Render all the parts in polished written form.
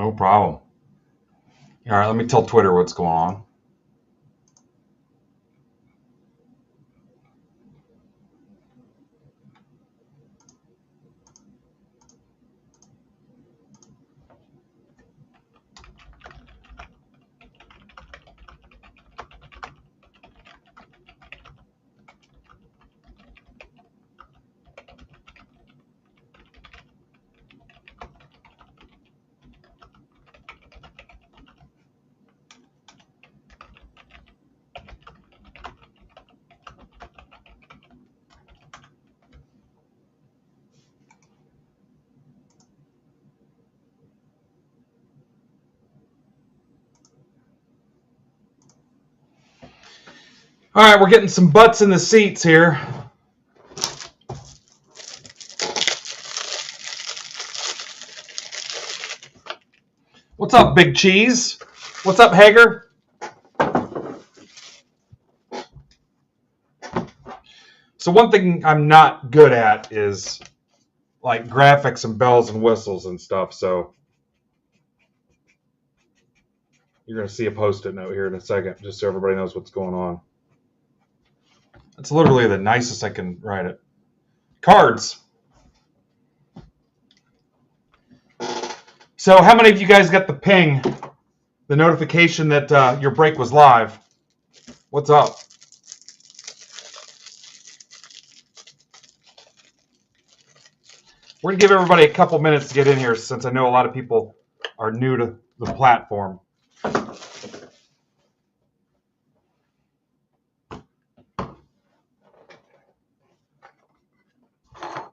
No problem. All right, let me tell Twitter what's going on. All right, we're getting some butts in the seats here. What's up, Big Cheese? What's up, Hager? So one thing I'm not good at is like graphics and bells and whistles and stuff. So you're going to see a post-it note here in a second, just so everybody knows what's going on. That's literally the nicest I can write it. Cards. So how many of you guys got the ping, the notification that your break was live? What's up? We're going to give everybody a couple minutes to get in here since I know a lot of people are new to the platform.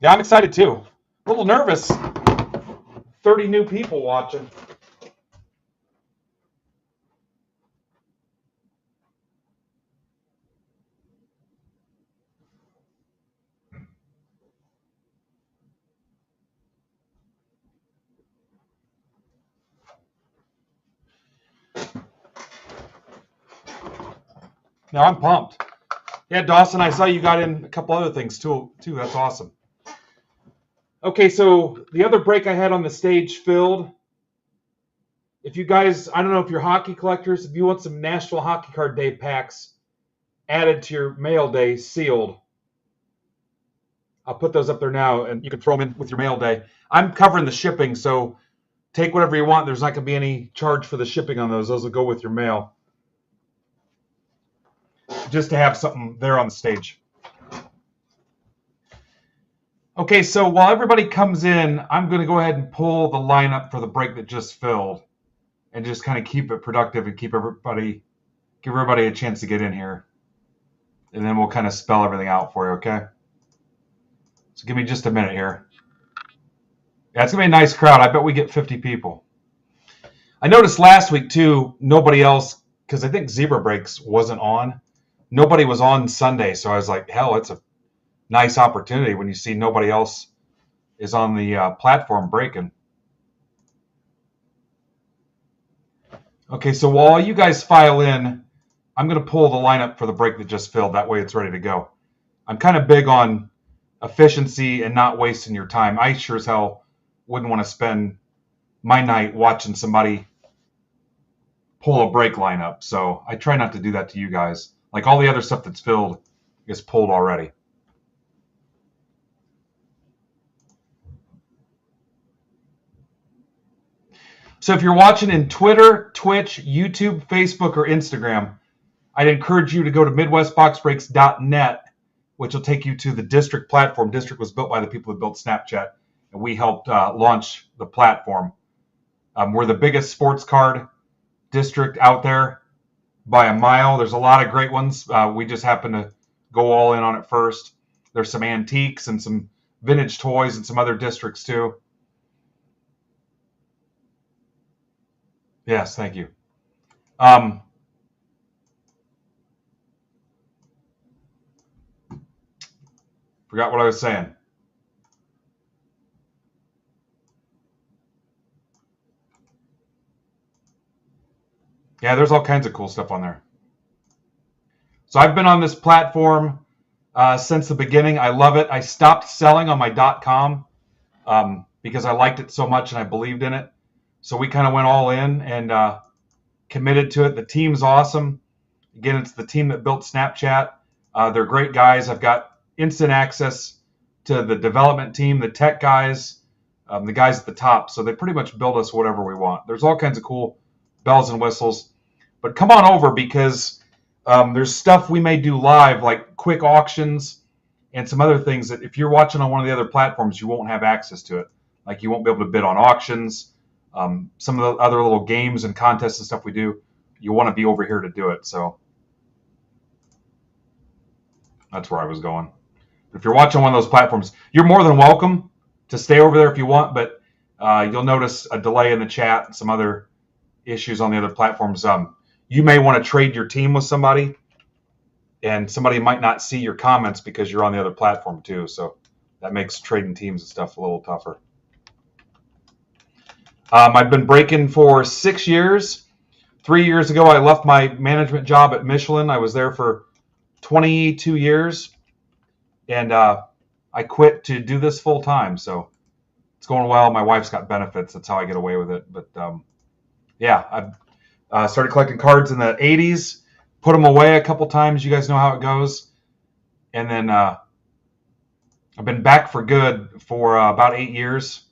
Yeah, I'm excited too. A little nervous. 30 new people watching. No, I'm pumped. Yeah, Dawson, I saw you got in a couple other things too. That's awesome. Okay, so the other break I had on the stage filled. If you guys, I don't know if you're hockey collectors, if you want some Nashville Hockey Card Day packs added to your mail day sealed, I'll put those up there now, and you can throw them in with your mail day. I'm covering the shipping, so take whatever you want. There's not going to be any charge for the shipping on those. Those will go with your mail. Just to have something there on the stage. Okay, so while everybody comes in, I'm going to go ahead and pull the lineup for the break that just filled and just kind of keep it productive and give everybody a chance to get in here. And then we'll kind of spell everything out for you, okay? So give me just a minute here. Yeah, it's going to be a nice crowd. I bet we get 50 people. I noticed last week, too, nobody else, because I think Zebra Breaks wasn't on. Nobody was on Sunday, so I was like, hell, it's a nice opportunity when you see nobody else is on the platform breaking. Okay, so while you guys file in, I'm going to pull the lineup for the break that just filled. That way it's ready to go. I'm kind of big on efficiency and not wasting your time. I sure as hell wouldn't want to spend my night watching somebody pull a break lineup. So I try not to do that to you guys. Like all the other stuff that's filled is pulled already. So if you're watching in Twitter, Twitch, YouTube, Facebook, or Instagram, I'd encourage you to go to MidwestBoxBreaks.net, which will take you to the District platform. District was built by the people who built Snapchat, and we helped launch the platform. We're the biggest sports card district out there by a mile. There's a lot of great ones. We just happen to go all in on it first. There's some antiques and some vintage toys and some other districts too. Yes, thank you. Forgot what I was saying. Yeah, there's all kinds of cool stuff on there. So I've been on this platform since the beginning. I love it. I stopped selling on my .com because I liked it so much and I believed in it. So we kind of went all in and committed to it. The team's awesome. Again, it's the team that built Snapchat. They're great guys. I've got instant access to the development team, the tech guys, the guys at the top. So they pretty much build us whatever we want. There's all kinds of cool bells and whistles. But come on over because there's stuff we may do live, like quick auctions and some other things that if you're watching on one of the other platforms, you won't have access to it. Like you won't be able to bid on auctions. Some of the other little games and contests and stuff we do, you want to be over here to do it. So that's where I was going. If you're watching one of those platforms, you're more than welcome to stay over there if you want, but you'll notice a delay in the chat and some other issues on the other platforms. You may want to trade your team with somebody, and somebody might not see your comments because you're on the other platform too. So that makes trading teams and stuff a little tougher. I've been breaking for 6 years. 3 years ago, I left my management job at Michelin. I was there for 22 years, and I quit to do this full time. So it's going well. My wife's got benefits. That's how I get away with it. But yeah, I started collecting cards in the 80s, put them away a couple times. You guys know how it goes. And then I've been back for good for about 8 years.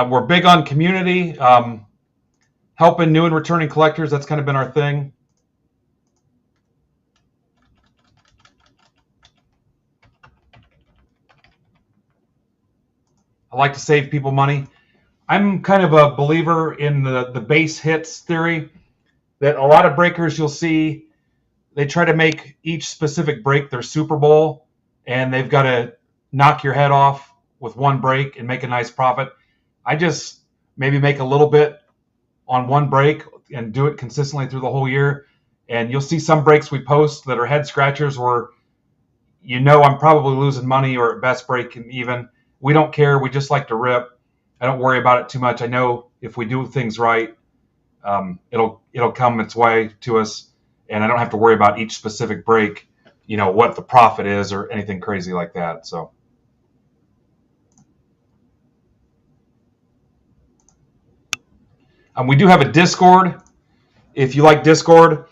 We're big on community, helping new and returning collectors. That's kind of been our thing. I like to save people money. I'm kind of a believer in the base hits theory that a lot of breakers you'll see, they try to make each specific break their Super Bowl, and they've got to knock your head off with one break and make a nice profit. I just maybe make a little bit on one break and do it consistently through the whole year. And you'll see some breaks we post that are head scratchers where I'm probably losing money or at best breaking even. We don't care. We just like to rip. I don't worry about it too much. I know if we do things right, it'll come its way to us, and I don't have to worry about each specific break, what the profit is or anything crazy like that. So we do have a Discord. If you like Discord,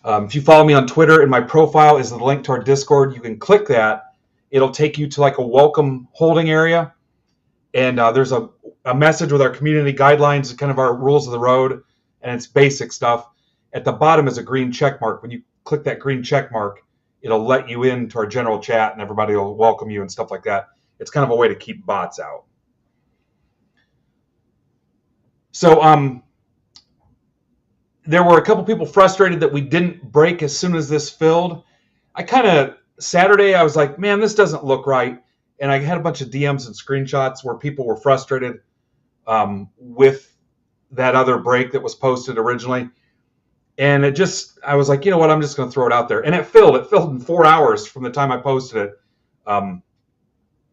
if you follow me on Twitter, in my profile is the link to our Discord. You can click that. It'll take you to like a welcome holding area. And there's a message with our community guidelines, kind of our rules of the road, and it's basic stuff. At the bottom is a green check mark. When you click that green check mark, it'll let you into our general chat and everybody will welcome you and stuff like that. It's kind of a way to keep bots out. So there were a couple people frustrated that we didn't break as soon as this filled. Saturday, I was like, man, this doesn't look right. And I had a bunch of DMs and screenshots where people were frustrated with that other break that was posted originally. And I was like, you know what, I'm just going to throw it out there. And it filled. It filled in 4 hours from the time I posted it.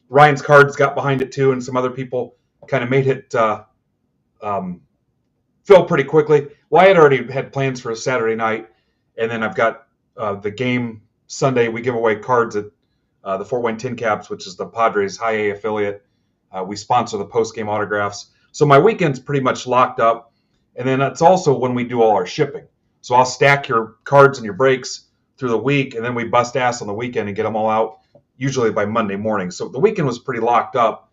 Ryan's Cards got behind it too, and some other people kind of made it fill pretty quickly. Well, I had already had plans for a Saturday night, and then I've got the game Sunday. We give away cards at the Fort Wayne Tin Caps, which is the Padres High A affiliate. We sponsor the post-game autographs. So my weekend's pretty much locked up. And then that's also when we do all our shipping. So I'll stack your cards and your breaks through the week, and then we bust ass on the weekend and get them all out, usually by Monday morning. So the weekend was pretty locked up,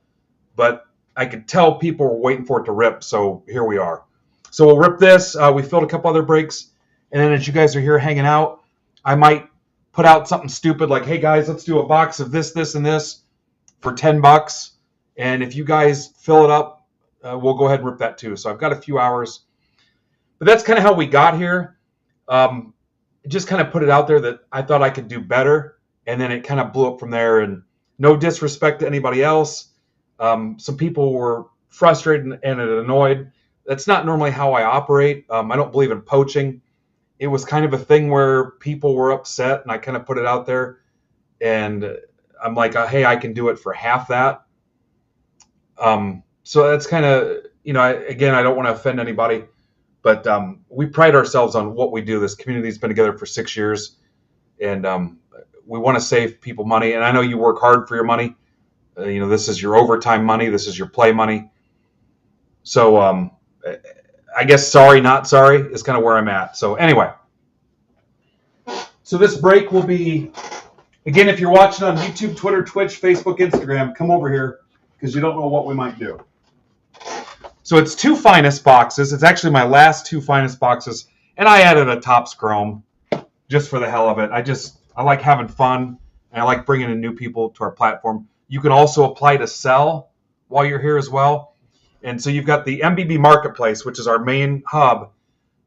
but I could tell people were waiting for it to rip, so here we are. So we'll rip this. We filled a couple other breaks, and then as you guys are here hanging out, I might put out something stupid like, hey guys, let's do a box of this, this, and this for $10. And if you guys fill it up, we'll go ahead and rip that too. So I've got a few hours. But that's kind of how we got here. Just kind of put it out there that I thought I could do better. And then it kind of blew up from there. And no disrespect to anybody else. Some people were frustrated and annoyed. That's not normally how I operate. I don't believe in poaching. It was kind of a thing where people were upset, and I kind of put it out there, and I'm like, hey, I can do it for half that. So that's kind of, again, I don't want to offend anybody, but we pride ourselves on what we do. This community's been together for 6 years, and we want to save people money. And I know you work hard for your money. This is your overtime money. This is your play money. So I guess sorry, not sorry is kind of where I'm at. So anyway, so this break will be, again, if you're watching on YouTube, Twitter, Twitch, Facebook, Instagram, come over here because you don't know what we might do. So it's 2 finest boxes. It's actually my last 2 finest boxes, and I added a Topps Chrome just for the hell of it. I like having fun, and I like bringing in new people to our platform. You can also apply to sell while you're here as well. And so you've got the MBB Marketplace, which is our main hub,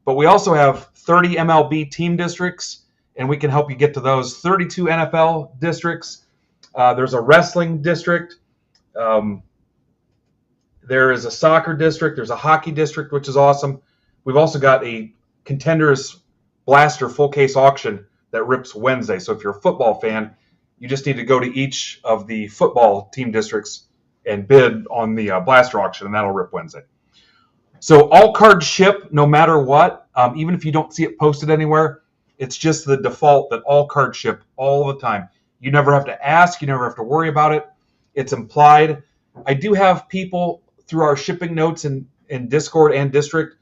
but we also have 30 MLB team districts, and we can help you get to those. 32 NFL districts. There's a wrestling district. There is a soccer district. There's a hockey district, which is awesome. We've also got a Contenders Blaster full case auction that rips Wednesday. So if you're a football fan, you just need to go to each of the football team districts and bid on the Blaster auction, and that'll rip Wednesday. So all cards ship no matter what, even if you don't see it posted anywhere. It's just the default that all cards ship all the time. You never have to ask. You never have to worry about it. It's implied. I do have people through our shipping notes in Discord and District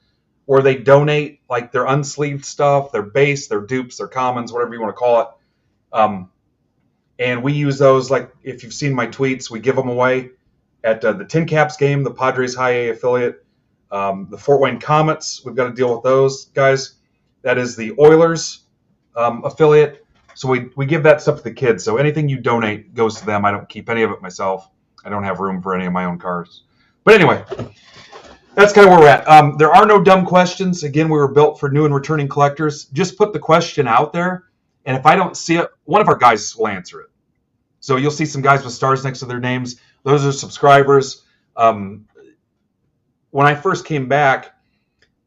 where they donate like their unsleeved stuff, their base, their dupes, their commons, whatever you want to call it. And we use those, like if you've seen my tweets, we give them away at the Tin Caps game, the Padres High A affiliate, the Fort Wayne Comets. We've got to deal with those guys. That is the Oilers affiliate. So we give that stuff to the kids. So anything you donate goes to them. I don't keep any of it myself. I don't have room for any of my own cards. But anyway, that's kind of where we're at. There are no dumb questions. Again, we were built for new and returning collectors. Just put the question out there, and if I don't see it, one of our guys will answer it. So you'll see some guys with stars next to their names. Those are subscribers. When I first came back,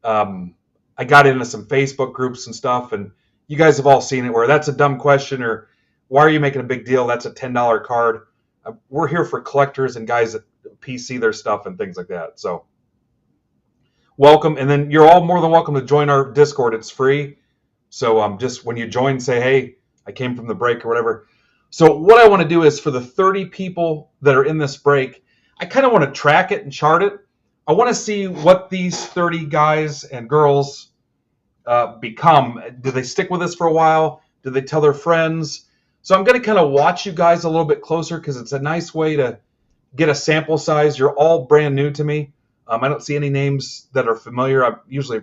I got into some Facebook groups and stuff, and you guys have all seen it where that's a dumb question or why are you making a big deal? That's a $10 card. We're here for collectors and guys that PC their stuff and things like that. So welcome. And then you're all more than welcome to join our Discord. It's free. So just when you join, say, hey, I came from the break or whatever. So what I want to do is for the 30 people that are in this break, I kind of want to track it and chart it. I want to see what these 30 guys and girls become. Do they stick with us for a while? Do they tell their friends? So I'm going to kind of watch you guys a little bit closer because it's a nice way to get a sample size. You're all brand new to me. I don't see any names that are familiar. I'm usually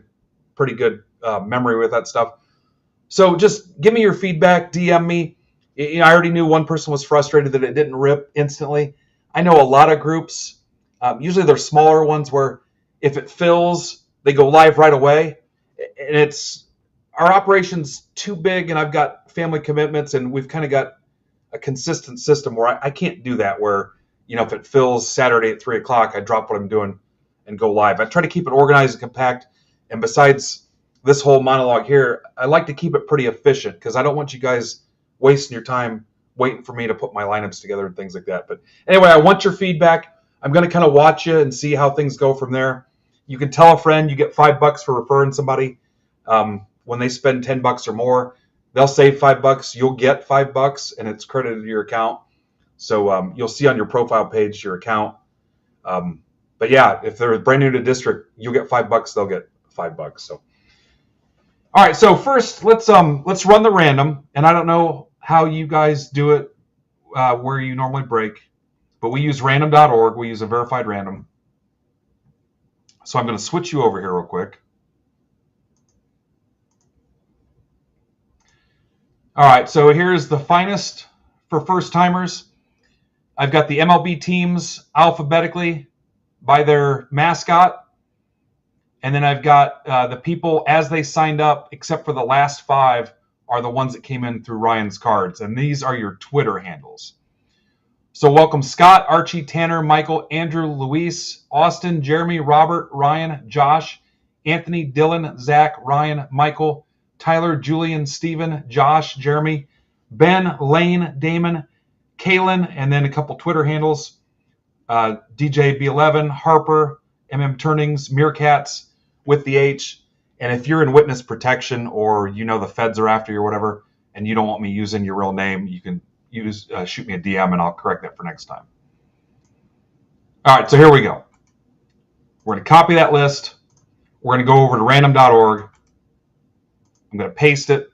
pretty good memory with that stuff. So just give me your feedback, DM me. I already knew one person was frustrated that it didn't rip instantly. I know a lot of groups, usually they're smaller ones where if it fills, they go live right away. And it's our operation's too big and I've got family commitments and we've kind of got a consistent system where I can't do that where, if it fills Saturday at 3 o'clock, I drop what I'm doing and go live. I try to keep it organized and compact. And besides this whole monologue here, I like to keep it pretty efficient because I don't want you guys wasting your time waiting for me to put my lineups together and things like that. But anyway, I want your feedback. I'm going to kind of watch you and see how things go from there. You can tell a friend you get $5 for referring somebody. When they spend $10 or more, they'll save $5. You'll get $5 and it's credited to your account. So you'll see on your profile page your account. But yeah, if they're brand new to district, you'll get $5. They'll get $5. So, all right. So first, let's run the random. And I don't know how you guys do it where you normally break, but we use random.org. We use a verified random. So I'm going to switch you over here real quick. All right. So here's the finest for first timers. I've got the MLB teams alphabetically by their mascot. And then I've got the people as they signed up, except for the last 5 are the ones that came in through Ryan's cards. And these are your Twitter handles. So welcome Scott, Archie, Tanner, Michael, Andrew, Luis, Austin, Jeremy, Robert, Ryan, Josh, Anthony, Dylan, Zach, Ryan, Michael, Tyler, Julian, Stephen, Josh, Jeremy, Ben, Lane, Damon, Kalen, and then a couple Twitter handles, DJ B11, Harper, MM Turnings, Meerkats with the H. And if you're in witness protection or you know the feds are after you or whatever, and you don't want me using your real name, you can shoot me a DM and I'll correct that for next time. All right, so here we go. We're going to copy that list. We're going to go over to random.org. I'm going to paste it.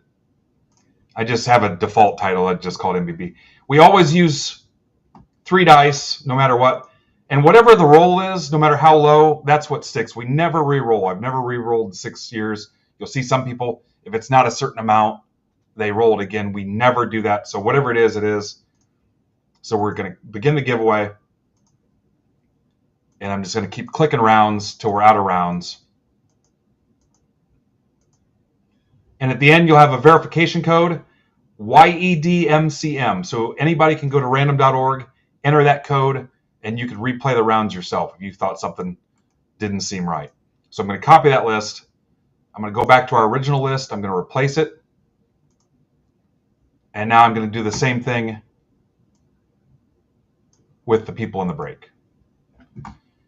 I just have a default title. I just called MBB. We always use 3 dice no matter what. And whatever the roll is, no matter how low, that's what sticks. We never re-roll. I've never re-rolled in 6 years. You'll see some people, if it's not a certain amount, they roll it again. We never do that. So whatever it is, it is. So we're going to begin the giveaway. And I'm just going to keep clicking rounds till we're out of rounds. And at the end, you'll have a verification code, YEDMCM. So anybody can go to random.org, enter that code, and you can replay the rounds yourself if you thought something didn't seem right. So I'm going to copy that list. I'm going to go back to our original list. I'm going to replace it. And now I'm going to do the same thing with the people in the break.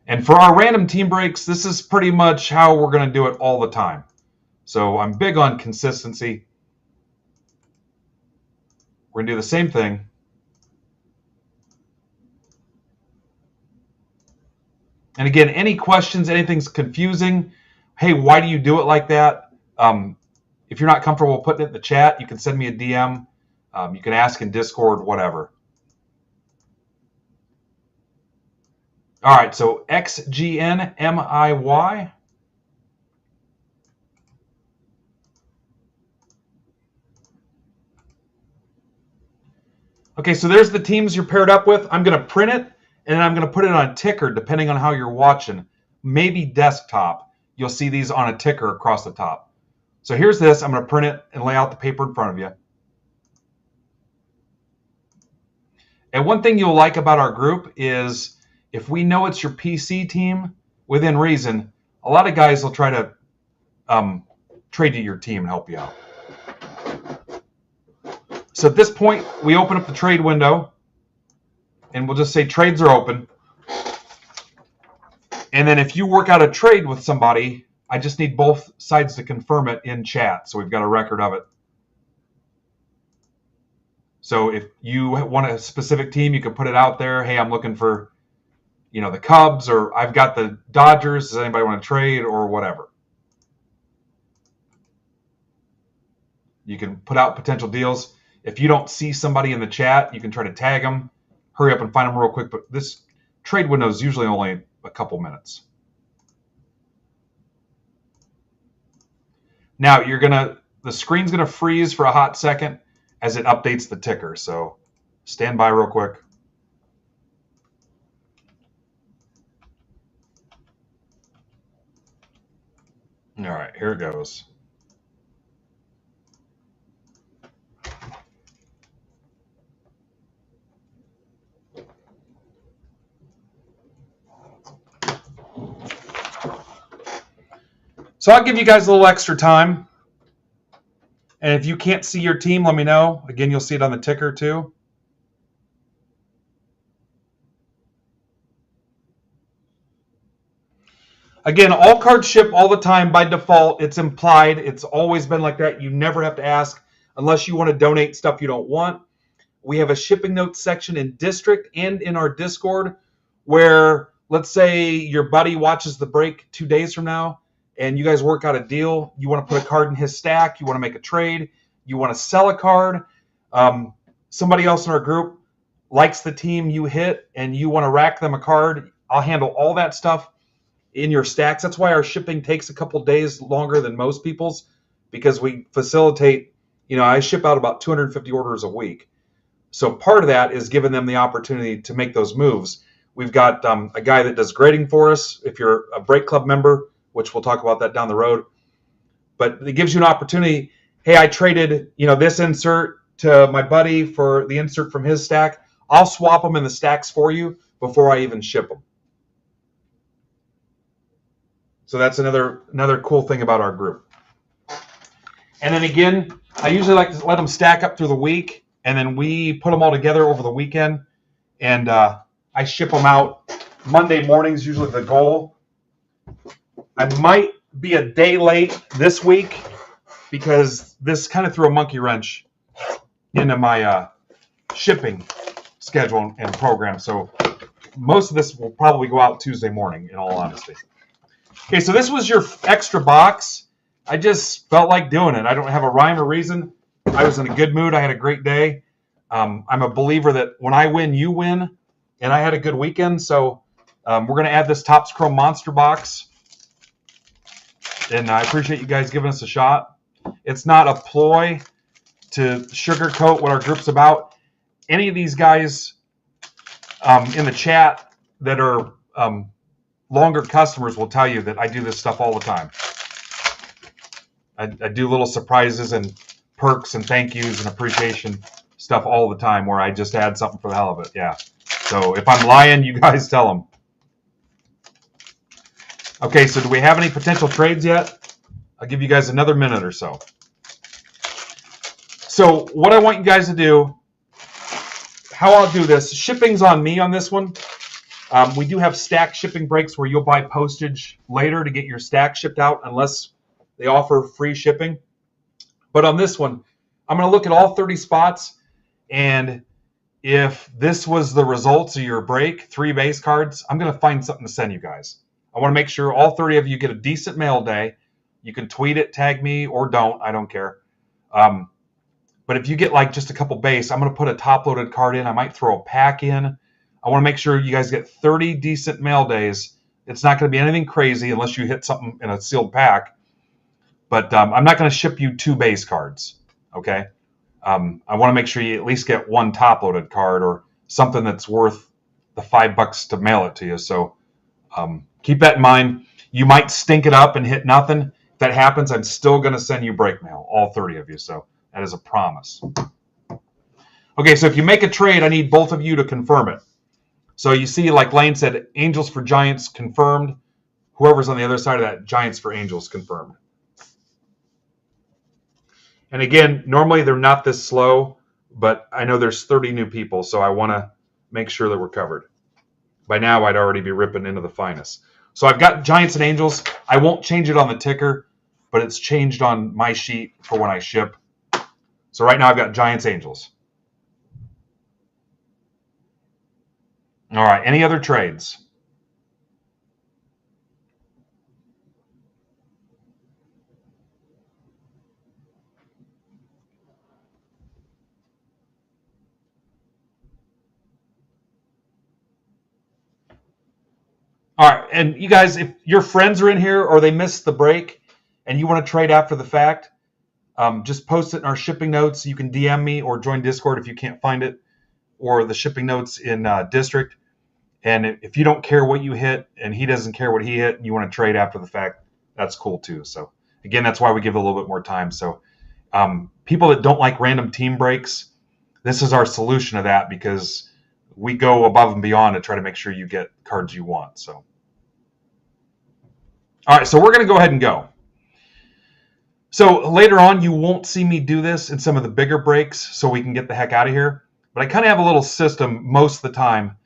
And for our random team breaks, this is pretty much how we're going to do it all the time. So I'm big on consistency. We're going to do the same thing. And again, any questions, anything's confusing, hey, why do you do it like that? If you're not comfortable putting it in the chat, you can send me a DM. You can ask in Discord, whatever. All right, so XGNMIY. Okay, so there's the teams you're paired up with. I'm going to print it, and then I'm going to put it on a ticker depending on how you're watching. Maybe desktop. You'll see these on a ticker across the top. So here's this. I'm going to print it and lay out the paper in front of you. And one thing you'll like about our group is if we know it's your PC team, within reason, a lot of guys will try to trade to your team and help you out. So at this point, we open up the trade window, and we'll just say trades are open. And then if you work out a trade with somebody, I just need both sides to confirm it in chat, so we've got a record of it. So if you want a specific team, you can put it out there. Hey, I'm looking for, the Cubs, or I've got the Dodgers. Does anybody want to trade, or whatever? You can put out potential deals. If you don't see somebody in the chat, you can try to tag them. Hurry up and find them real quick. But this trade window is usually only a couple minutes. Now the screen's gonna freeze for a hot second as it updates the ticker. So stand by real quick. All right, here it goes. So I'll give you guys a little extra time. And if you can't see your team, let me know. Again, you'll see it on the ticker too. Again, all cards ship all the time by default. It's implied. It's always been like that. You never have to ask unless you want to donate stuff you don't want. We have a shipping notes section in District and in our Discord where, let's say your buddy watches the break 2 days from now and you guys work out a deal. You want to put a card in his stack. You want to make a trade. You want to sell a card. Somebody else in our group likes the team you hit and you want to rack them a card. I'll handle all that stuff in your stacks. That's why our shipping takes a couple days longer than most people's, because we facilitate, I ship out about 250 orders a week. So part of that is giving them the opportunity to make those moves. We've got a guy that does grading for us if you're a Break Club member, which we'll talk about that down the road. But it gives you an opportunity. Hey, I traded, this insert to my buddy for the insert from his stack. I'll swap them in the stacks for you before I even ship them. So that's another cool thing about our group. And then again, I usually like to let them stack up through the week, and then we put them all together over the weekend, and I ship them out Monday mornings, usually the goal. I might be a day late this week because this kind of threw a monkey wrench into my shipping schedule and program. So most of this will probably go out Tuesday morning, in all honesty. Okay, so this was your extra box. I just felt like doing it. I don't have a rhyme or reason. I was in a good mood. I had a great day. I'm a believer that when I win, you win. And I had a good weekend. So we're going to add this Topps Chrome Monster box. And I appreciate you guys giving us a shot. It's not a ploy to sugarcoat what our group's about. Any of these guys in the chat that are longer customers will tell you that I do this stuff all the time. I do little surprises and perks and thank yous and appreciation stuff all the time where I just add something for the hell of it. Yeah. So if I'm lying, you guys tell them. Okay, so do we have any potential trades yet? I'll give you guys another minute or so. So what I want you guys to do, how I'll do this, shipping's on me on this one. We do have stack shipping breaks where you'll buy postage later to get your stack shipped out unless they offer free shipping. But on this one, I'm going to look at all 30 spots, and if this was the results of your break, 3 base cards, I'm going to find something to send you guys. I want to make sure all 30 of you get a decent mail day. You can tweet it, tag me, or don't. I don't care. But if you get like just a couple base, I'm going to put a top-loaded card in. I might throw a pack in. I want to make sure you guys get 30 decent mail days. It's not going to be anything crazy unless you hit something in a sealed pack. But I'm not going to ship you 2 base cards, okay? I want to make sure you at least get 1 top-loaded card or something that's worth the $5 to mail it to you. So keep that in mind. You might stink it up and hit nothing. If that happens, I'm still going to send you break mail, all 30 of you. So that is a promise. Okay, so if you make a trade, I need both of you to confirm it. So you see, like Lane said, Angels for Giants confirmed. Whoever's on the other side of that, Giants for Angels confirmed. And again, normally they're not this slow, but I know there's 30 new people, so I want to make sure that we're covered. By now, I'd already be ripping into the finest. So I've got Giants and Angels. I won't change it on the ticker, but it's changed on my sheet for when I ship. So right now I've got Giants, Angels. All right, any other trades? All right, and you guys, if your friends are in here or they missed the break and you want to trade after the fact, just post it in our shipping notes. You can DM me or join Discord if you can't find it, or the shipping notes in District. And if you don't care what you hit and he doesn't care what he hit and you want to trade after the fact, that's cool too. So again, that's why we give it a little bit more time. So people that don't like random team breaks, this is our solution to that because we go above and beyond to try to make sure you get cards you want. So, all right, so we're going to go ahead and go. So later on, you won't see me do this in some of the bigger breaks so we can get the heck out of here. But I kind of have a little system most of the time.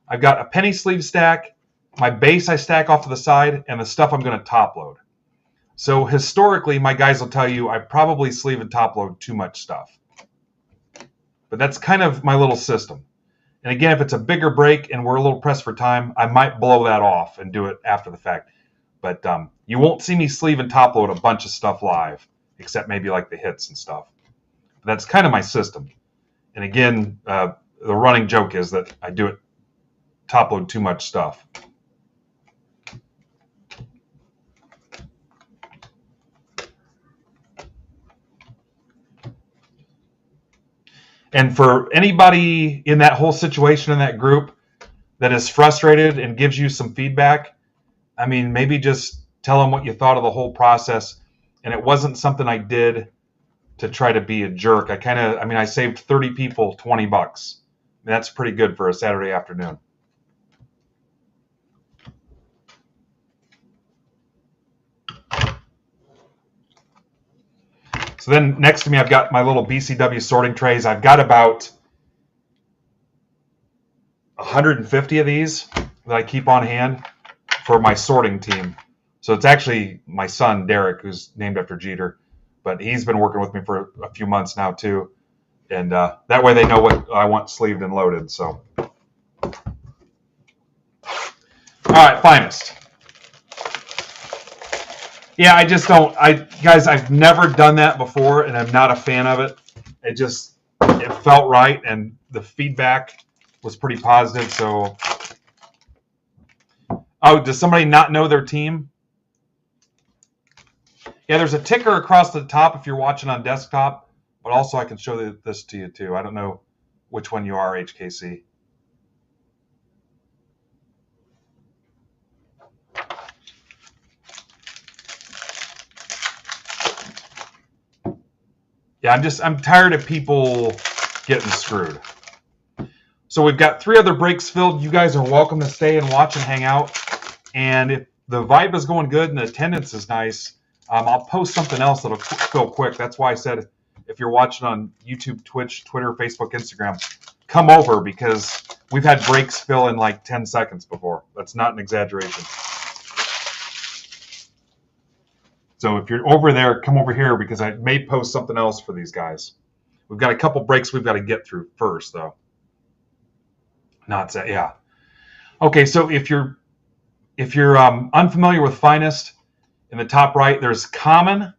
I've got a penny sleeve stack, my base I stack off to the side, and the stuff I'm going to top load. So historically, my guys will tell you I probably sleeve and top load too much stuff. But that's kind of my little system. And again, if it's a bigger break and we're a little pressed for time, I might blow that off and do it after the fact. But you won't see me sleeve and top load a bunch of stuff live, except maybe like the hits and stuff. But that's kind of my system. And again, the running joke is that I do it top load too much stuff. And for anybody in that whole situation in that group that is frustrated and gives you some feedback, I mean, maybe just tell them what you thought of the whole process. And it wasn't something I did to try to be a jerk. I saved 30 people $20. That's pretty good for a Saturday afternoon. So then next to me, I've got my little BCW sorting trays. I've got about 150 of these that I keep on hand for my sorting team. So it's actually my son, Derek, who's named after Jeter, but he's been working with me for a few months now too. And that way they know what I want sleeved and loaded. So, all right, Finest. Yeah, I just don't. Guys, I've never done that before, and I'm not a fan of it. It felt right, and the feedback was pretty positive. So, oh, does somebody not know their team? Yeah, there's a ticker across the top if you're watching on desktop, but also I can show this to you too. I don't know which one you are, HKC. Yeah, I'm tired of people getting screwed. So we've got 3 other breaks filled. You guys are welcome to stay and watch and hang out. And if the vibe is going good and the attendance is nice, I'll post something else that'll fill quick. That's why I said if you're watching on YouTube, Twitch, Twitter, Facebook, Instagram, come over because we've had breaks fill in like 10 seconds before. That's not an exaggeration. So if you're over there, come over here because I may post something else for these guys. We've got a couple breaks we've got to get through first, though. Not that, yeah. Okay, so if you're unfamiliar with Finest, in the top right there's Common.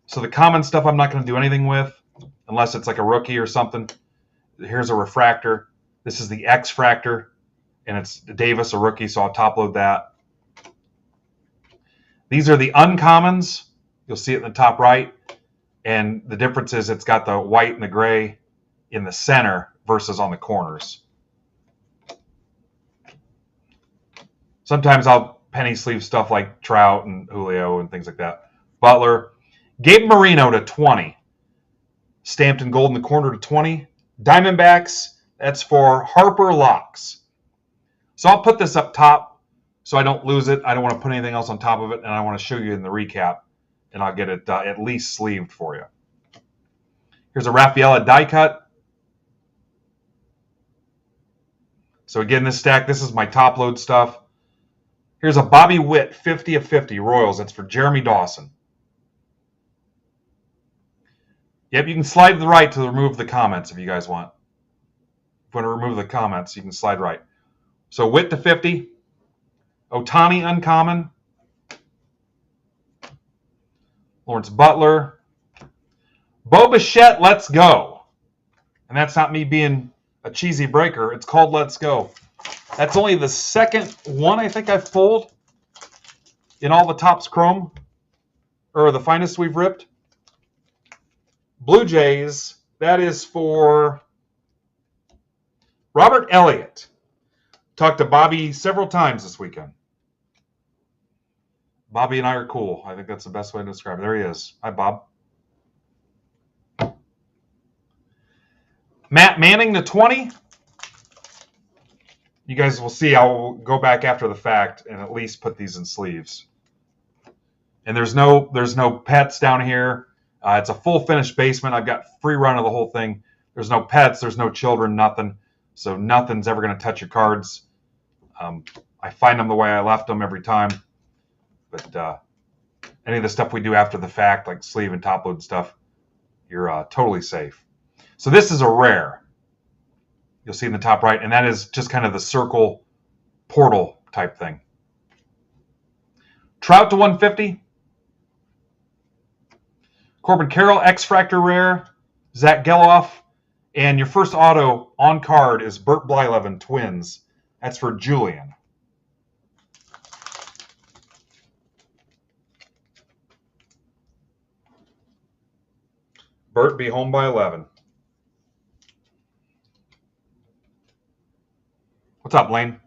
So the common stuff I'm not going to do anything with unless it's like a rookie or something. Here's a refractor. This is the X Fractor, and it's Davis, a rookie, so I'll top load that. These are the uncommons. You'll see it in the top right. And the difference is it's got the white and the gray in the center versus on the corners. Sometimes I'll penny sleeve stuff like Trout and Julio and things like that. Butler. Gabe Marino to 20. Stamped in gold in the corner to 20. Diamondbacks, that's for Harper Locks. So I'll put this up top so I don't lose it. I don't want to put anything else on top of it, and I want to show you in the recap, and I'll get it at least sleeved for you. Here's a Rafaela die cut. So again, this stack, this is my top load stuff. Here's a Bobby Witt 50 of 50 Royals. That's for Jeremy Dawson. Yep, you can slide to the right to remove the comments if you guys want. If you want to remove the comments, you can slide right. So Witt to 50. Ohtani uncommon. Lawrence Butler. Bo Bichette, let's go. And that's not me being a cheesy breaker. It's called Let's Go. That's only the second one I think I've pulled in all the Topps Chrome, or the Finest we've ripped. Blue Jays, that is for Robert Elliott. Talked to Bobby several times this weekend. Bobby and I are cool. I think that's the best way to describe it. There he is. Hi, Bob. Matt Manning to 20. You guys will see I'll go back after the fact and at least put these in sleeves. And there's no pets down here. It's a full finished basement. I've got free run of the whole thing. There's no pets. There's no children, nothing. So nothing's ever going to touch your cards. I find them the way I left them every time. But any of the stuff we do after the fact, like sleeve and top load stuff, you're totally safe. So this is a rare. You'll see in the top right, and that is just kind of the circle portal type thing. Trout to 150. Corbin Carroll, X-Fractor rare. Zach Geloff. And your first auto on card is Bert Blyleven, Twins. That's for Julian. Bert be home by 11. What's up, Lane?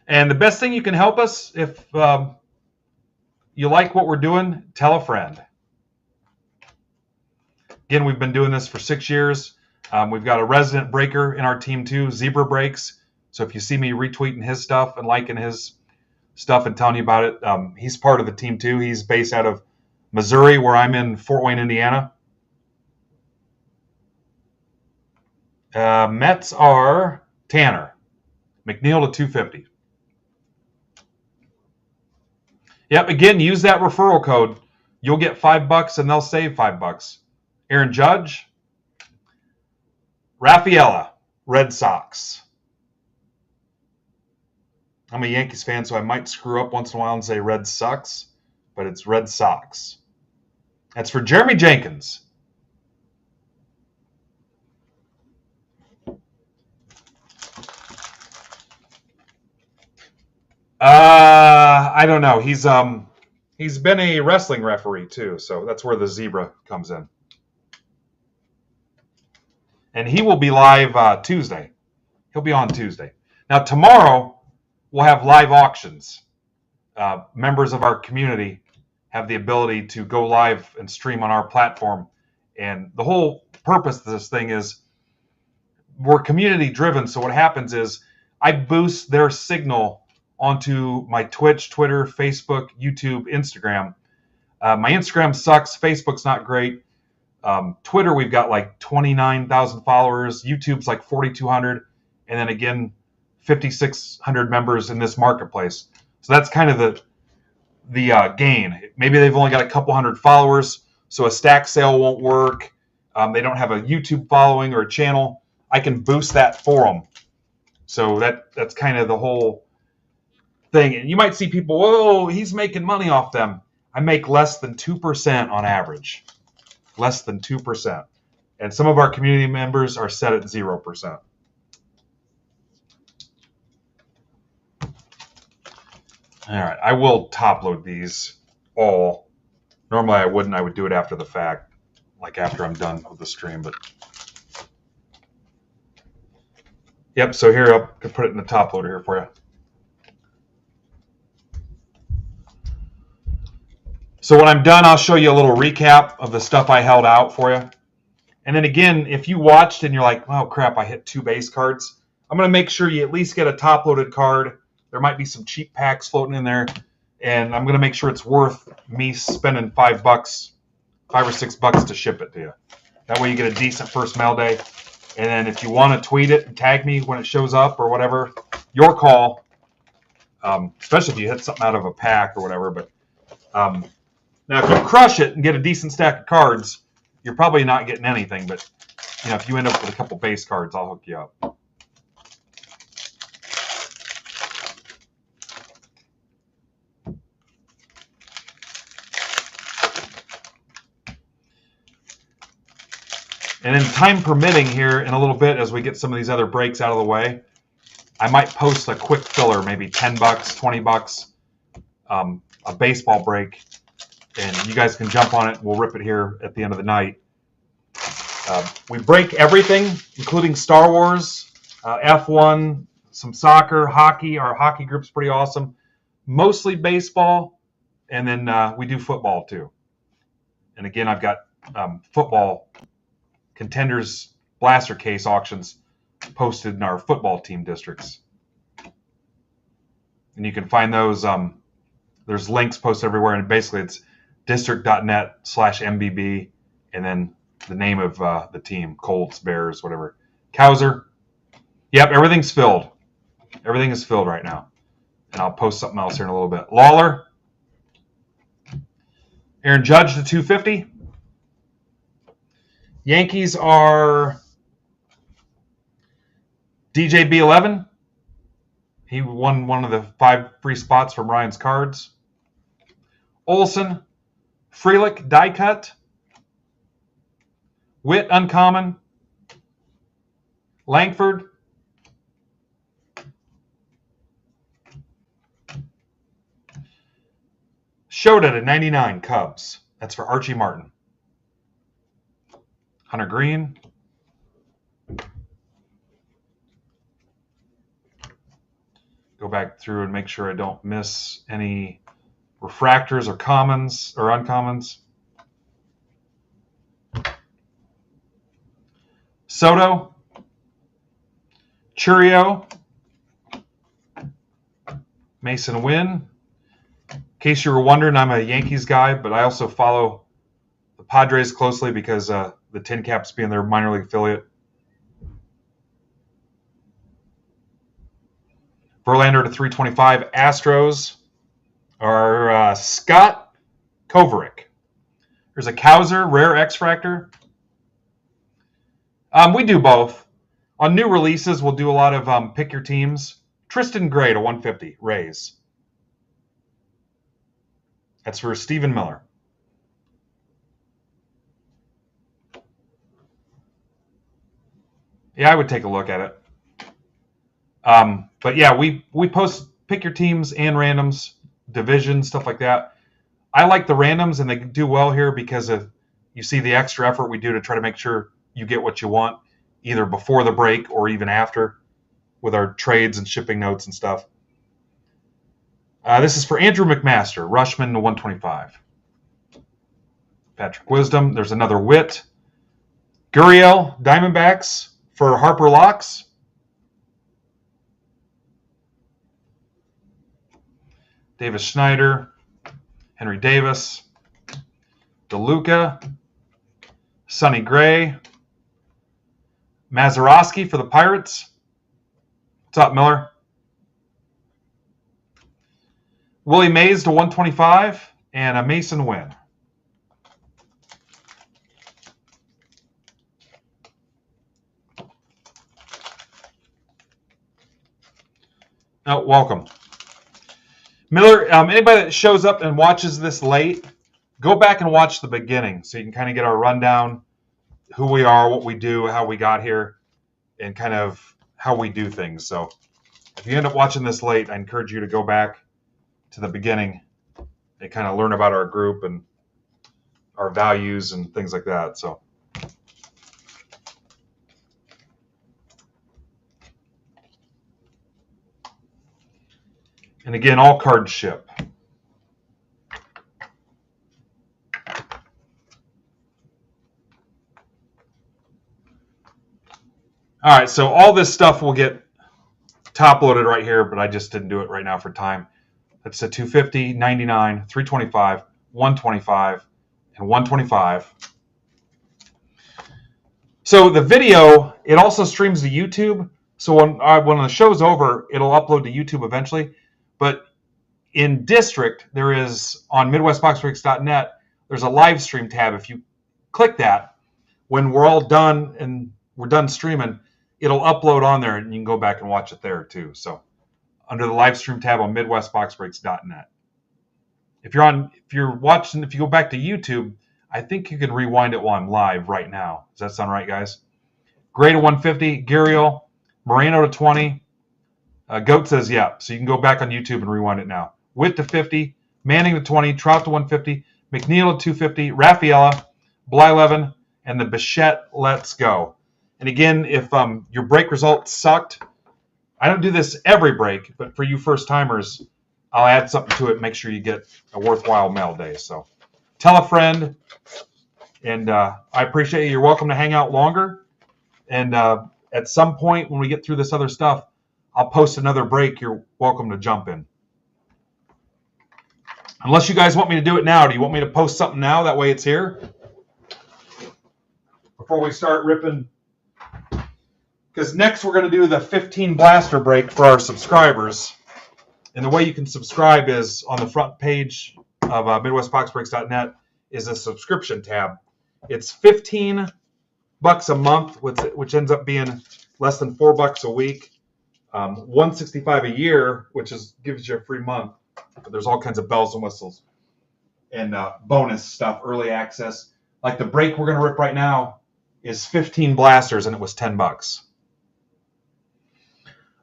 And the best thing you can help us, if you like what we're doing, tell a friend. Again, we've been doing this for 6 years. We've got a resident breaker in our team too, Zebra Breaks. So if you see me retweeting his stuff and liking his stuff and telling you about it, he's part of the team too. He's based out of Missouri, where I'm in Fort Wayne, Indiana. Mets are Tanner. McNeil to 250. Yep, again, use that referral code. You'll get $5 and they'll save $5. Aaron Judge. Rafaela, Red Sox. I'm a Yankees fan, so I might screw up once in a while and say Red Sox, but it's Red Sox. That's for Jeremy Jenkins. I don't know. He's been a wrestling referee too, so that's where the zebra comes in. And he will be live Tuesday. He'll be on Tuesday. Now tomorrow we'll have live auctions. Members of our community have the ability to go live and stream on our platform. And the whole purpose of this thing is we're community driven. So what happens is I boost their signal onto my Twitch, Twitter, Facebook, YouTube, Instagram. My Instagram sucks. Facebook's not great. Twitter, we've got like 29,000 followers. YouTube's like 4,200. And then again, 5,600 members in this marketplace. So that's kind of the gain. Maybe they've only got a couple hundred followers, so a stack sale won't work. They don't have a YouTube following or a channel. I can boost that for them. So that's kind of the whole thing. And you might see people, whoa, he's making money off them. I make less than 2% on average. Less than 2%. And some of our community members are set at 0%. All right, I will top load these all. Normally I wouldn't. I would do it after the fact, like after I'm done with the stream. But yep, so here I'll put it in the top loader here for you. So when I'm done, I'll show you a little recap of the stuff I held out for you. And then again, if you watched and you're like, oh crap, I hit 2 base cards, I'm going to make sure you at least get a top loaded card. There might be some cheap packs floating in there. And I'm going to make sure it's worth me spending $5 or $6 to ship it to you. That way you get a decent first mail day. And then if you want to tweet it and tag me when it shows up or whatever, your call. Especially if you hit something out of a pack or whatever. But now if you crush it and get a decent stack of cards, you're probably not getting anything. But if you end up with a couple base cards, I'll hook you up. And then time permitting here in a little bit, as we get some of these other breaks out of the way, I might post a quick filler, maybe $10, $20, a baseball break, and you guys can jump on it. We'll rip it here at the end of the night. We break everything, including Star Wars, F1, some soccer, hockey. Our hockey group's pretty awesome. Mostly baseball, and then we do football too. And again, I've got football contenders blaster case auctions posted in our football team districts. And you can find those. There's links posted everywhere, and basically it's district.net/MBB, and then the name of the team, Colts, Bears, whatever. Cowser. Yep, everything's filled. Everything is filled right now. And I'll post something else here in a little bit. Lawler. Aaron Judge to 250. Yankees are DJB11. He won one of the 5 free spots from Ryan's Cards. Olson, Frelick, die cut. Witt, uncommon. Langford. Showed at 99, Cubs. That's for Archie Martin. Hunter Green. Go back through and make sure I don't miss any refractors or commons or uncommons. Soto, Churio, Mason Wynn. In case you were wondering, I'm a Yankees guy, but I also follow the Padres closely because the Tin Caps being their minor league affiliate. Verlander to 325. Astros are Scott Kovaric. There's a Kowser, rare X-Fractor. We do both. On new releases, we'll do a lot of pick your teams. Tristan Gray to 150, Rays. That's for Stephen Miller. Yeah, I would take a look at it. But yeah, we post pick your teams and randoms, divisions, stuff like that. I like the randoms, and they do well here because of you see the extra effort we do to try to make sure you get what you want, either before the break or even after, with our trades and shipping notes and stuff. This is for Andrew McMaster, Rushman to 125. Patrick Wisdom. There's another Witt. Gurriel, Diamondbacks for Harper Locks. Davis Schneider, Henry Davis, DeLuca, Sonny Gray, Mazeroski for the Pirates. What's up, Miller? Willie Mays to 125, and a Mason Wynn. Oh, welcome. Miller, anybody that shows up and watches this late, go back and watch the beginning so you can kind of get our rundown, who we are, what we do, how we got here, and kind of how we do things. So if you end up watching this late, I encourage you to go back to the beginning and kind of learn about our group and our values and things like that. So and again, all cards ship. All right, so all this stuff will get top loaded right here, but I just didn't do it right now for time. That's a 250, 99, 325, 125, and 125. So the video, it also streams to YouTube. So when the show's over, it'll upload to YouTube eventually. But in District, there is, on MidwestBoxBreaks.net, there's a live stream tab. If you click that, when we're all done and we're done streaming, it'll upload on there, and you can go back and watch it there too. So under the live stream tab on MidwestBoxBreaks.net. If you go back to YouTube, I think you can rewind it while I'm live right now. Does that sound right, guys? Gray to 150, Gurriel, Moreno to 20. Goat says yeah, so you can go back on YouTube and rewind it now. Witt to 50, Manning to 20, Trout to 150, McNeil to 250, Rafaela, Blyleven, and the Bichette. Let's go. And again, if your break results sucked, I don't do this every break, but for you first timers, I'll add something to it. Make sure you get a worthwhile mail day. So tell a friend, and I appreciate you. You're welcome to hang out longer. And at some point when we get through this other stuff, I'll post another break. You're welcome to jump in. Unless you guys want me to do it now. Do you want me to post something now? That way it's here. Before we start ripping. Because next we're going to do the 15 blaster break for our subscribers. And the way you can subscribe is on the front page of MidwestBoxBreaks.net is a subscription tab. It's $15 a month, which ends up being less than $4 a week. $165 a year, which gives you a free month. But there's all kinds of bells and whistles and bonus stuff, early access. Like the break we're going to rip right now is 15 blasters, and it was $10.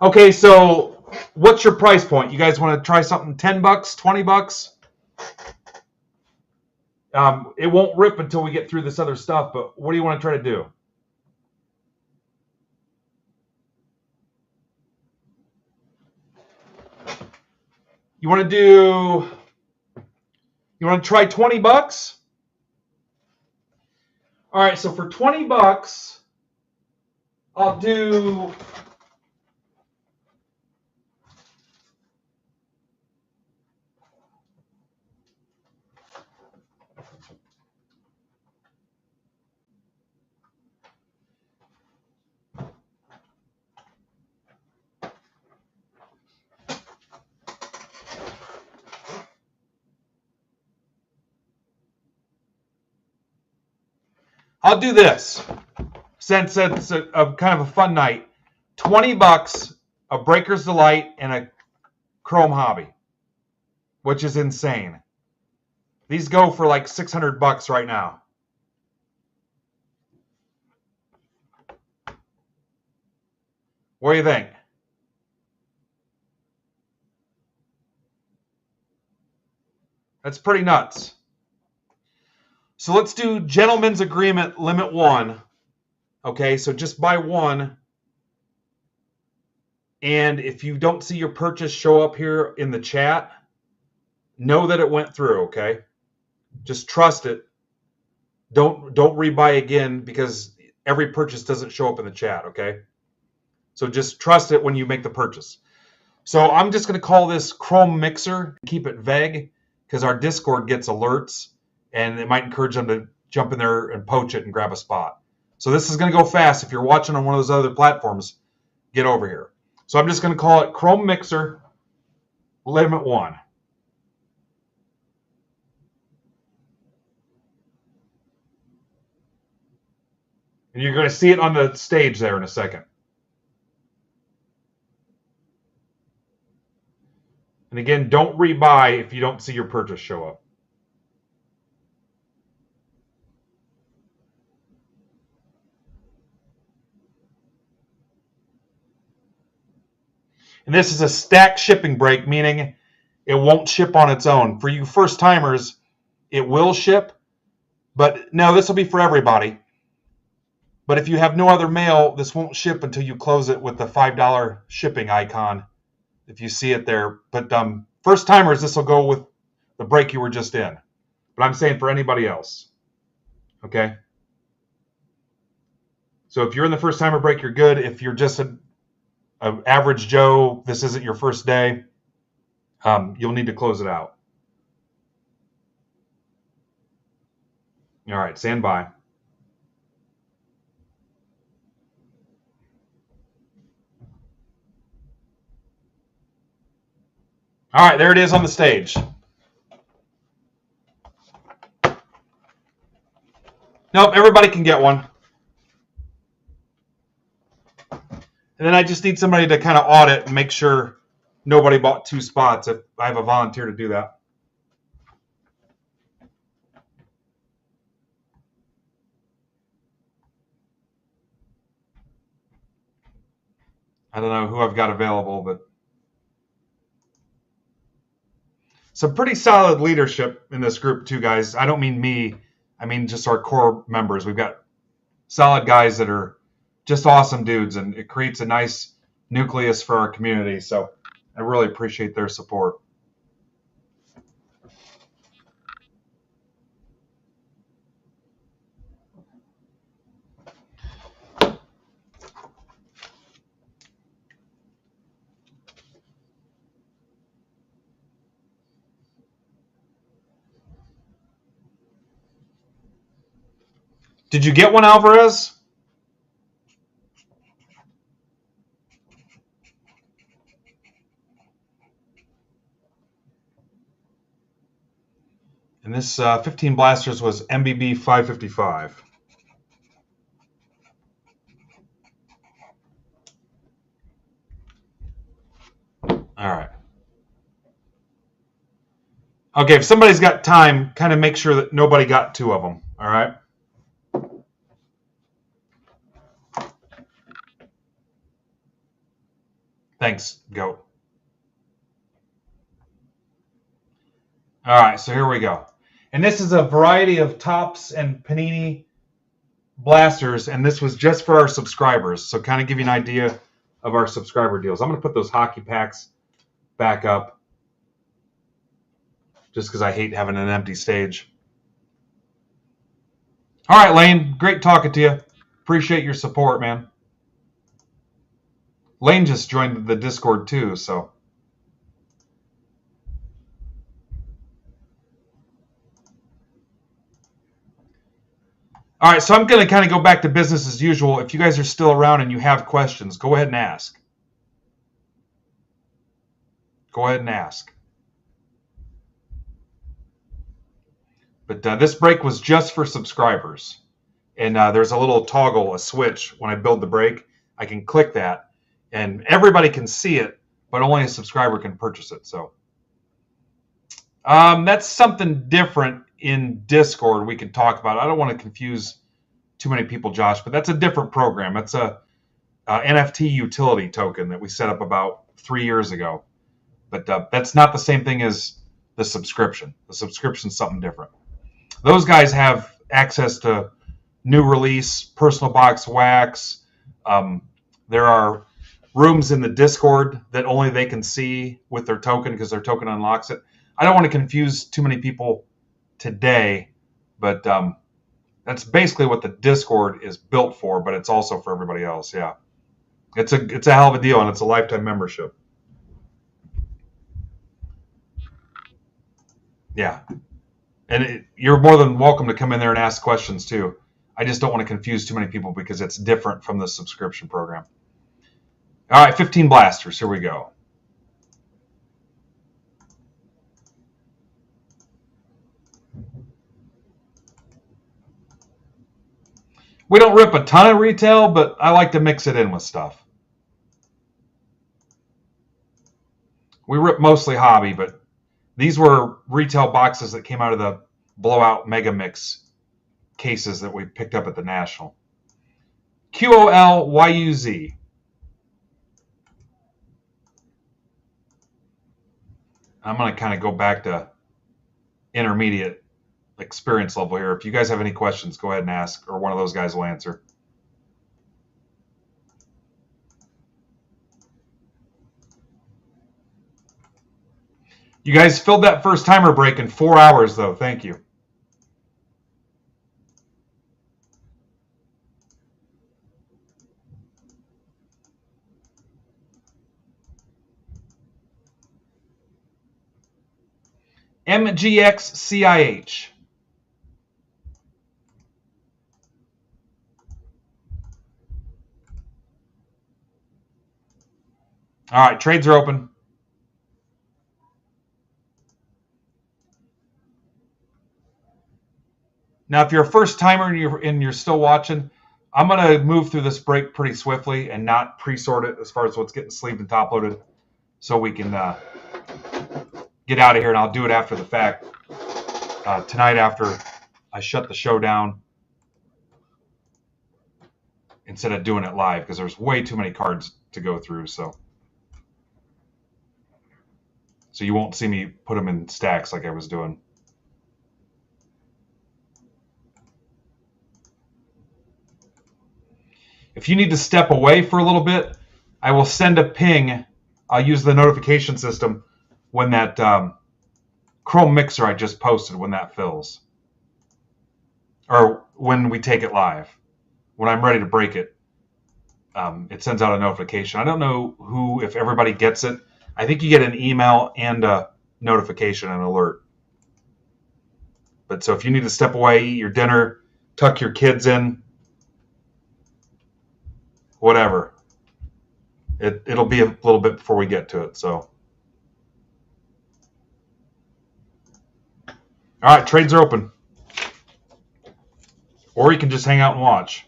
Okay, so what's your price point? You guys want to try something $10, $20? It won't rip until we get through this other stuff, but what do you want to try to do? You want to try $20? All right, so for $20, I'll do... I'll do this, since it's a kind of a fun night. $20, a Breaker's Delight, and a Chrome Hobby, which is insane. These go for like $600 right now. What do you think? That's pretty nuts. So let's do gentleman's agreement limit 1. Okay, so just buy 1. And if you don't see your purchase show up here in the chat, know that it went through, okay? Just trust it. Don't rebuy again, because every purchase doesn't show up in the chat, okay? So just trust it when you make the purchase. So I'm just going to call this Chrome Mixer, keep it vague, because our Discord gets alerts, and it might encourage them to jump in there and poach it and grab a spot. So this is going to go fast. If you're watching on one of those other platforms, get over here. So I'm just going to call it Chrome Mixer Limit 1. And you're going to see it on the stage there in a second. And again, don't rebuy if you don't see your purchase show up. And this is a stacked shipping break, meaning it won't ship on its own. For you first timers, it will ship, but no, this will be for everybody. But if you have no other mail, this won't ship until you close it with the $5 shipping icon, if you see it there. But first timers, this will go with the break you were just in. But I'm saying for anybody else. Okay? So if you're in the first timer break, you're good. If you're just an average Joe, this isn't your first day, you'll need to close it out. All right, stand by. All right, there it is on the stage. Nope, everybody can get one. And then I just need somebody to kind of audit and make sure nobody bought 2 spots, if I have a volunteer to do that. I don't know who I've got available, but some pretty solid leadership in this group too, guys. I don't mean me. I mean just our core members. We've got solid guys that are just awesome dudes, and it creates a nice nucleus for our community. So I really appreciate their support. Did you get one, Alvarez? And this 15 blasters was MBB 555. All right. Okay, if somebody's got time, kind of make sure that nobody got 2 of them. All right. Thanks, Goat. All right, so here we go. And this is a variety of Topps and Panini blasters, and this was just for our subscribers. So kind of give you an idea of our subscriber deals. I'm going to put those hockey packs back up just because I hate having an empty stage. All right, Lane, great talking to you. Appreciate your support, man. Lane just joined the Discord too, so. All right, so I'm going to kind of go back to business as usual. If you guys are still around and you have questions, go ahead and ask. Go ahead and ask. But this break was just for subscribers. And there's a little toggle, a switch. When I build the break, I can click that. And everybody can see it, but only a subscriber can purchase it. So that's something different in Discord we can talk about. I don't want to confuse too many people, Josh, but that's a different program. That's a NFT utility token that we set up about 3 years ago. But that's not the same thing as the subscription. The subscription is something different. Those guys have access to new release, personal box wax. There are rooms in the Discord that only they can see with their token because their token unlocks it. I don't want to confuse too many people today, but that's basically what the Discord is built for, but it's also for everybody else. Yeah. It's a hell of a deal, and it's a lifetime membership. Yeah. And you're more than welcome to come in there and ask questions too. I just don't want to confuse too many people because it's different from the subscription program. All right, 15 blasters. Here we go. We don't rip a ton of retail, but I like to mix it in with stuff. We rip mostly hobby, but these were retail boxes that came out of the blowout mega mix cases that we picked up at the National. QOLYUZ. I'm going to kind of go back to intermediate experience level here. If you guys have any questions, go ahead and ask, or one of those guys will answer. You guys filled that first timer break in 4 hours, though. Thank you. MGXCIH. All right, trades are open. Now, if you're a first timer and you're still watching, I'm going to move through this break pretty swiftly and not pre-sort it as far as what's getting sleeved and top loaded, so we can get out of here. And I'll do it after the fact tonight after I shut the show down instead of doing it live because there's way too many cards to go through. So you won't see me put them in stacks like I was doing. If you need to step away for a little bit, I will send a ping. I'll use the notification system when that Chrome mixer I just posted, when that fills. Or when we take it live. When I'm ready to break it, it sends out a notification. I don't know if everybody gets it. I think you get an email and a notification and alert. But so if you need to step away, eat your dinner, tuck your kids in, whatever, it'll be a little bit before we get to it. So, all right, trades are open. Or you can just hang out and watch.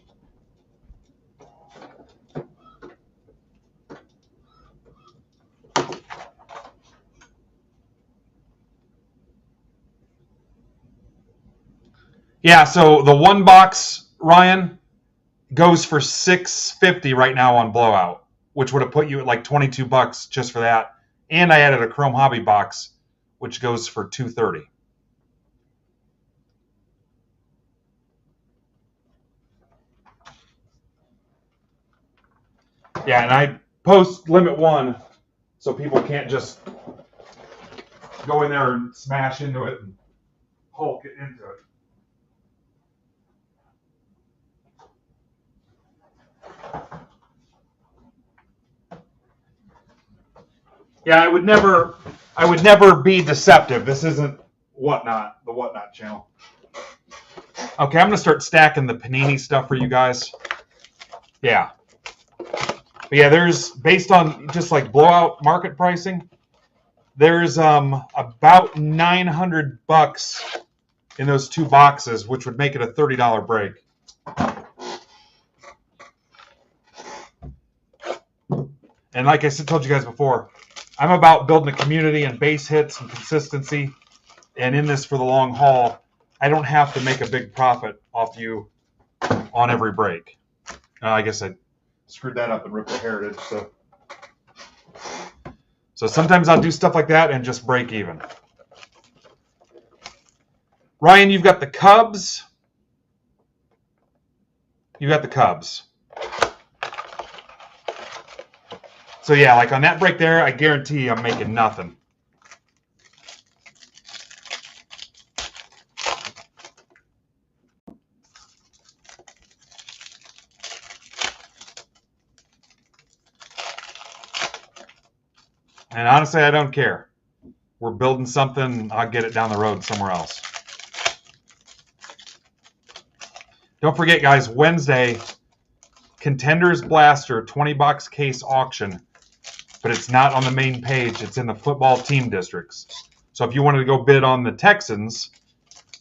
Yeah, so the one box, Ryan, goes for $6.50 right now on blowout, which would have put you at like $22 just for that. And I added a Chrome Hobby box, which goes for $2.30. Yeah, and I post limit 1 so people can't just go in there and smash into it and Hulk it into it. Yeah, I would never be deceptive. This isn't the Whatnot channel. Okay, I'm gonna start stacking the Panini stuff for you guys. Yeah. But yeah, there's based on just like blowout market pricing, there's about $900 in those two boxes, which would make it a $30 break. And like I said, told you guys before, I'm about building a community and base hits and consistency, and in this for the long haul. I don't have to make a big profit off you on every break. I guess I screwed that up and ripped the heritage. So sometimes I'll do stuff like that and just break even. Ryan, you've got the Cubs. You got the Cubs. So yeah, like on that break there, I guarantee I'm making nothing. And honestly, I don't care. We're building something. I'll get it down the road somewhere else. Don't forget, guys, Wednesday, Contenders Blaster 20-box case auction. But it's not on the main page. It's in the football team districts. So if you wanted to go bid on the Texans,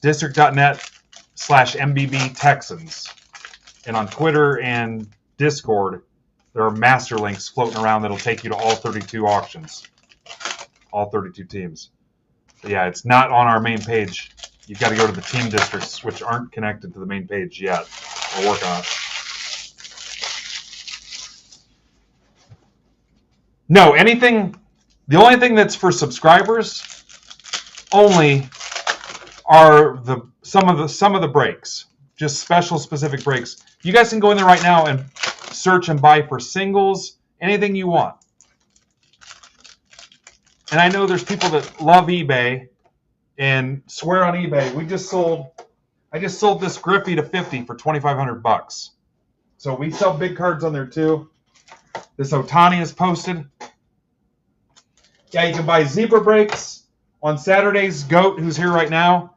district.net/MBB Texans. And on Twitter and Discord, there are master links floating around that'll take you to all 32 auctions, all 32 teams. But yeah, it's not on our main page. You've got to go to the team districts, which aren't connected to the main page yet. We'll work on it. No, the only thing that's for subscribers only are some of the breaks, just special specific breaks. You guys can go in there right now and search and buy for singles, anything you want. And I know there's people that love eBay and swear on eBay. I just sold this Griffey to 50 for $2,500. So we sell big cards on there too. This Otani is posted. Yeah, you can buy zebra breaks on Saturdays. Goat, who's here right now,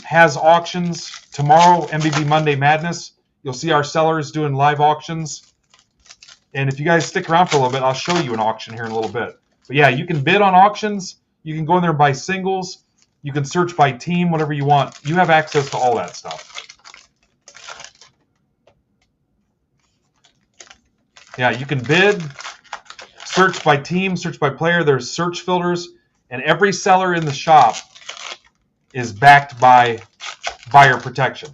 has auctions. Tomorrow, MBB Monday Madness. You'll see our sellers doing live auctions. And if you guys stick around for a little bit, I'll show you an auction here in a little bit. But yeah, you can bid on auctions. You can go in there and buy singles. You can search by team, whatever you want. You have access to all that stuff. Yeah, you can bid, search by team, search by player. There's search filters, and every seller in the shop is backed by buyer protection.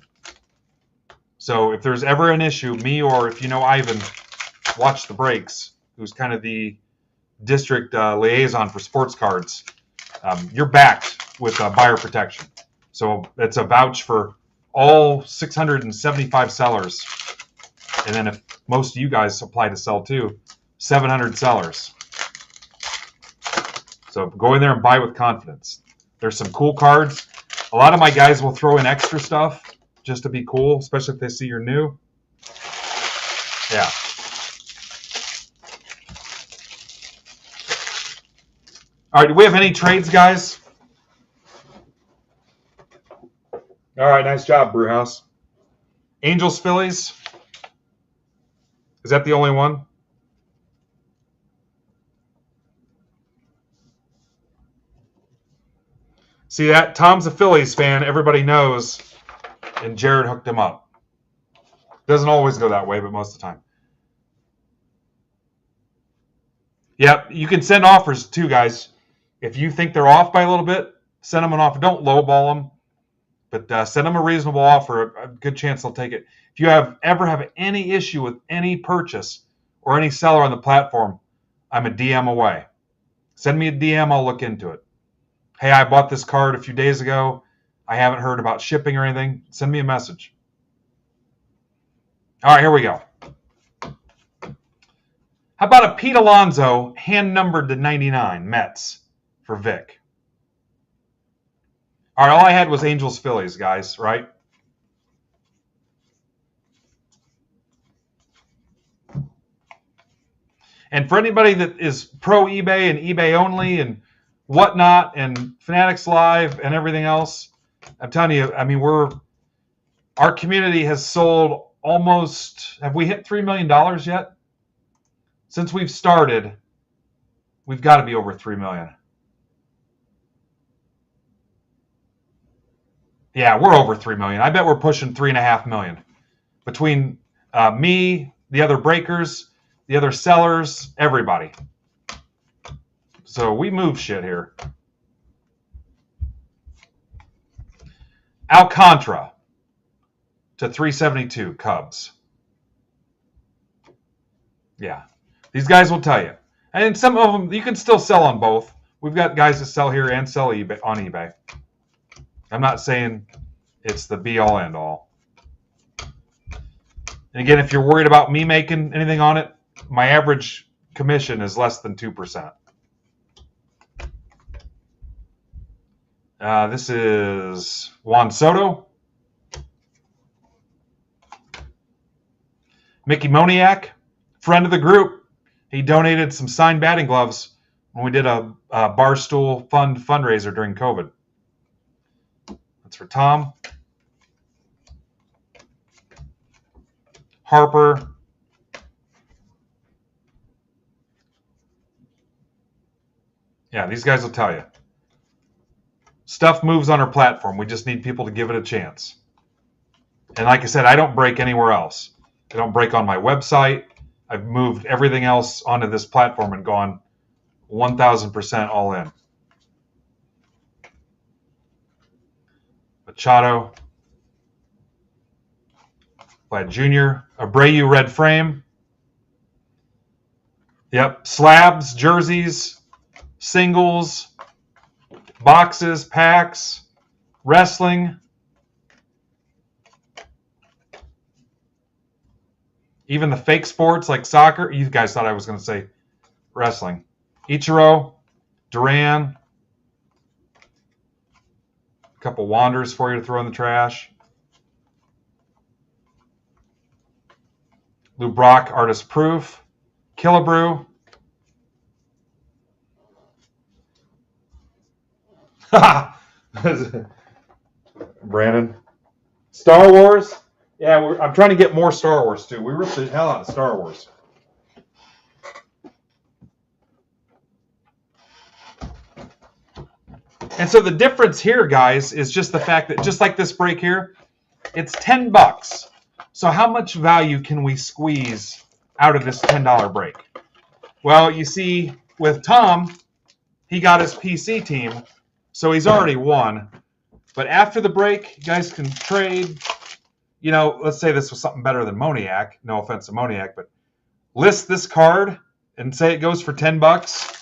So if there's ever an issue, me or if you know Ivan, watch the breaks, who's kind of the district liaison for sports cards, you're backed with buyer protection. So it's a vouch for all 675 sellers. And then if most of you guys apply to sell too, 700 sellers. So go in there and buy with confidence. There's some cool cards. A lot of my guys will throw in extra stuff just to be cool, especially if they see you're new. Yeah. All right, do we have any trades, guys? All right, nice job, Brewhouse. Angels, Phillies. Is that the only one? See that? Tom's a Phillies fan. Everybody knows. And Jared hooked him up. Doesn't always go that way, but most of the time. Yep, you can send offers too, guys. If you think they're off by a little bit, send them an offer. Don't lowball them, but send them a reasonable offer. A good chance they'll take it. If you ever have any issue with any purchase or any seller on the platform, I'm a DM away. Send me a DM. I'll look into it. Hey, I bought this card a few days ago. I haven't heard about shipping or anything. Send me a message. All right, here we go. How about a Pete Alonso hand numbered to 99 Mets for Vic? All right, all I had was Angels Phillies, guys, right? And for anybody that is pro eBay and eBay only and whatnot and Fanatics Live and everything else, I'm telling you, I mean, our community has sold almost, have we hit $3 million yet? Since we've started, we've got to be over 3 million. Yeah, we're over 3 million. I bet we're pushing 3.5 million between me, the other breakers, the other sellers, everybody. So we move shit here. Alcantara to 372 Cubs. Yeah, these guys will tell you. And some of them, you can still sell on both. We've got guys that sell here and sell eBay, on eBay. I'm not saying it's the be-all, end-all. And again, if you're worried about me making anything on it, my average commission is less than 2%. This is Juan Soto. Mickey Moniak, friend of the group. He donated some signed batting gloves when we did a Barstool Fund fundraiser during COVID. That's for Tom. Harper. Yeah, these guys will tell you. Stuff moves on our platform. We just need people to give it a chance. And like I said, I don't break anywhere else. I don't break on my website. I've moved everything else onto this platform and gone 1,000% all in. Machado. Vlad Jr. Abreu red frame. Yep. Slabs, jerseys, singles, boxes, packs, wrestling. Even the fake sports like soccer. You guys thought I was going to say wrestling. Ichiro, Duran. A couple Wanderers for you to throw in the trash. Lou Brock, Artist Proof. Killebrew. Brandon. Star Wars. Yeah, I'm trying to get more Star Wars, too. We ripped the hell out of Star Wars. And so the difference here, guys, is just the fact that just like this break here, it's $10. So how much value can we squeeze out of this $10 break? Well, you see, with Tom, he got his PC team, so he's already won. But after the break, you guys can trade. You know, let's say this was something better than Moniak. No offense to Moniak, but list this card and say it goes for $10.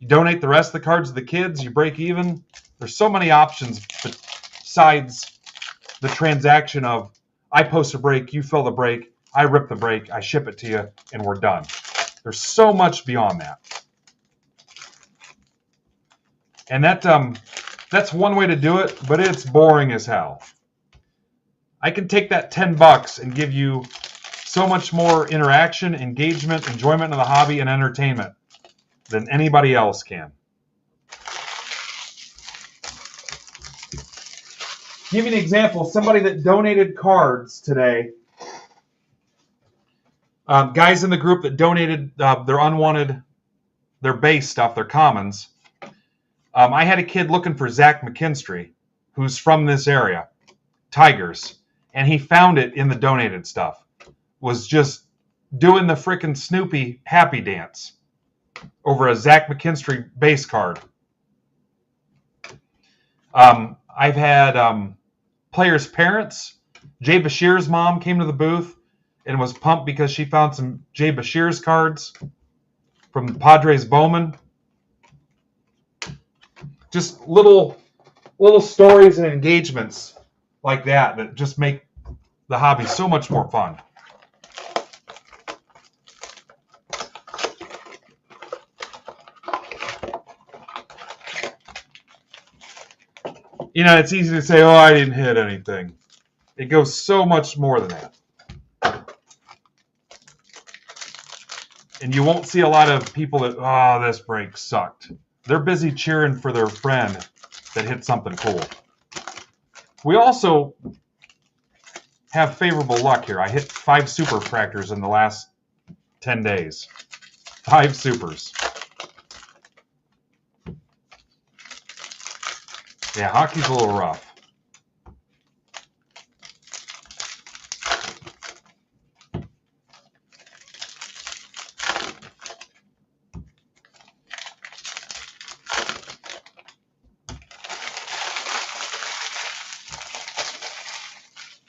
You donate the rest of the cards to the kids. You break even. There's so many options besides the transaction of I post a break, you fill the break, I rip the break, I ship it to you, and we're done. There's so much beyond that. And that's one way to do it, but it's boring as hell. I can take that $10 and give you so much more interaction, engagement, enjoyment of the hobby, and entertainment than anybody else can. Give you an example. Somebody that donated cards today. Guys in the group that donated their unwanted, their base stuff, their commons. I had a kid looking for Zach McKinstry, who's from this area, Tigers. And he found it in the donated stuff. Was just doing the frickin' Snoopy happy dance over a Zach McKinstry base card. I've had players' parents. Jay Bashir's mom came to the booth and was pumped because she found some Jay Bashir's cards from the Padres Bowman. Just little stories and engagements like that just make the hobby so much more fun. You know, it's easy to say, oh, I didn't hit anything. It goes so much more than that. And you won't see a lot of people that, oh, this break sucked. They're busy cheering for their friend that hit something cool. We also have favorable luck here. I hit 5 super fractors in the last 10 days. 5 supers. Yeah, hockey's a little rough.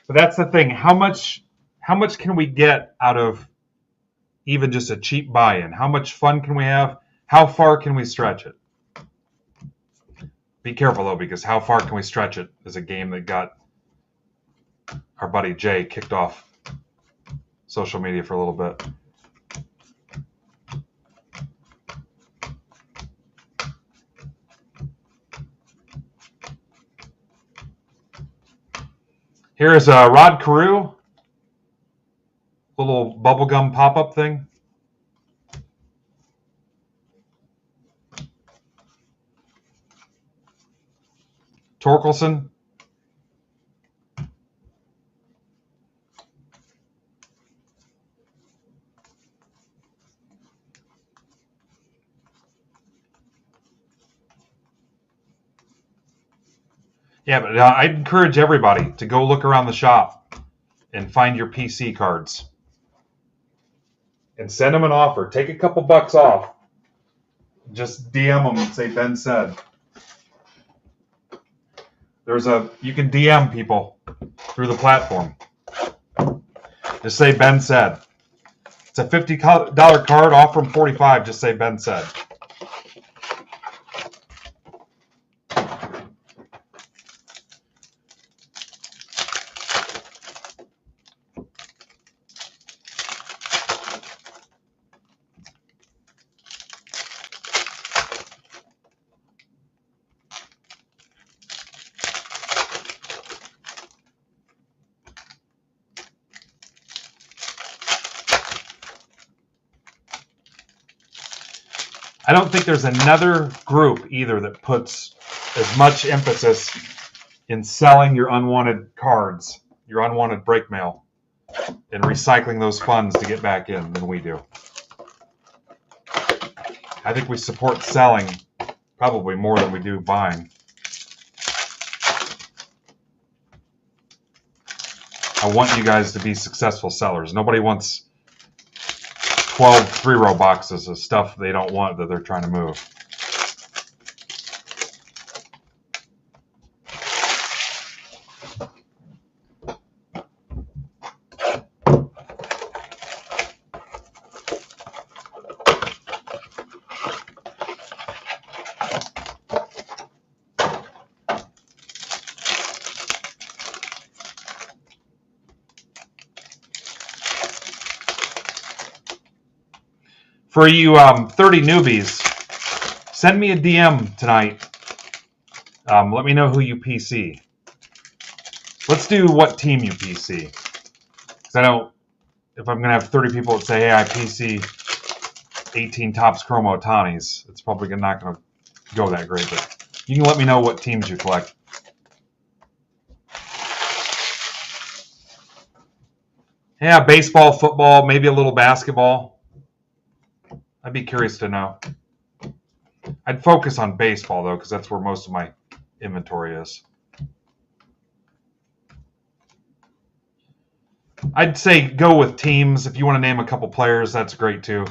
But that's the thing. How much can we get out of even just a cheap buy-in? How much fun can we have? How far can we stretch it? Be careful though, because how far can we stretch it is a game that got our buddy Jay kicked off social media for a little bit. Here's Rod Carew, little bubblegum pop-up thing. Torkelson. Yeah, but I'd encourage everybody to go look around the shop and find your PC cards. And send them an offer. Take a couple bucks off. Just DM them and say Ben said. You can DM people through the platform. Just say Ben said. It's a $50 card, off from $45. Just say Ben said. I don't think there's another group either that puts as much emphasis in selling your unwanted cards, your unwanted break mail, and recycling those funds to get back in than we do. I think we support selling probably more than we do buying. I want you guys to be successful sellers. Nobody wants 12 3-row boxes of stuff they don't want that they're trying to move. For you 30 newbies, send me a DM tonight. Let me know who you PC. Let's do what team you PC. Because I know if I'm going to have 30 people that say, hey, I PC 18 Topps Chrome Otanis, it's probably not going to go that great. But you can let me know what teams you collect. Yeah, baseball, football, maybe a little basketball. I'd be curious to know. I'd focus on baseball, though, because that's where most of my inventory is. I'd say go with teams. If you want to name a couple players, that's great, too.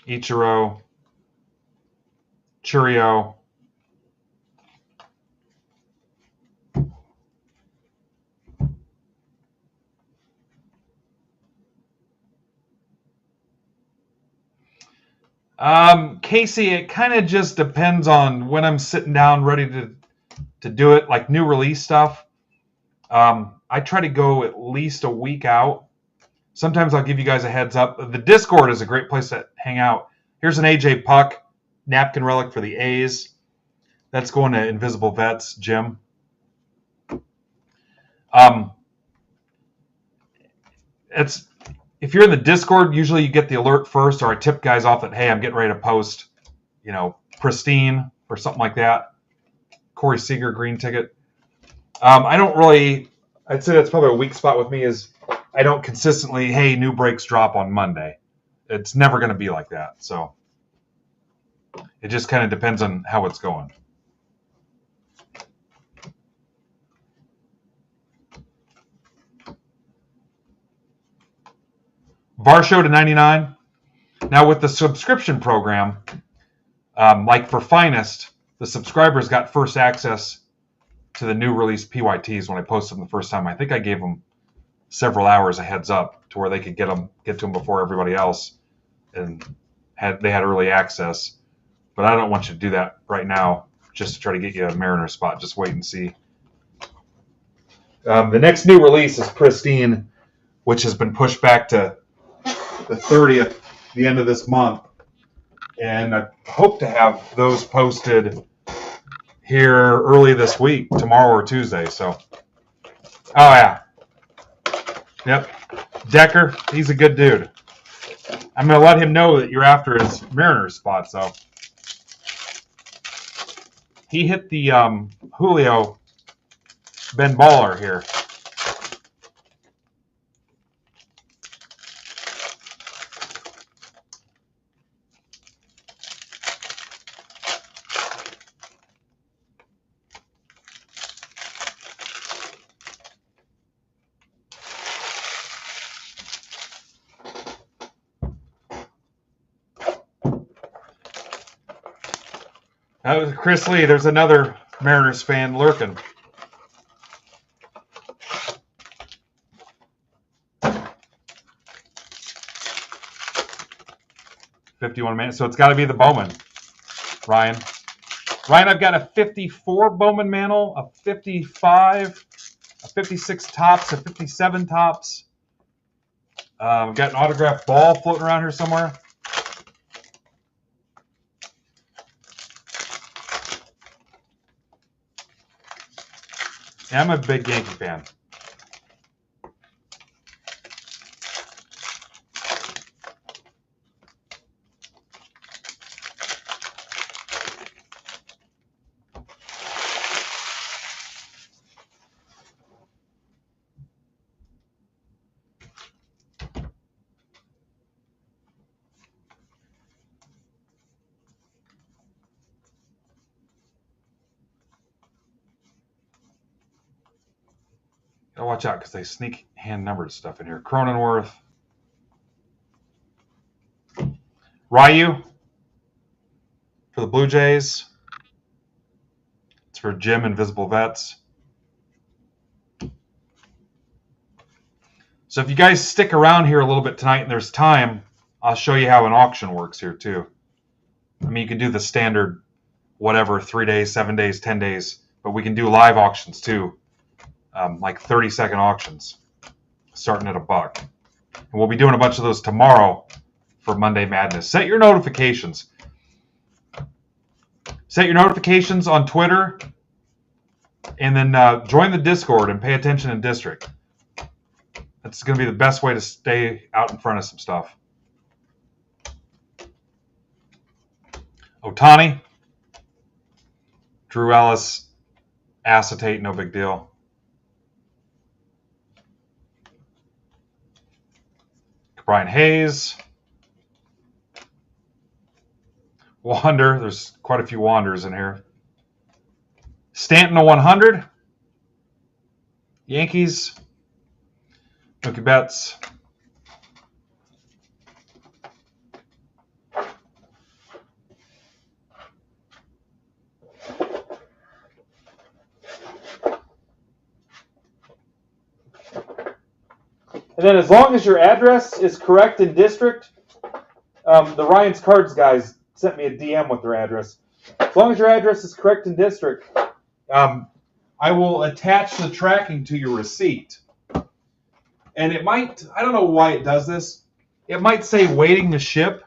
Ichiro, Churio. Casey, it kind of just depends on when I'm sitting down ready to do it, like new release stuff. I try to go at least a week out. Sometimes I'll give you guys a heads up. The Discord is a great place to hang out. Here's an AJ Puck napkin relic for the A's. That's going to Invisible Vets, Jim. it's if you're in the Discord, usually you get the alert first, or I tip guys off that, hey, I'm getting ready to post, Pristine or something like that. Corey Seager, green ticket. I don't really, I'd say that's probably a weak spot with me is I don't consistently, hey, new breaks drop on Monday. It's never going to be like that. So it just kind of depends on how it's going. Varsho to 99. Now with the subscription program, like for Finest, the subscribers got first access to the new release PYTs when I posted them the first time. I think I gave them several hours a heads up to where they could get to them before everybody else, and they had early access. But I don't want you to do that right now just to try to get you a Mariner spot. Just wait and see. The next new release is Pristine, which has been pushed back to the 30th, the end of this month. And I hope to have those posted here early this week, tomorrow or Tuesday. So, oh yeah. Yep. Decker, he's a good dude. I'm going to let him know that you're after his Mariner spot. So, he hit the Julio Ben Baller here. That was Chris Lee. There's another Mariners fan lurking. $51 so it's got to be the Bowman, Ryan. Ryan, I've got a 54 Bowman Mantle, a 55, a 56 tops, a 57 tops. We've got an autographed ball floating around here somewhere. Yeah, I'm a big Yankee fan. Gotta watch out because they sneak hand numbered stuff in here. Cronenworth. Ryu for the Blue Jays. It's for Jim Invisible Vets. So if you guys stick around here a little bit tonight and there's time, I'll show you how an auction works here too. I mean, you can do the standard whatever, 3 days, 7 days, 10 days, but we can do live auctions too. Like 30-second auctions, starting at $1. And we'll be doing a bunch of those tomorrow for Monday Madness. Set your notifications. Set your notifications on Twitter, and then join the Discord and pay attention in District. That's going to be the best way to stay out in front of some stuff. Ohtani, Drew Ellis, acetate, no big deal. Brian Hayes. Wander. There's quite a few Wanders in here. Stanton, a 100. Yankees. Mookie Betts. And then as long as your address is correct in District, the Ryan's Cards guys sent me a DM with their address. As long as your address is correct in District, I will attach the tracking to your receipt. And it might, I don't know why it does this, it might say waiting to ship,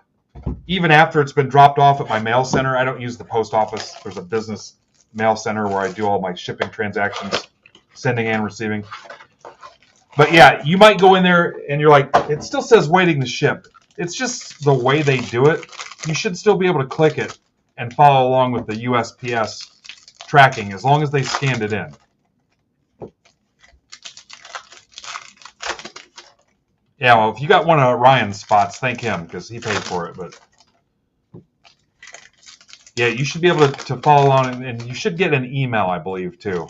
even after it's been dropped off at my mail center. I don't use the post office. There's a business mail center where I do all my shipping transactions, sending and receiving. But yeah, you might go in there and you're like, it still says waiting to ship. It's just the way they do it. You should still be able to click it and follow along with the USPS tracking as long as they scanned it in. Yeah, well, if you got one of Ryan's spots, thank him because he paid for it. But yeah, you should be able to follow along, and you should get an email, I believe, too,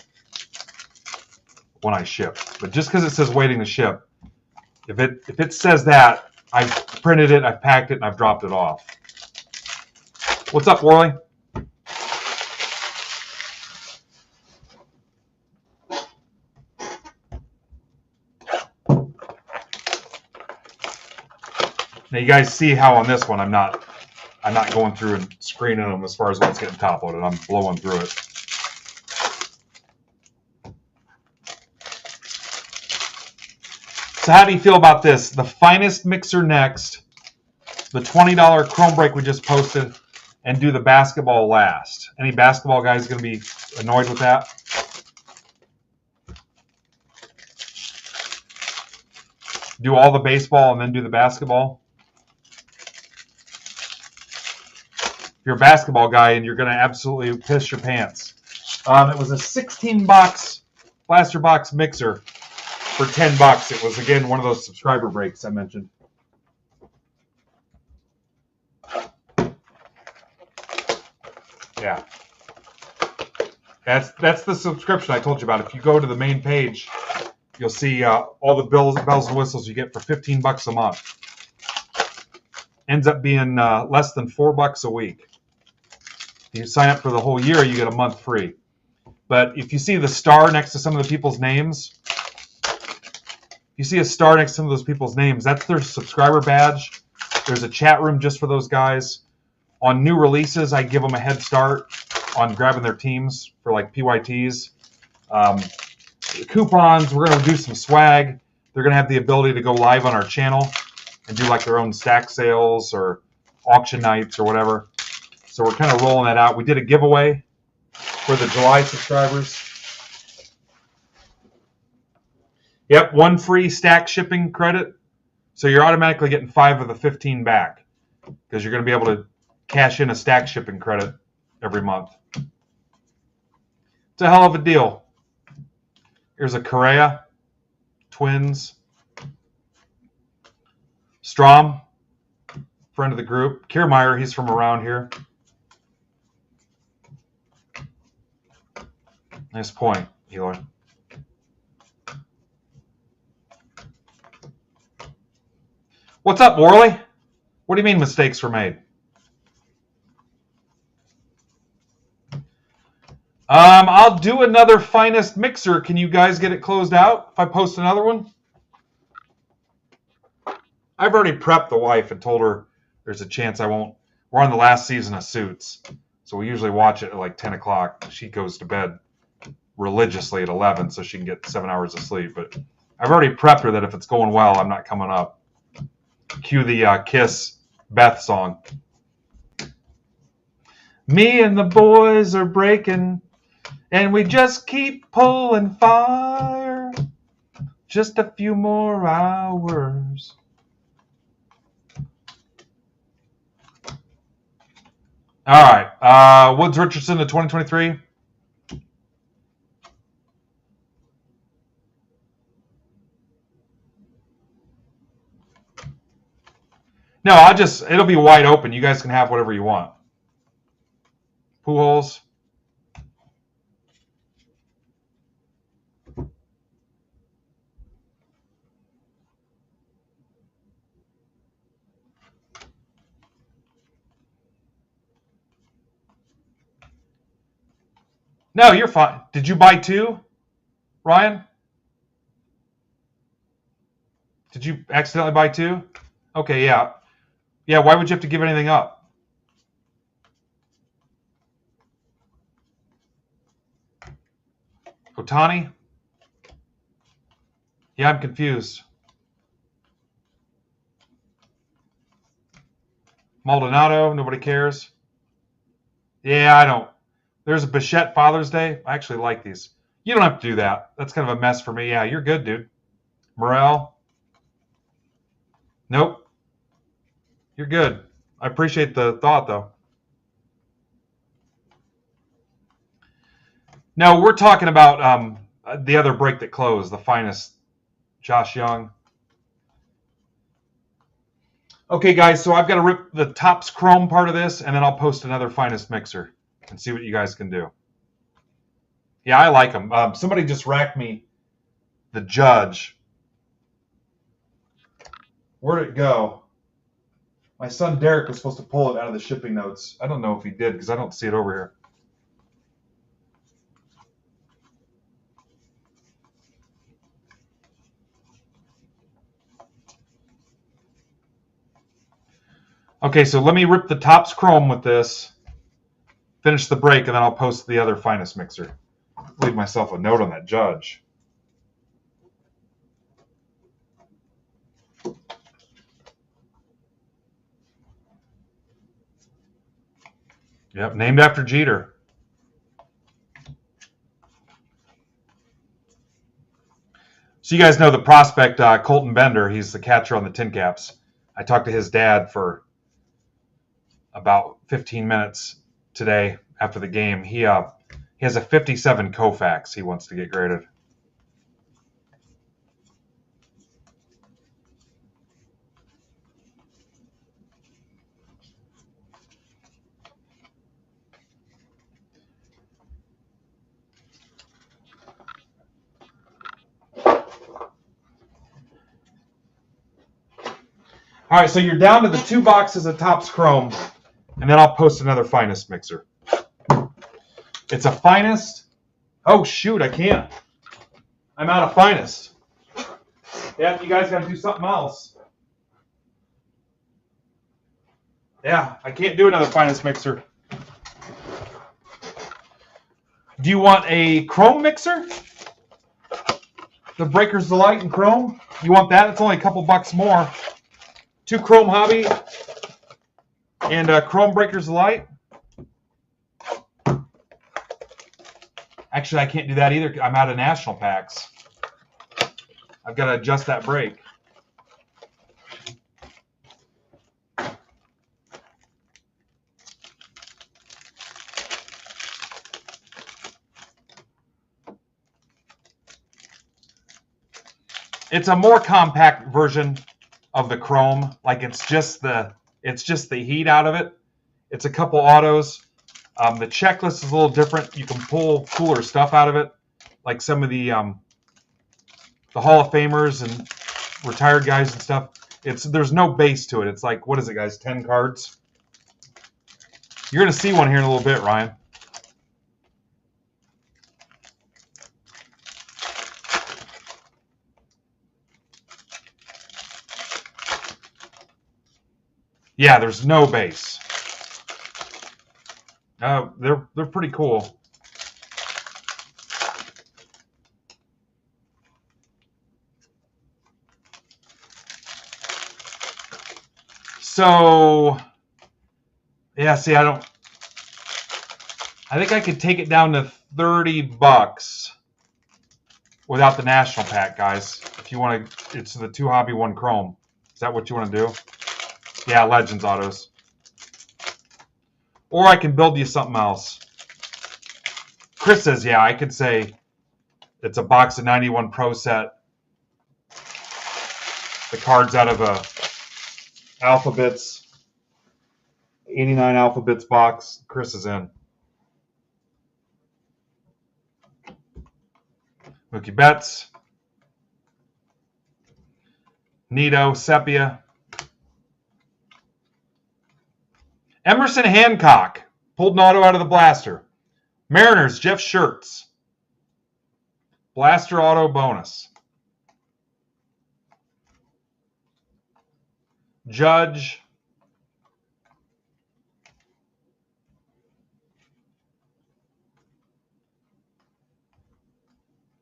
when I ship. But just because it says waiting to ship, if it says that, I've printed it, I've packed it, and I've dropped it off. What's up, Worley? Now you guys see how on this one I'm not going through and screening them as far as what's getting top loaded. I'm blowing through it. So how do you feel about this? The finest mixer next, the $20 Chrome break we just posted, and do the basketball last. Any basketball guys going to be annoyed with that? Do all the baseball and then do the basketball? If you're a basketball guy and you're going to absolutely piss your pants. It was a 16-box blaster box mixer for $10. It was, again, one of those subscriber breaks I mentioned. Yeah. That's the subscription I told you about. If you go to the main page, you'll see all the bells and whistles you get for $15 a month. Ends up being less than $4 a week. If you sign up for the whole year, you get a month free. But if you see the star next to some of the people's names, you see a star next to some of those people's names, that's their subscriber badge. There's a chat room just for those guys. On new releases, I give them a head start on grabbing their teams for like PYTs. Coupons, we're going to do some swag. They're going to have the ability to go live on our channel and do like their own stack sales or auction nights or whatever. So we're kind of rolling that out. We did a giveaway for the July subscribers. Yep, one free stack shipping credit. So you're automatically getting 5 of the 15 back because you're going to be able to cash in a stack shipping credit every month. It's a hell of a deal. Here's a Correa, Twins. Strom, friend of the group. Kiermaier, he's from around here. Nice point, Eloy. What's up, Worley? What do you mean mistakes were made? I'll do another finest mixer. Can you guys get it closed out if I post another one? I've already prepped the wife and told her there's a chance I won't. We're on the last season of Suits, so we usually watch it at like 10 o'clock. She goes to bed religiously at 11 so she can get 7 hours of sleep. But I've already prepped her that if it's going well, I'm not coming up. Cue the Kiss Beth song. Me and the boys are breaking, and we just keep pulling fire. Just a few more hours. All right. Woods Richardson to 2023. No, it'll be wide open. You guys can have whatever you want. Pujols. No, you're fine. Did you buy 2, Ryan? Did you accidentally buy 2? Okay, yeah. Yeah, why would you have to give anything up? Otani? Yeah, I'm confused. Maldonado, nobody cares. Yeah, I don't. There's a Bichette Father's Day. I actually like these. You don't have to do that. That's kind of a mess for me. Yeah, you're good, dude. Morel? Nope. You're good. I appreciate the thought, though. No, we're talking about the other break that closed, the finest, Josh Young. Okay, guys, so I've got to rip the Topps Chrome part of this, and then I'll post another finest mixer and see what you guys can do. Yeah, I like them. Somebody just racked me the Judge. Where'd it go? My son Derek was supposed to pull it out of the shipping notes. I don't know if he did because I don't see it over here. Okay, so let me rip the Topps Chrome with this, finish the break, and then I'll post the other finest mixer. Leave myself a note on that Judge. Yep, named after Jeter. So you guys know the prospect, Colton Bender. He's the catcher on the Tin Caps. I talked to his dad for about 15 minutes today after the game. He has a 57 Koufax he wants to get graded. All right, so you're down to the 2 boxes of Topps Chrome, and then I'll post another finest mixer. It's a finest. Oh, shoot, I can't. I'm out of finest. Yeah, you guys got to do something else. Yeah, I can't do another finest mixer. Do you want a Chrome mixer? The Breakers Delight in Chrome? You want that? It's only a couple bucks more. 2 Chrome Hobby and Chrome Breakers Delight. Actually, I can't do that either. I'm out of national packs. I've got to adjust that break. It's a more compact version of the Chrome. Like it's just the heat out of it. It's a couple autos. The checklist is a little different. You can pull cooler stuff out of it, like some of the Hall of Famers and retired guys and stuff. There's no base to it. It's like, what is it, guys? 10 cards. You're gonna see one here in a little bit, Ryan. Yeah, there's no base. They're pretty cool. So, yeah, see, I think I could take it down to 30 bucks without the national pack, guys. If you want to, it's the 2 Hobby, 1 Chrome. Is that what you want to do? Yeah, Legends autos. Or I can build you something else. Chris says, yeah, I could say it's a box of 91 Pro set. The cards out of a Alphabets, 89 Alphabets box. Chris is in. Mookie Betts. Nito, Sepia. Emerson Hancock. Pulled an auto out of the blaster. Mariners, Jeff Schertz. Blaster auto bonus. Judge.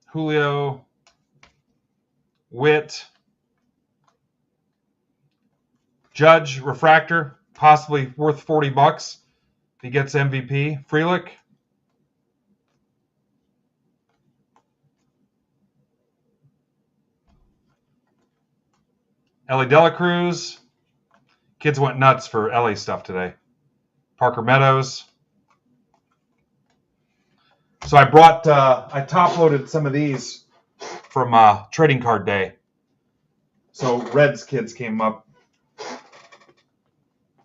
Julio. Witt. Judge, refractor, possibly worth 40 bucks if he gets MVP. Frelick. Ellie Dela Cruz. Kids went nuts for Ellie stuff today. Parker Meadows. So I top loaded some of these from trading card day. So Reds kids came up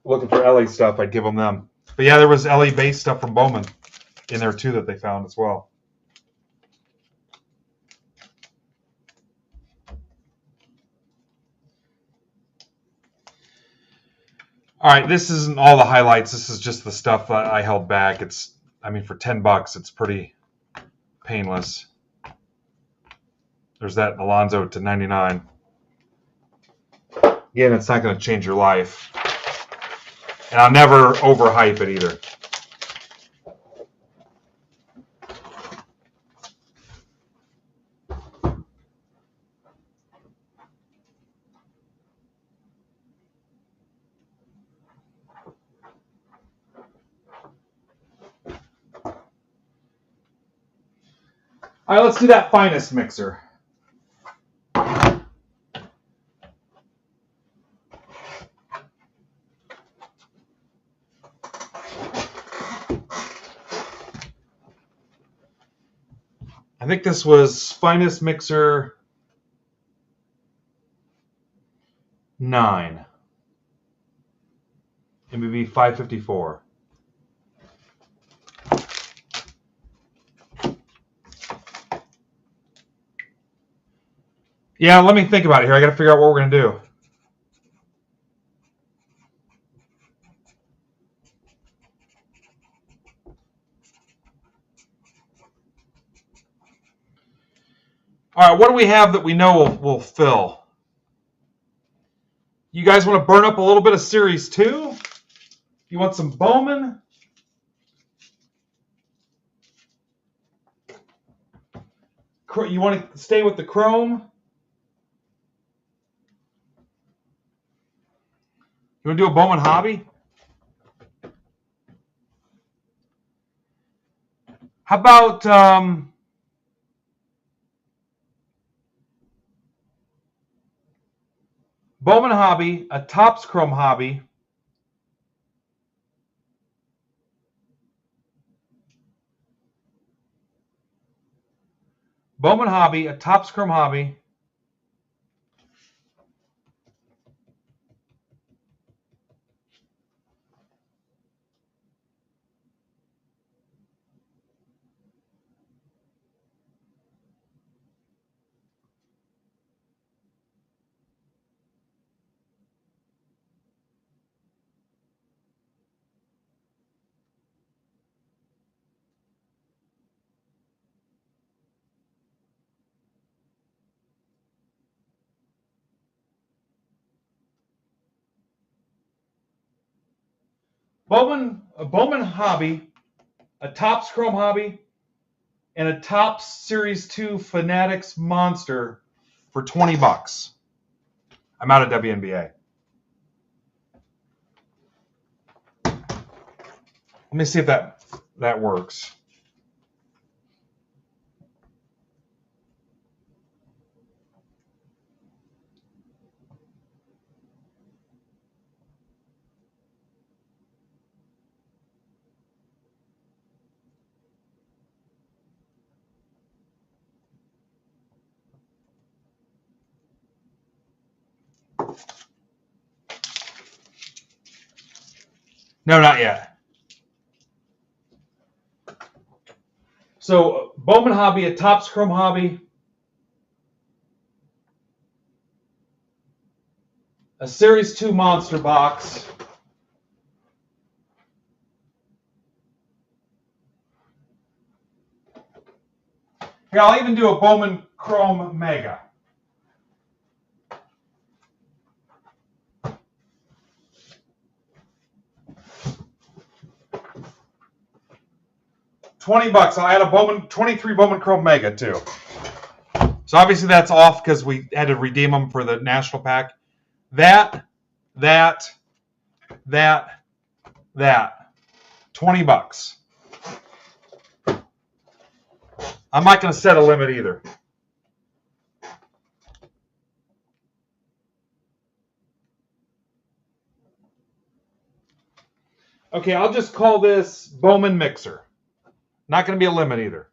looking for Ellie stuff. I'd give them. But yeah, there was Ellie base stuff from Bowman in there too that they found as well. All right, this isn't all the highlights. This is just the stuff that I held back. For $10, it's pretty painless. There's that Alonso to 99. Again, it's not going to change your life. And I'll never overhype it either. All right, let's do that finest mixer. I think this was finest mixer 9. MBB 554. Yeah, let me think about it here. I got to figure out what we're going to do. All right, what do we have that we know will fill? You guys want to burn up a little bit of Series 2? You want some Bowman? You want to stay with the Chrome? You want to do a Bowman Hobby? How about Bowman Hobby, a Topps Chrome Hobby, Bowman Hobby, a Topps Chrome Hobby, a Bowman Hobby, a Topps Chrome Hobby, and a Topps Series 2 Fanatics Monster for $20. I'm out of WNBA. Let me see if that works. No, not yet. So, Bowman Hobby, a Topps Chrome Hobby, a Series 2 Monster Box, here, I'll even do a Bowman Chrome Mega. $20. I'll add a 23 Bowman Chrome Mega too. So obviously that's off because we had to redeem them for the national pack. That, $20. I'm not going to set a limit either. Okay, I'll just call this Bowman Mixer. Not going to be a limit either.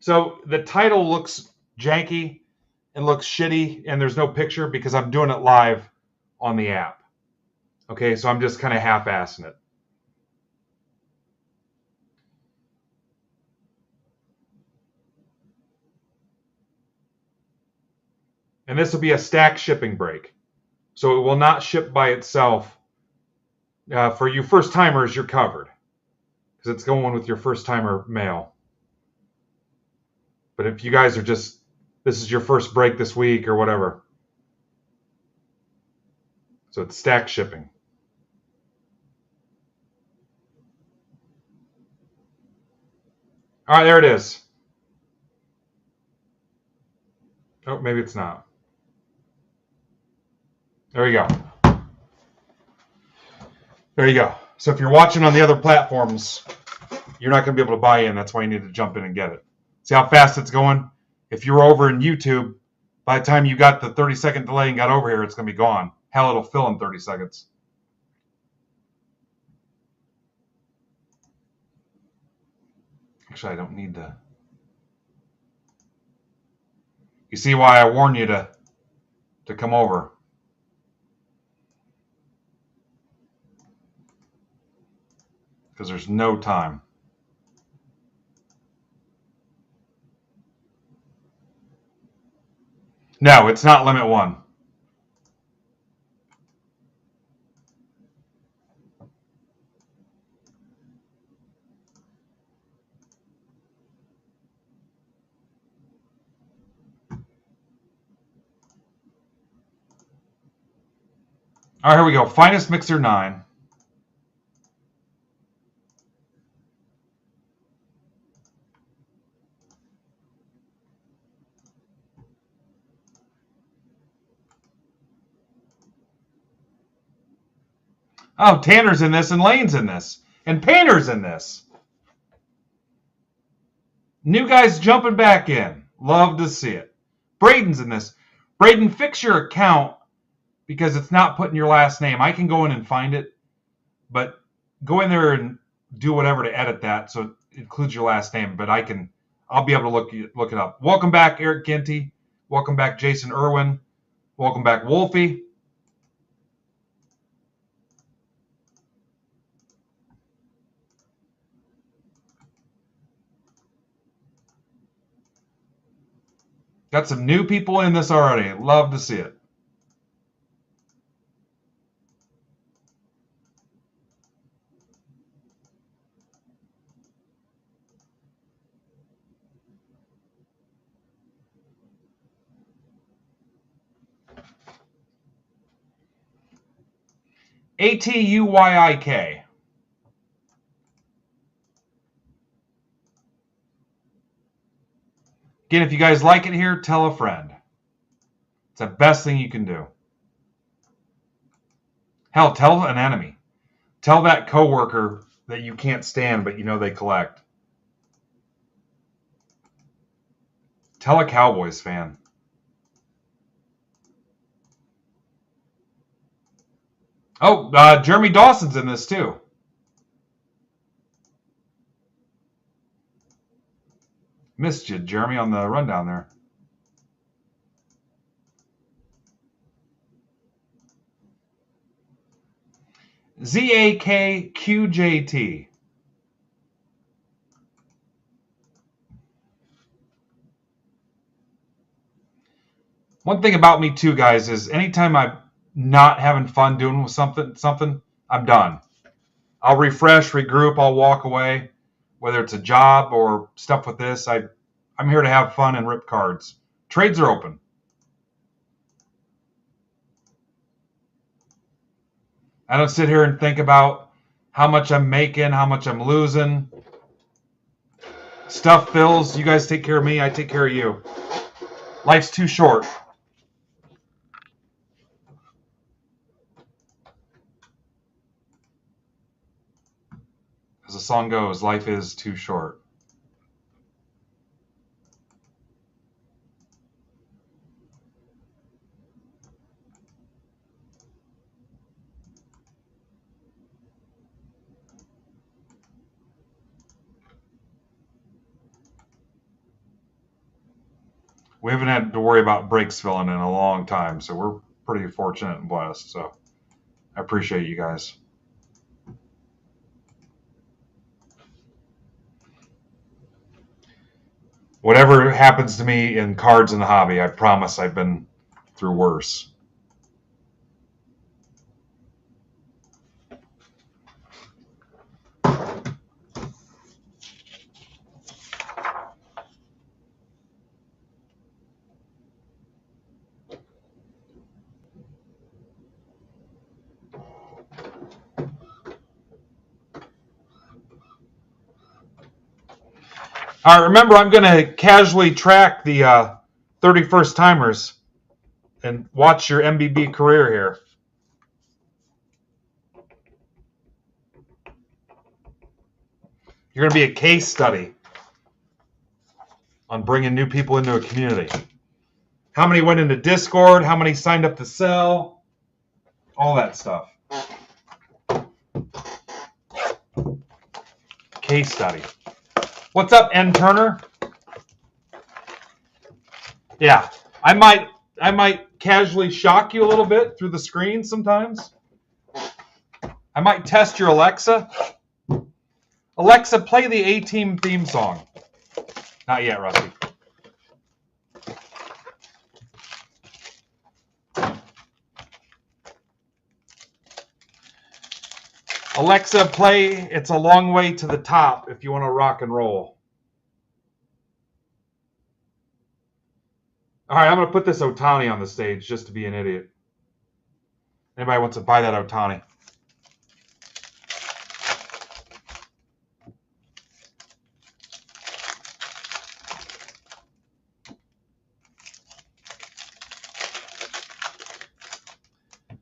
So the title looks janky and looks shitty, and there's no picture because I'm doing it live on the app. Okay, so I'm just kind of half-assing it. And this will be a stack shipping break. So it will not ship by itself. For you first timers, you're covered because it's going with your first timer mail. But if you guys are just, this is your first break this week or whatever. So it's stack shipping. All right, there it is. Oh, maybe it's not. There you go. There you go. So if you're watching on the other platforms, you're not going to be able to buy in. That's why you need to jump in and get it. See how fast it's going? If you're over in YouTube, by the time you got the 30-second delay and got over here, it's going to be gone. Hell, it'll fill in 30 seconds. Actually, I don't need to. You see why I warn you to come over. Because there's no time. No, it's not limit one. All right, here we go. Finest Mixer 9. Oh, Tanner's in this, and Lane's in this, and Painter's in this. New guys jumping back in. Love to see it. Braden's in this. Braden, fix your account because it's not putting your last name. I can go in and find it, but go in there and do whatever to edit that so it includes your last name. But I'll be able to look it up. Welcome back, Eric Ginty. Welcome back, Jason Irwin. Welcome back, Wolfie. Got some new people in this already. Love to see it. Atuyik. Again, if you guys like it here, tell a friend. It's the best thing you can do. Hell, tell an enemy. Tell that coworker that you can't stand, but you know they collect. Tell a Cowboys fan. Oh, Jeremy Dawson's in this too. Missed you, Jeremy, on the rundown there. ZAKQJT. One thing about me too, guys, is anytime I'm not having fun doing something, I'm done. I'll refresh, regroup, I'll walk away. Whether it's a job or stuff with this, I'm here to have fun and rip cards. Trades are open. I don't sit here and think about how much I'm making, how much I'm losing. Stuff fills. You guys take care of me, I take care of you. Life's too short. As the song goes, life is too short. We haven't had to worry about breaks filling in a long time, so we're pretty fortunate and blessed. So I appreciate you guys. Whatever happens to me in cards and the hobby, I promise I've been through worse. All right, remember, I'm going to casually track the 31st timers and watch your MBB career here. You're going to be a case study on bringing new people into a community. How many went into Discord? How many signed up to sell? All that stuff. Case study. What's up, N. Turner? Yeah, I might casually shock you a little bit through the screen sometimes. I might test your Alexa. Alexa, play the A-Team theme song. Not yet, Rusty. Alexa, play It's a Long Way to the Top if you want to rock and roll. All right, I'm going to put this Otani on the stage just to be an idiot. Anybody wants to buy that Otani?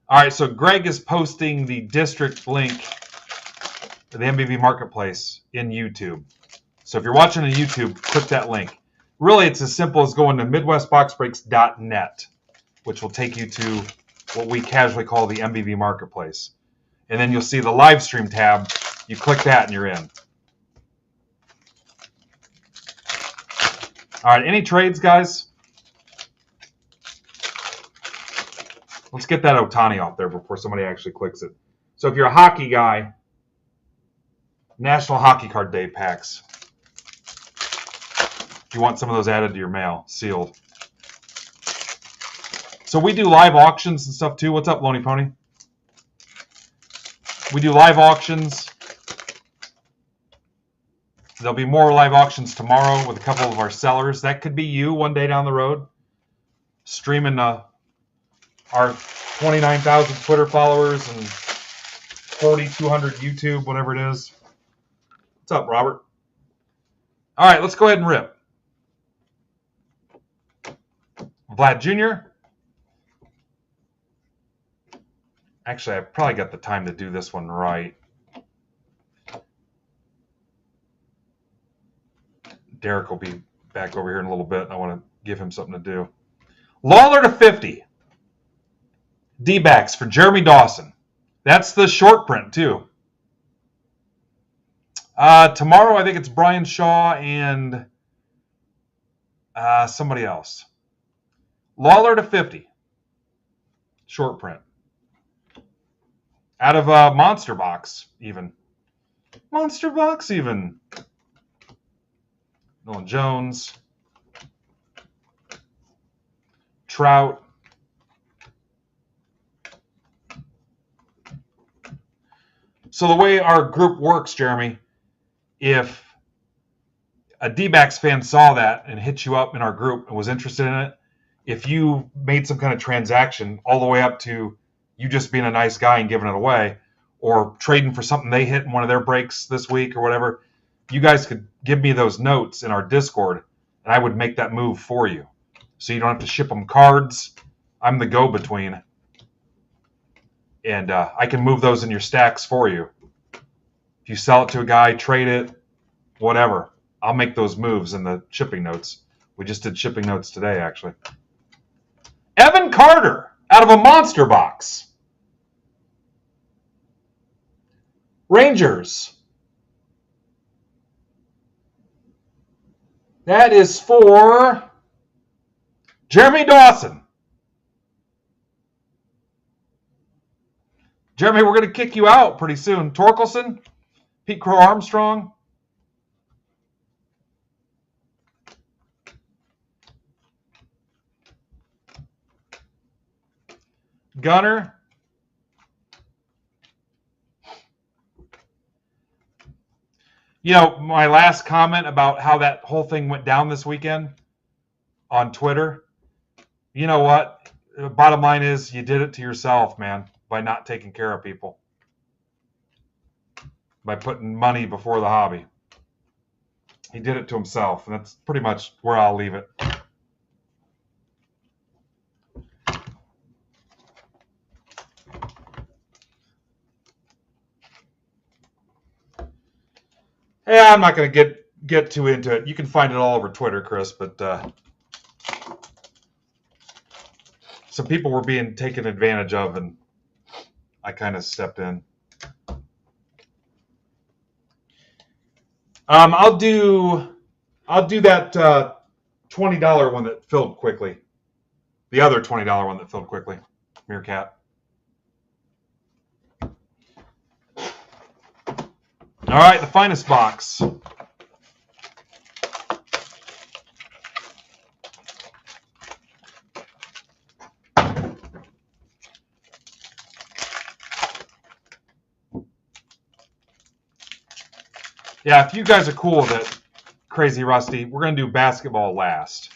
All right, so Greg is posting the district link to the MBB Marketplace in YouTube. So if you're watching on YouTube, click that link. Really, it's as simple as going to MidwestBoxBreaks.net, which will take you to what we casually call the MBB Marketplace. And then you'll see the live stream tab. You click that and you're in. All right, any trades, guys? Let's get that Otani off there before somebody actually clicks it. So if you're a hockey guy, National Hockey Card Day packs. If you want some of those added to your mail, sealed. So we do live auctions and stuff too. What's up, Lonely Pony? We do live auctions. There'll be more live auctions tomorrow with a couple of our sellers. That could be you one day down the road, streaming our 29,000 Twitter followers and 4,200 YouTube, whatever it is. What's up, Robert? All right, let's go ahead and rip. Vlad Jr. Actually, I probably got the time to do this one right. Derek will be back over here in a little bit. I want to give him something to do. Lawler to 50. D-backs for Jeremy Dawson. That's the short print, too. Tomorrow, I think it's Brian Shaw and somebody else. Lawler to 50. Short print. Out of Monster Box, even. Monster Box, even. Nolan Jones. Trout. So the way our group works, Jeremy, if a D-backs fan saw that and hit you up in our group and was interested in it, if you made some kind of transaction all the way up to you just being a nice guy and giving it away, or trading for something they hit in one of their breaks this week or whatever, you guys could give me those notes in our Discord, and I would make that move for you. So you don't have to ship them cards. I'm the go-between. And I can move those in your stacks for you. If you sell it to a guy, trade it, whatever, I'll make those moves in the shipping notes. We just did shipping notes today, actually. Evan Carter out of a Monster Box. Rangers. That is for Jeremy Dawson. Jeremy, we're going to kick you out pretty soon. Torkelson, Pete Crow Armstrong. Gunner. You know, my last comment about how that whole thing went down this weekend on Twitter, you know what? The bottom line is you did it to yourself, man, by not taking care of people, by putting money before the hobby. He did it to himself, and that's pretty much where I'll leave it. Yeah, I'm not going to get too into it. You can find it all over Twitter, Chris, but some people were being taken advantage of, and I kind of stepped in. I'll do that $20 one that filled quickly. The other $20 one that filled quickly. Meerkat. All right, the finest box. Yeah, if you guys are cool with it, Crazy Rusty, we're going to do basketball last.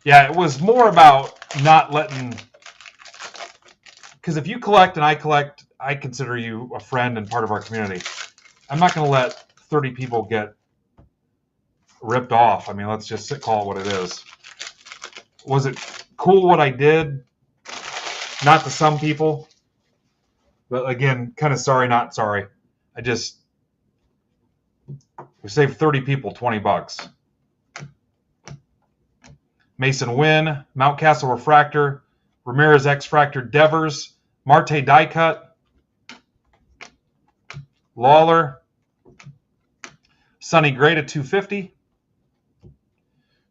Yeah, it was more about not letting... Because if you collect and I collect, I consider you a friend and part of our community. I'm not going to let 30 people get ripped off. I mean, let's just call it what it is. Was it cool what I did? Not to some people. But again, kind of sorry, not sorry. We saved 30 people $20. Mason Wynn, Mountcastle Refractor, Ramirez X-Fractor, Devers, Marte Die Cut, Lawler, Sonny Gray to 250,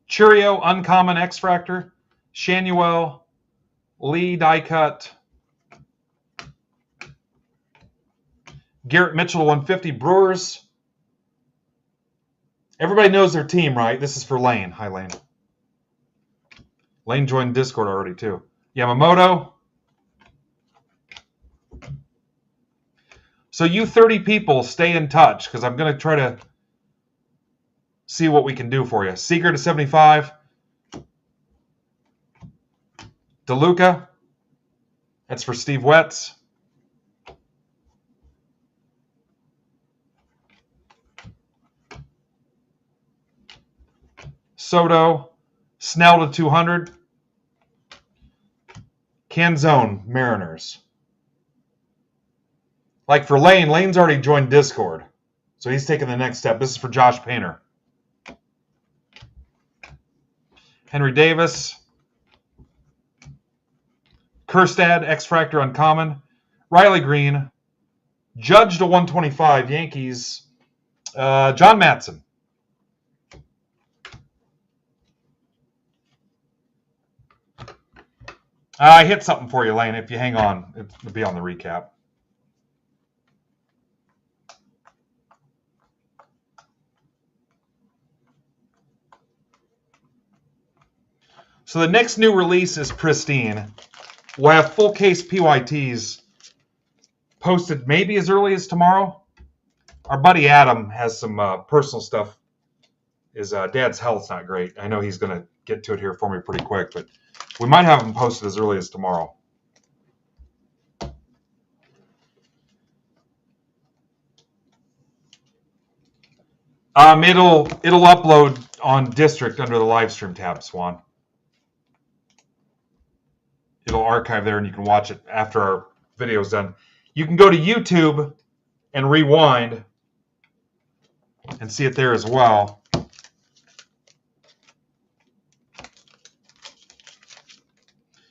Churio Uncommon X-Fractor, Shanuel, Lee Die Cut, Garrett Mitchell to 150, Brewers. Everybody knows their team, right? This is for Lane. Hi, Lane. Lane joined Discord already, too. Yamamoto. So you 30 people, stay in touch, because I'm going to try to see what we can do for you. Seager to 75. DeLuca. That's for Steve Wetz. Soto. Snell to 200. Canzone, Mariners. Like for Lane, Lane's already joined Discord. So he's taking the next step. This is for Josh Painter. Henry Davis. Kerstad, X-Fractor Uncommon. Riley Green. Judge to 125, Yankees. John Matson. I hit something for you, Lane. If you hang on, it'll be on the recap. So the next new release is Pristine. We'll have full case PYTs posted maybe as early as tomorrow. Our buddy Adam has some personal stuff. His dad's health's not great. I know he's going to get to it here for me pretty quick, but we might have them posted as early as tomorrow. It'll upload on District under the live stream tab, Swan. It'll archive there and you can watch it after our video's done. You can go to YouTube and rewind and see it there as well.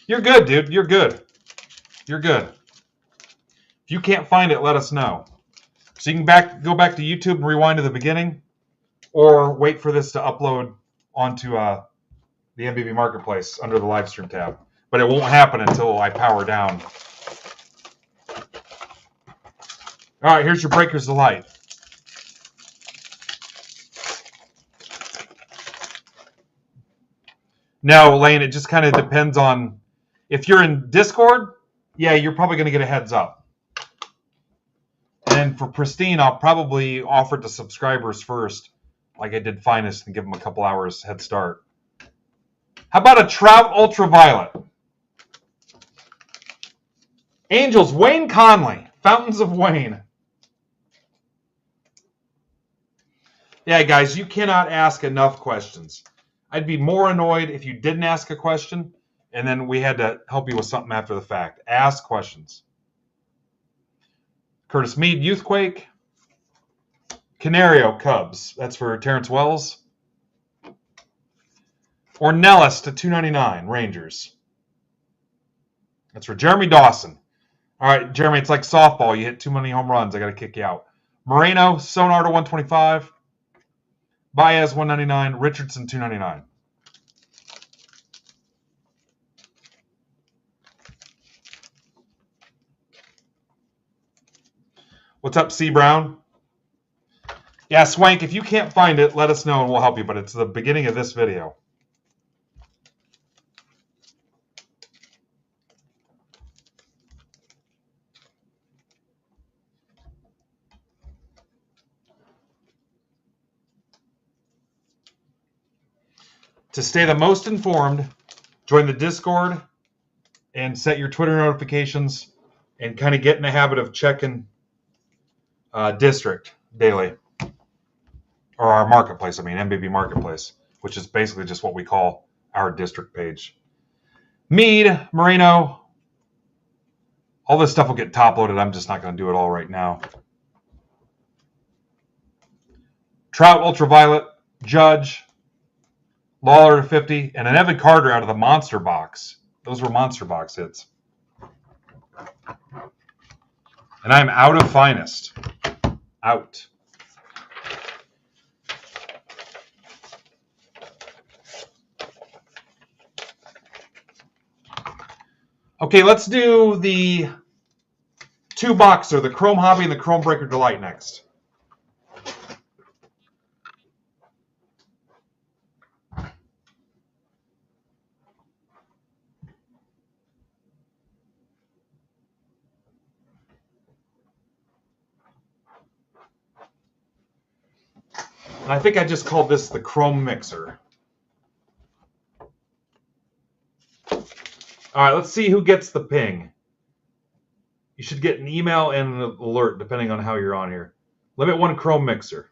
You're good, dude. You're good. You're good. If you can't find it, let us know. So you can go back to YouTube and rewind to the beginning. or wait for this to upload onto the MBB Marketplace under the live stream tab. But it won't happen until I power down. All right, here's your Breakers Delight. Now, Lane, it just kind of depends on if you're in Discord. Yeah, you're probably going to get a heads up. And for Pristine, I'll probably offer it to subscribers first, like I did Finest, and give them a couple hours head start. How about a Trout Ultraviolet? Angels, Wayne Conley, Fountains of Wayne. Yeah, guys, you cannot ask enough questions. I'd be more annoyed if you didn't ask a question and then we had to help you with something after the fact. Ask questions. Curtis Mead, Youthquake. Canario, Cubs. That's for Terrence Wells. Ornelas to 299, Rangers. That's for Jeremy Dawson. All right, Jeremy, it's like softball. You hit too many home runs. I got to kick you out. Moreno, Sonar to 125. Baez, 199. Richardson, 299. What's up, C. Brown? Yeah, Swank, if you can't find it, let us know and we'll help you, but it's the beginning of this video. To stay the most informed, join the Discord and set your Twitter notifications and kind of get in the habit of checking District daily. Or our marketplace, MBB Marketplace, which is basically just what we call our District page. Mead, Moreno, all this stuff will get top-loaded. I'm just not going to do it all right now. Trout Ultraviolet, Judge, Lawler to 50, and an Evan Carter out of the Monster Box. Those were Monster Box hits. And I'm out of Finest. Out. Okay, let's do the two-boxer, the Chrome Hobby and the Chrome Breaker Delight next. And I think I just called this the Chrome Mixer. All right, let's see who gets the ping. You should get an email and an alert depending on how you're on here. Limit 1 Chrome Mixer.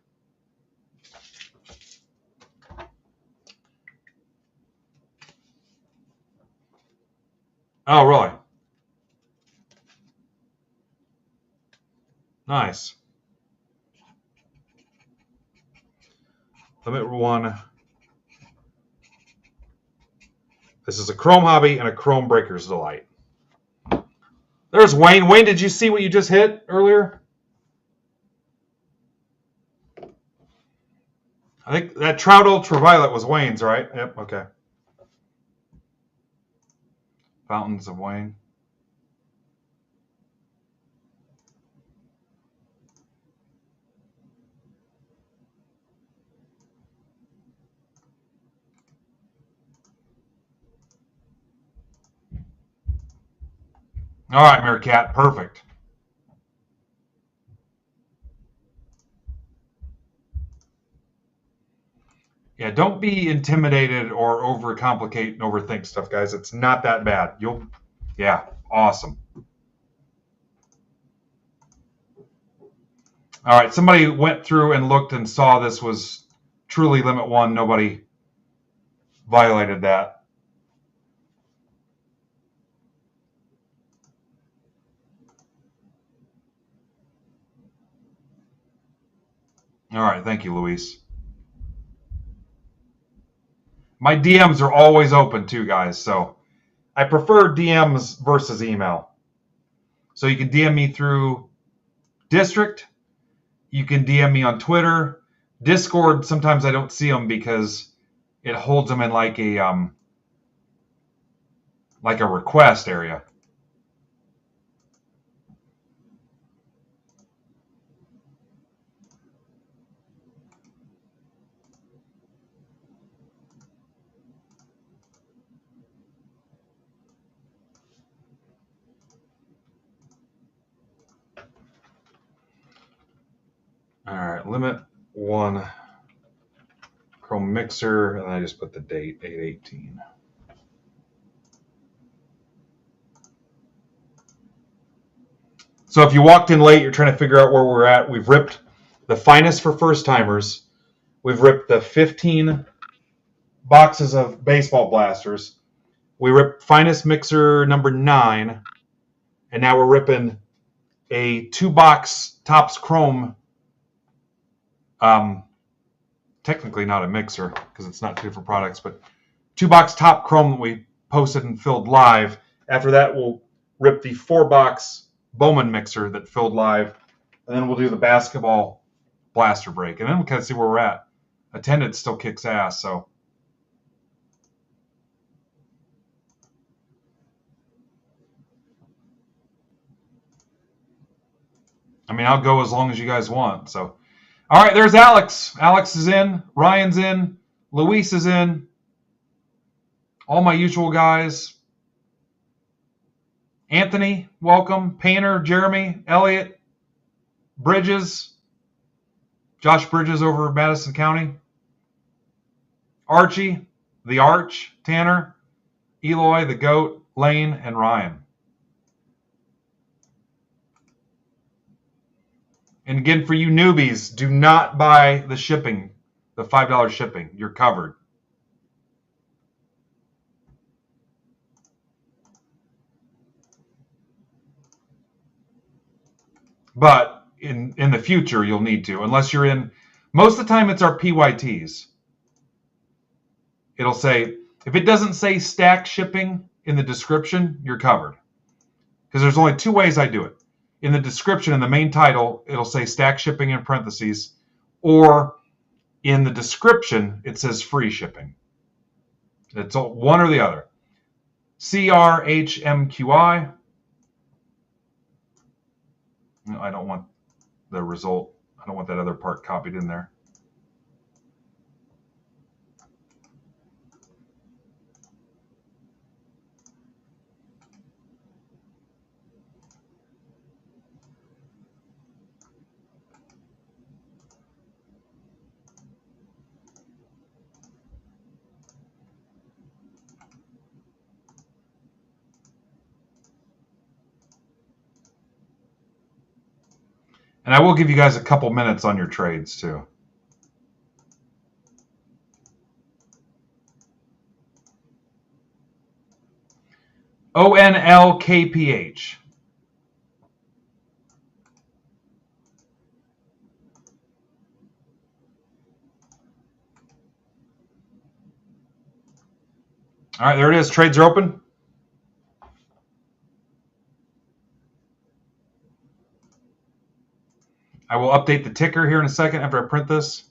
Oh, really? Nice. Limit 1. This is a Chrome Hobby and a Chrome Breaker's Delight. There's Wayne. Wayne, did you see what you just hit earlier? I think that Trout Ultraviolet was Wayne's, right? Yep, okay. Fountains of Wayne. All right, Meerkat, perfect. Yeah, don't be intimidated or overcomplicate and overthink stuff, guys. It's not that bad. Yeah, awesome. All right, somebody went through and looked and saw this was truly Limit 1. Nobody violated that. All right, thank you, Luis. My DMs are always open too, guys, so I prefer DMs versus email. So you can DM me through District. You can DM me on Twitter. Discord, sometimes I don't see them because it holds them in like a request area. All right, limit 1 Chrome Mixer, and I just put the date 8/18. So if you walked in late, you're trying to figure out where we're at. We've ripped the finest for first timers. We've ripped the 15 boxes of baseball blasters. We ripped finest mixer number 9, and now we're ripping a 2-box Topps Chrome. Technically not a mixer because it's not 2 different products, but 2-box Top Chrome that we posted and filled live. After that, we'll rip the 4-box Bowman mixer that filled live, and then we'll do the basketball blaster break, and then we'll kind of see where we're at. Attendance still kicks ass, so. I mean, I'll go as long as you guys want. So, all right, there's Alex. Alex is in. Ryan's in. Luis is in. All my usual guys. Anthony, welcome. Painter, Jeremy, Elliot, Bridges, Josh Bridges over Madison County. Archie, the Arch, Tanner, Eloy, the Goat, Lane, and Ryan. And again, for you newbies, do not buy the shipping, the $5 shipping. You're covered. But in the future, you'll need to, unless you're in. Most of the time, it's our PYTs. It'll say, if it doesn't say stack shipping in the description, you're covered. Because there's only 2 ways I do it. In the description, in the main title, it'll say stack shipping in parentheses, or in the description, it says free shipping. It's one or the other. CRHMQI. No, I don't want the result. I don't want that other part copied in there. And I will give you guys a couple minutes on your trades too. ONLKPH. All right, there it is. Trades are open. I will update the ticker here in a second after I print this.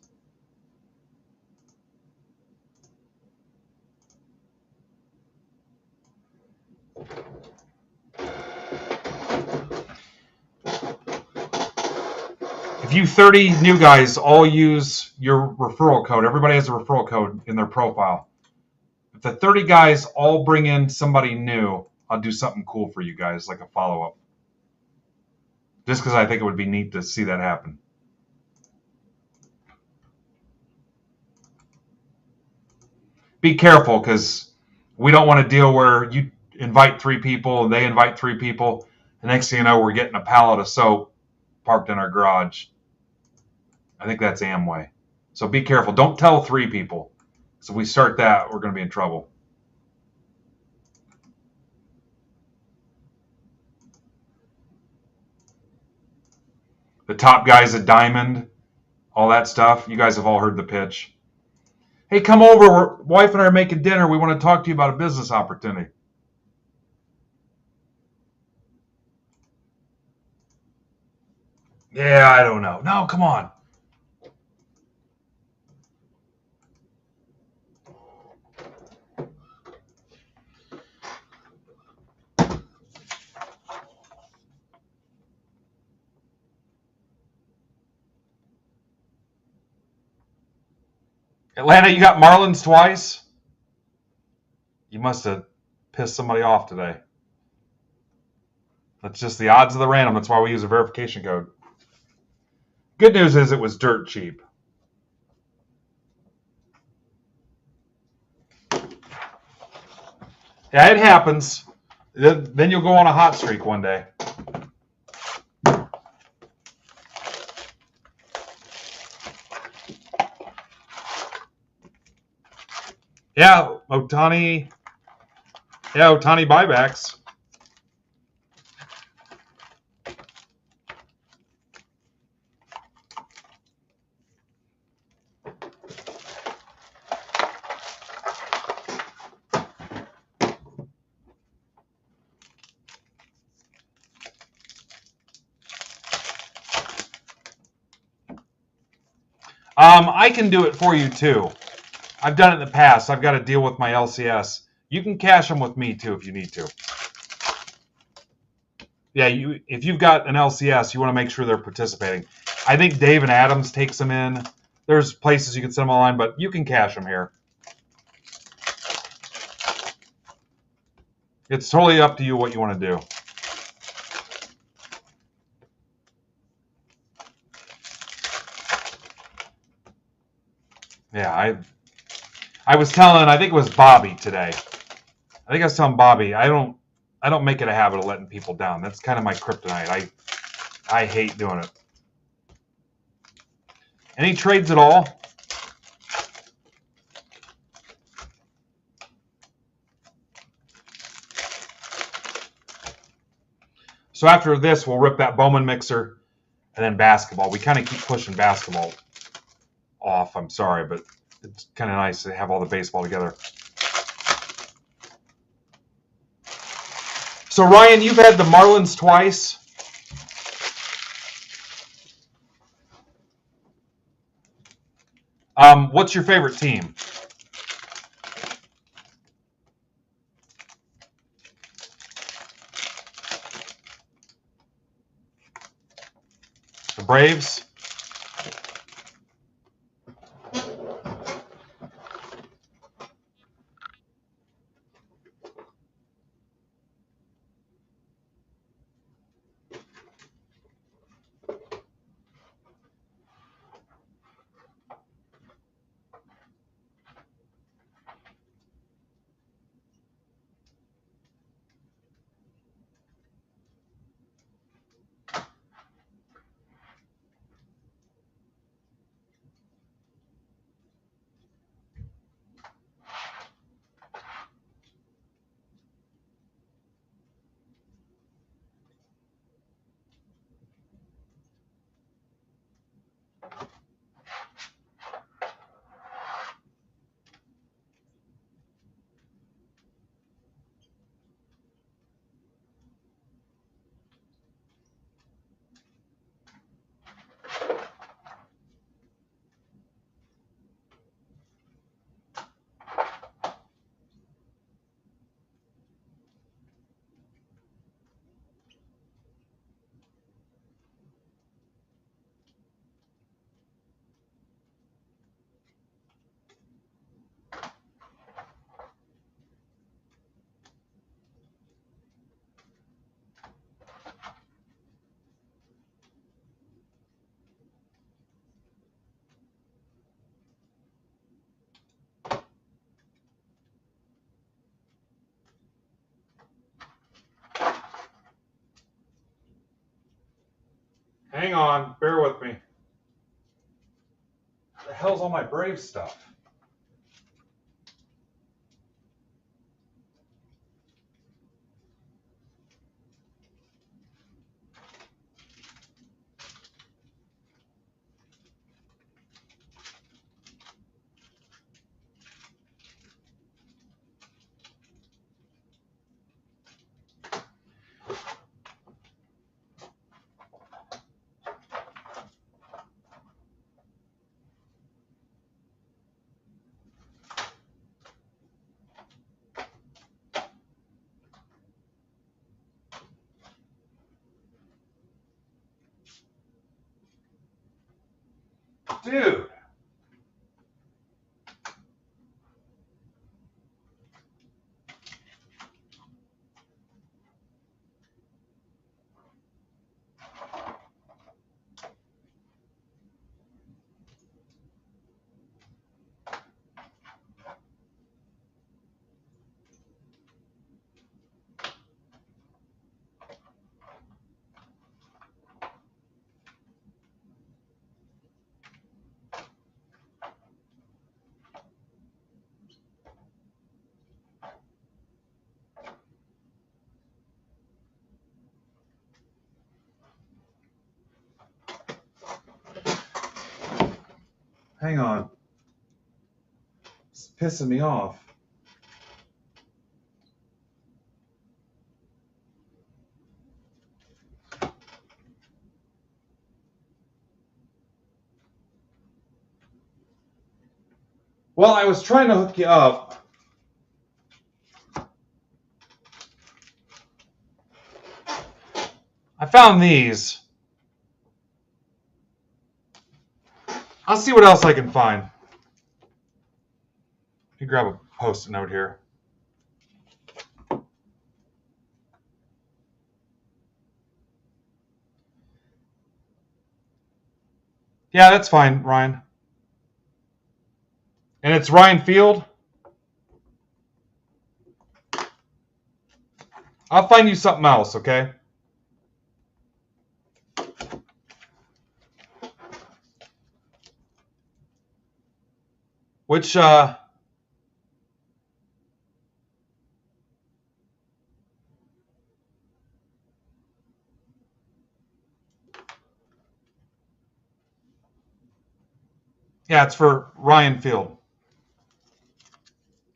If you 30 new guys all use your referral code, everybody has a referral code in their profile. If the 30 guys all bring in somebody new, I'll do something cool for you guys, like a follow-up. Just because I think it would be neat to see that happen. Be careful, because we don't want to deal where you invite 3 people and they invite 3 people. The next thing you know, we're getting a pallet of soap parked in our garage. I think that's Amway. So be careful. Don't tell 3 people. So if we start that, we're going to be in trouble. The top guy's a diamond, all that stuff. You guys have all heard the pitch. Hey, come over. Wife and I are making dinner. We want to talk to you about a business opportunity. Yeah, I don't know. No, come on. Atlanta, you got Marlins twice? You must have pissed somebody off today. That's just the odds of the random. That's why we use a verification code. Good news is it was dirt cheap. Yeah, it happens. Then you'll go on a hot streak one day. Yeah, Otani. Yeah, Otani buybacks. I can do it for you too. I've done it in the past. I've got to deal with my LCS. You can cash them with me too if you need to. Yeah, if you've got an LCS, you want to make sure they're participating. I think Dave and Adams takes them in. There's places you can send them online, but you can cash them here. It's totally up to you what you want to do. Yeah, I was telling, I think it was Bobby today. I think I was telling Bobby, I don't make it a habit of letting people down. That's kind of my kryptonite. I hate doing it. Any trades at all? So after this, we'll rip that Bowman mixer and then basketball. We kind of keep pushing basketball off. I'm sorry, but it's kind of nice to have all the baseball together. So Ryan, you've had the Marlins twice. What's your favorite team? The Braves? Hang on, bear with me. What the hell's all my Braves stuff? Dude. Hang on. It's pissing me off. Well, I was trying to hook you up. I found these. I'll see what else I can find. Let me grab a post-it note here. Yeah, that's fine, Ryan. And it's Ryan Field. I'll find you something else, okay? Which, yeah, it's for Ryan Field.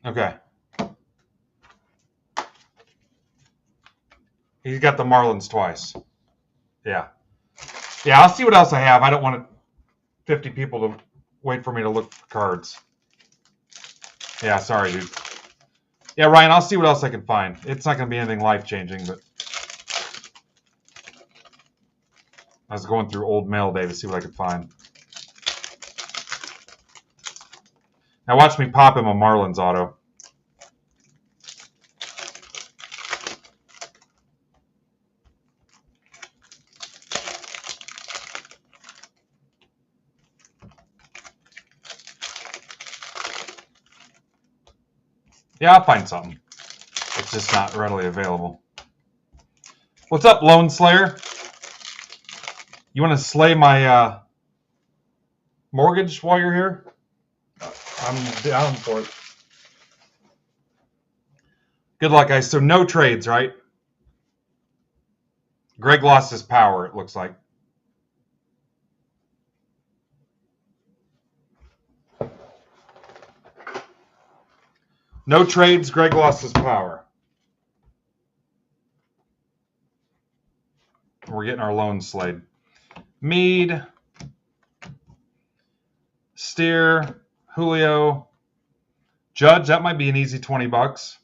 Okay. He's got the Marlins twice. Yeah. Yeah, I'll see what else I have. I don't want 50 people to wait for me to look for cards. Yeah, sorry, dude. Yeah, Ryan, I'll see what else I can find. It's not going to be anything life-changing, but I was going through old mail day to see what I could find. Now watch me pop him a Marlins auto. Yeah, I'll find something. It's just not readily available. What's up, Lone Slayer? You want to slay my mortgage while you're here? I'm down for it. Good luck, guys. So no trades, right? Greg lost his power, it looks like. No trades, Greg lost his power. We're getting our loans slayed. Mead, Steer, Julio, Judge, that might be an easy 20 bucks.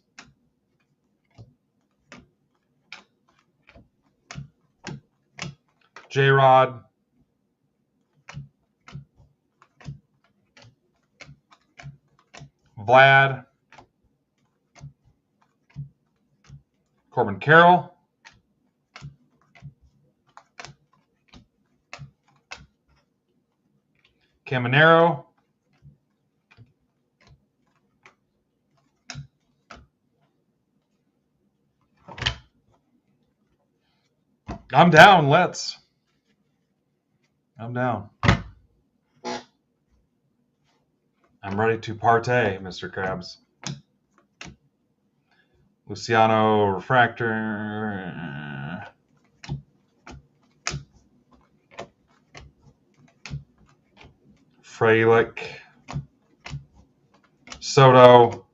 J-Rod. Vlad. Corbin Carroll. Caminero. I'm down, let's. I'm down. I'm ready to partay, Mr. Krabs. Luciano Refractor. Frelick. Soto.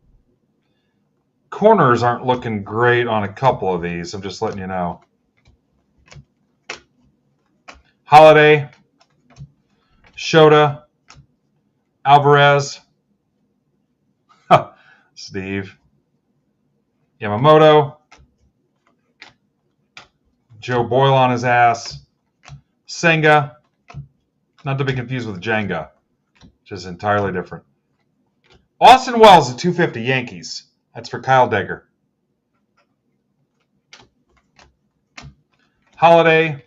Corners aren't looking great on a couple of these. I'm just letting you know. Holiday. Shota. Alvarez. Steve. Yamamoto. Joe Boyle on his ass. Senga. Not to be confused with Jenga. Which is entirely different. Austin Wells at 250 Yankees. That's for Kyle Degger. Holiday.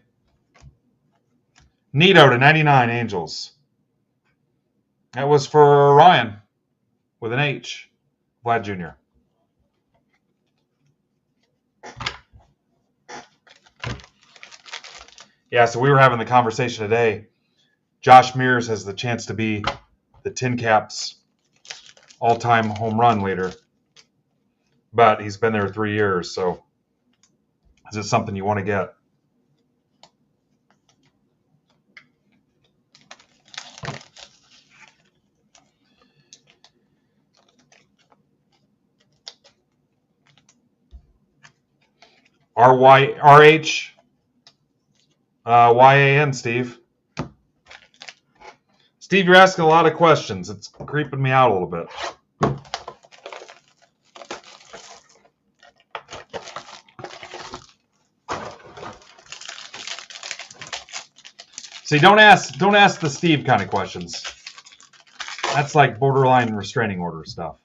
Nito to 99 Angels. That was for Ryan with an H. Vlad Jr. Yeah, so we were having the conversation today. Josh Mears has the chance to be the Tin Caps all-time home run leader. But he's been there 3 years, so is it something you want to get? RYRHYAN, Steve. Steve, you're asking a lot of questions. It's creeping me out a little bit. See, don't ask the Steve kind of questions. That's like borderline restraining order stuff.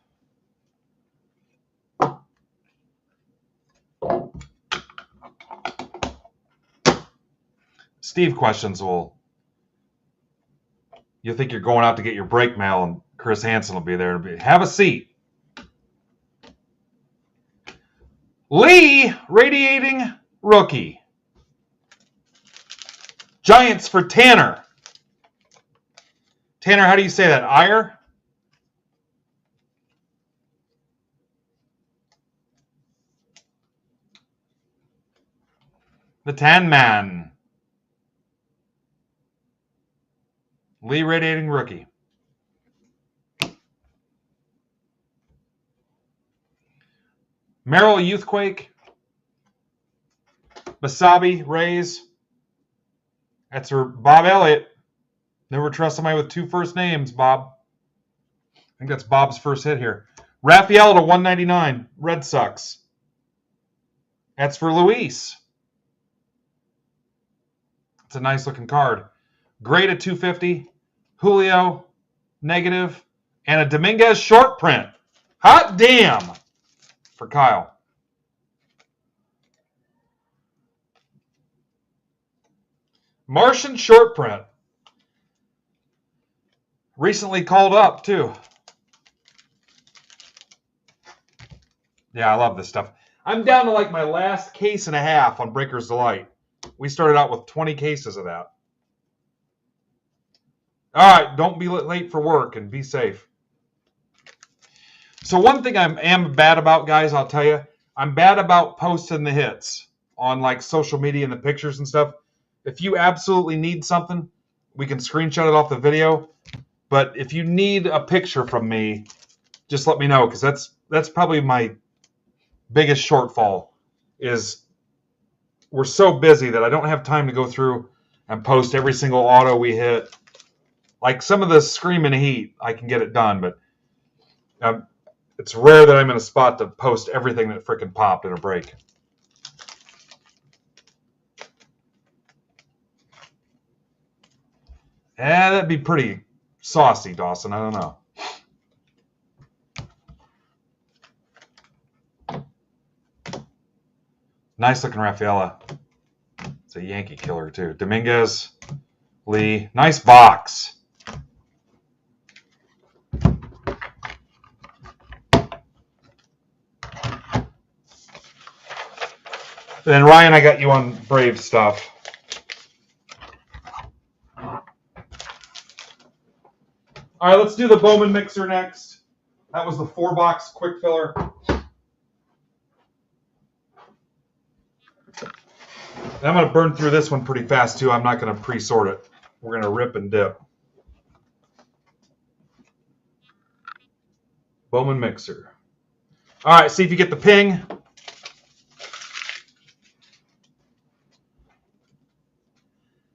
Steve questions will. You think you're going out to get your break mail, and Chris Hansen will be there. Have a seat. Lee, radiating rookie. Giants for Tanner. Tanner, how do you say that? Iyer? The Tan Man. Lee, radiating rookie. Merrill, Youthquake. Basabi, Rays. That's for Bob Elliott. Never trust somebody with two first names, Bob. I think that's Bob's first hit here. Raphael to 199, Red Sox. That's for Luis. It's a nice looking card. Gray to 250, Julio, negative, and a Dominguez short print. Hot damn for Kyle. Martian short print. Recently called up, too. Yeah, I love this stuff. I'm down to like my last case and a half on Breaker's Delight. We started out with 20 cases of that. All right, don't be late for work and be safe. So one thing I am bad about, guys, I'll tell you, I'm bad about posting the hits on like social media and the pictures and stuff. If you absolutely need something, we can screenshot it off the video. But if you need a picture from me, just let me know, because that's probably my biggest shortfall is we're so busy that I don't have time to go through and post every single auto we hit. Like some of the Screaming Heat, I can get it done, but it's rare that I'm in a spot to post everything that frickin' popped in a break. That'd be pretty saucy, Dawson. I don't know. Nice looking Rafaela. It's a Yankee killer, too. Dominguez, Lee. Nice box. Then, Ryan, I got you on Brave stuff. All right, let's do the Bowman mixer next. That was the 4-box quick filler. I'm going to burn through this one pretty fast, too. I'm not going to pre-sort it. We're going to rip and dip. Bowman mixer. All right, see if you get the ping.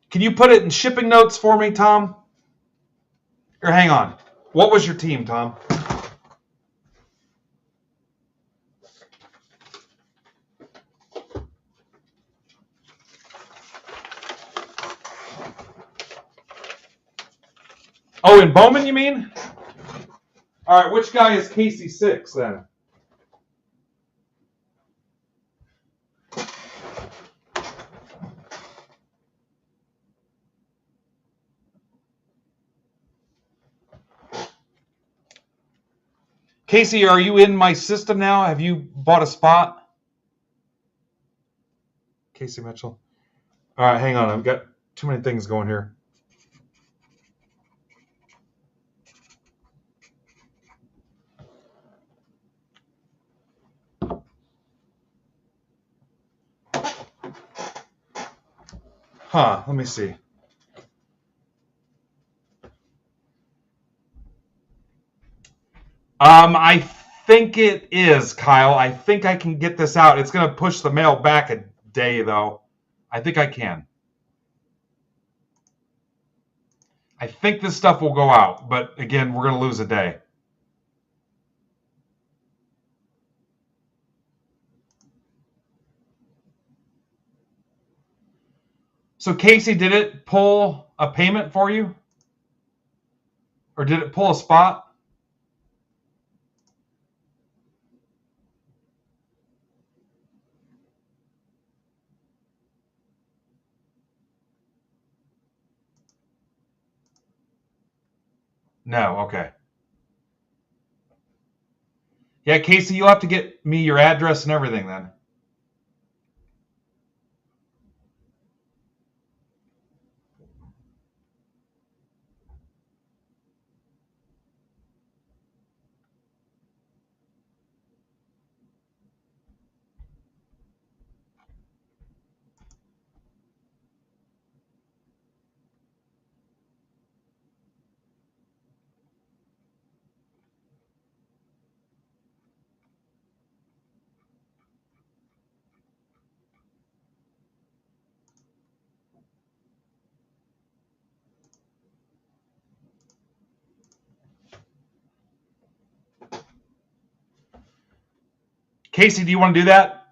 Can you put it in shipping notes for me, Tom? Or hang on. What was your team, Tom? Oh, in Bowman, you mean? All right, which guy is Casey 6 then? Casey, are you in my system now? Have you bought a spot? Casey Mitchell. All right, hang on. I've got too many things going here. Let me see. I think it is, Kyle. I think I can get this out. It's going to push the mail back a day, though. I think I can. I think this stuff will go out, but again, we're going to lose a day. So Casey, did it pull a payment for you? Or did it pull a spot? No, okay. Yeah, Casey, you'll have to get me your address and everything then. Casey, do you want to do that?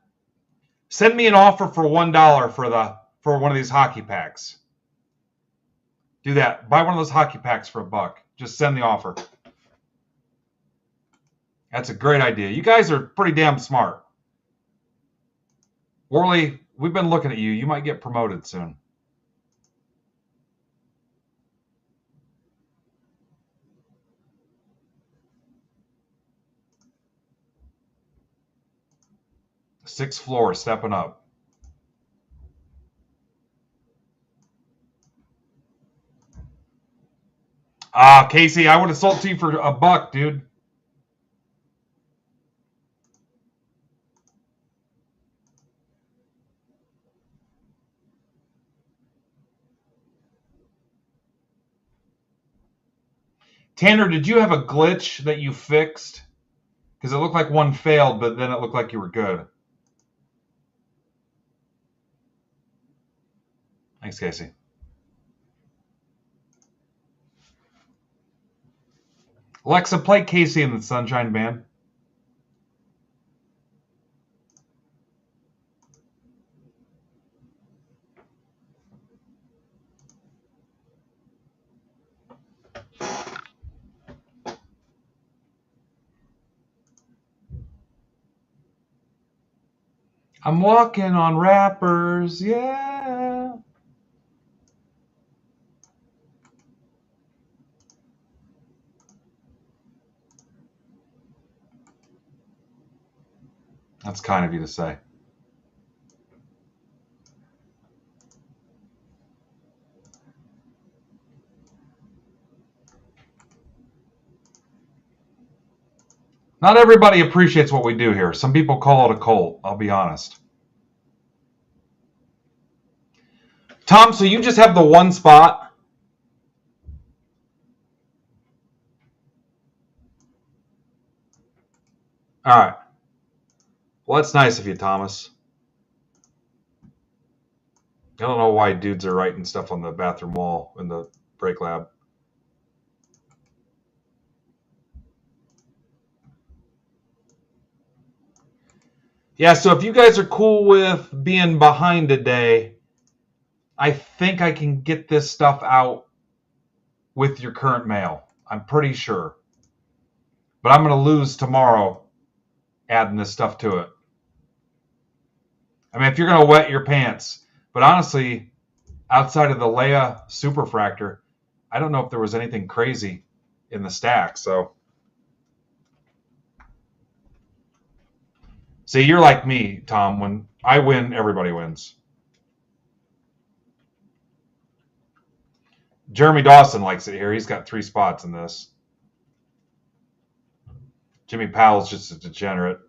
Send me an offer for $1 for one of these hockey packs. Do that. Buy one of those hockey packs for $1. Just send the offer. That's a great idea. You guys are pretty damn smart. Worley, we've been looking at you. You might get promoted soon. Sixth floor, stepping up. Casey, I would have sold to you for $1, dude. Tanner, did you have a glitch that you fixed? Because it looked like one failed, but then it looked like you were good. Thanks, Casey. Alexa, play Casey and the Sunshine Band. I'm walking on wrappers, yeah. That's kind of you to say. Not everybody appreciates what we do here. Some people call it a cult, I'll be honest. Tom, so you just have the one spot? All right. Well, that's nice of you, Thomas. I don't know why dudes are writing stuff on the bathroom wall in the break lab. Yeah, so if you guys are cool with being behind a day, I think I can get this stuff out with your current mail. I'm pretty sure. But I'm going to lose tomorrow adding this stuff to it. I mean, if you're going to wet your pants. But honestly, outside of the Leia Superfractor, I don't know if there was anything crazy in the stack. So, see, you're like me, Tom. When I win, everybody wins. Jeremy Dawson likes it here. He's got 3 spots in this. Jimmy Powell's just a degenerate.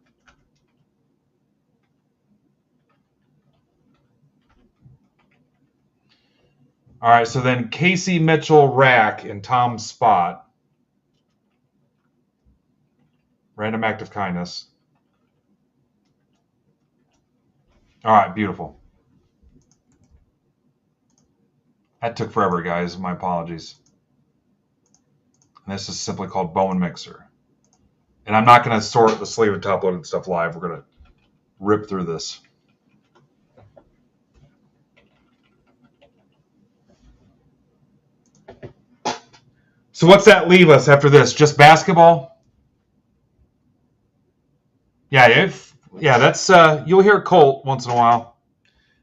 All right, so then Casey Mitchell rack in Tom's spot. Ready? Random act of kindness. All right, beautiful. That took forever, guys. My apologies. And this is simply called Bone Mixer. And I'm not going to sort the sleeve and top loaded stuff live. We're going to rip through this. So what's that leave us after this? Just basketball? Yeah, that's you'll hear Colt once in a while.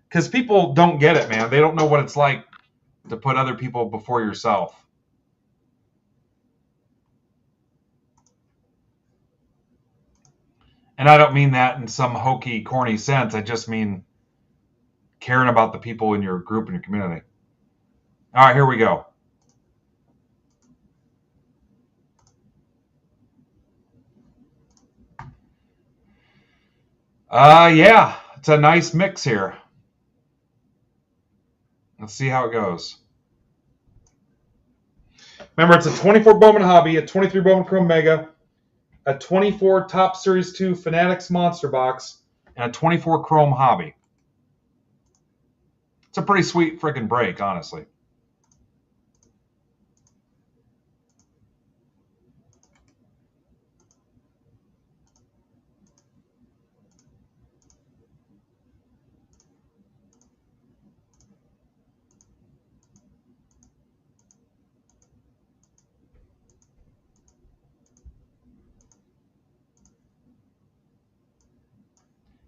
Because people don't get it, man. They don't know what it's like to put other people before yourself. And I don't mean that in some hokey, corny sense. I just mean caring about the people in your group and your community. All right, here we go. Yeah, it's a nice mix here. Let's see how it goes. Remember, it's a 24 Bowman Hobby, a 23 Bowman Chrome Mega, a 24 Top Series 2 Fanatics Monster Box, and a 24 Chrome Hobby. It's a pretty sweet freaking break, honestly.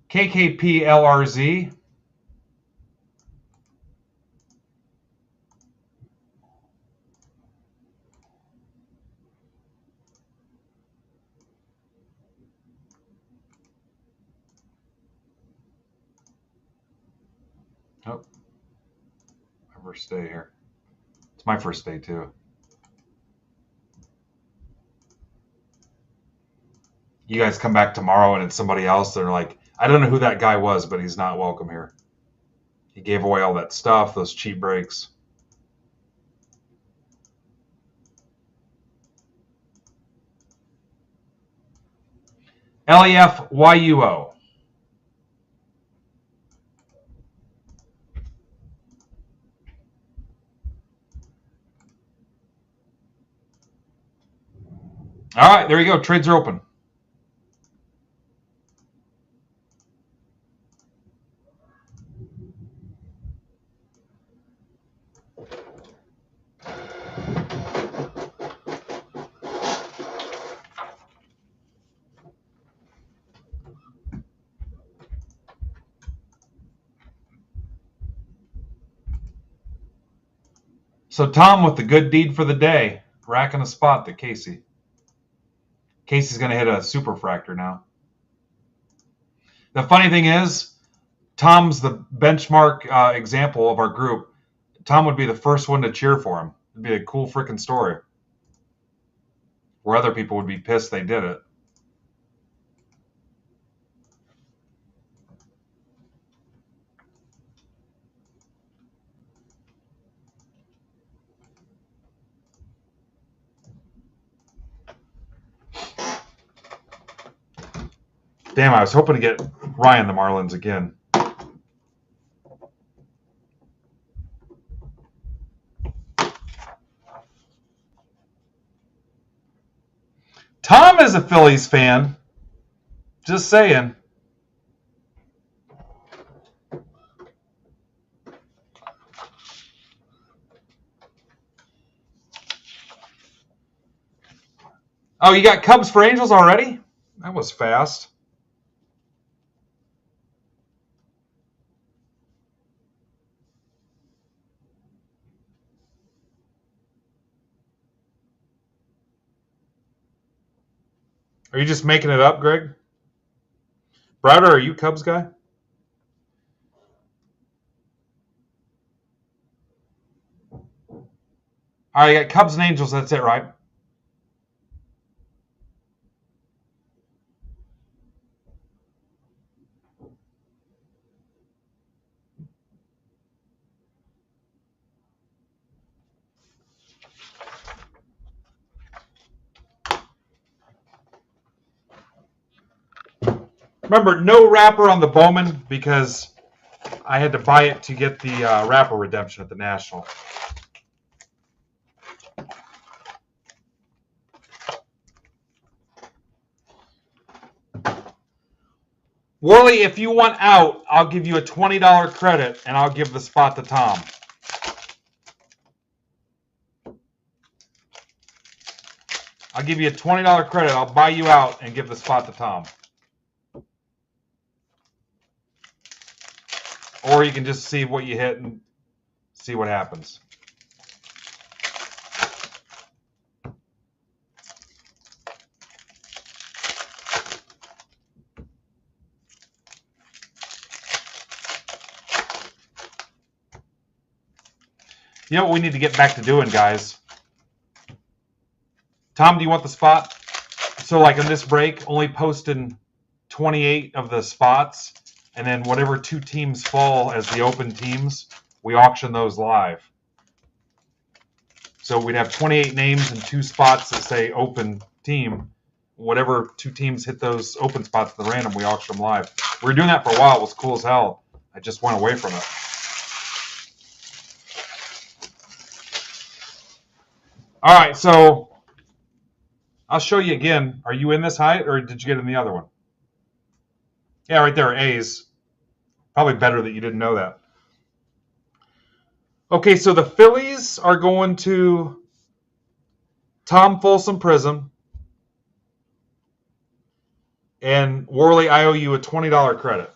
KKP LRZ. Oh, my first day here. It's my first day, too. You guys come back tomorrow and it's somebody else. They're like, I don't know who that guy was, but he's not welcome here. He gave away all that stuff, those cheap breaks. LEFYUO. All right, there you go. Trades are open. So Tom with the good deed for the day, racking a spot to Casey. Casey's going to hit a super fractor now. The funny thing is, Tom's the benchmark example of our group. Tom would be the first one to cheer for him. It'd be a cool freaking story. Where other people would be pissed they did it. Damn, I was hoping to get Ryan the Marlins again. Tom is a Phillies fan. Just saying. Oh, you got Cubs for Angels already? That was fast. Are you just making it up, Greg? Browder, are you Cubs guy? All right, you got Cubs and Angels. That's it, right? Remember, no wrapper on the Bowman because I had to buy it to get the wrapper redemption at the National. Worley, if you want out, I'll give you a $20 credit, and I'll give the spot to Tom. I'll give you a $20 credit. I'll buy you out and give the spot to Tom. Or you can just see what you hit and see what happens. You know what we need to get back to doing, guys? Tom, do you want the spot? So like in this break, only posting 28 of the spots, and then whatever 2 teams fall as the open teams, we auction those live. So we'd have 28 names and 2 spots that say open team. Whatever 2 teams hit those open spots at the random, we auction them live. We were doing that for a while. It was cool as hell. I just went away from it. All right, so I'll show you again. Are you in this height, or did you get in the other one? Yeah, right there, A's. Probably better that you didn't know that. Okay, so the Phillies are going to Tom Folsom Prism. And Worley, I owe you a $20 credit.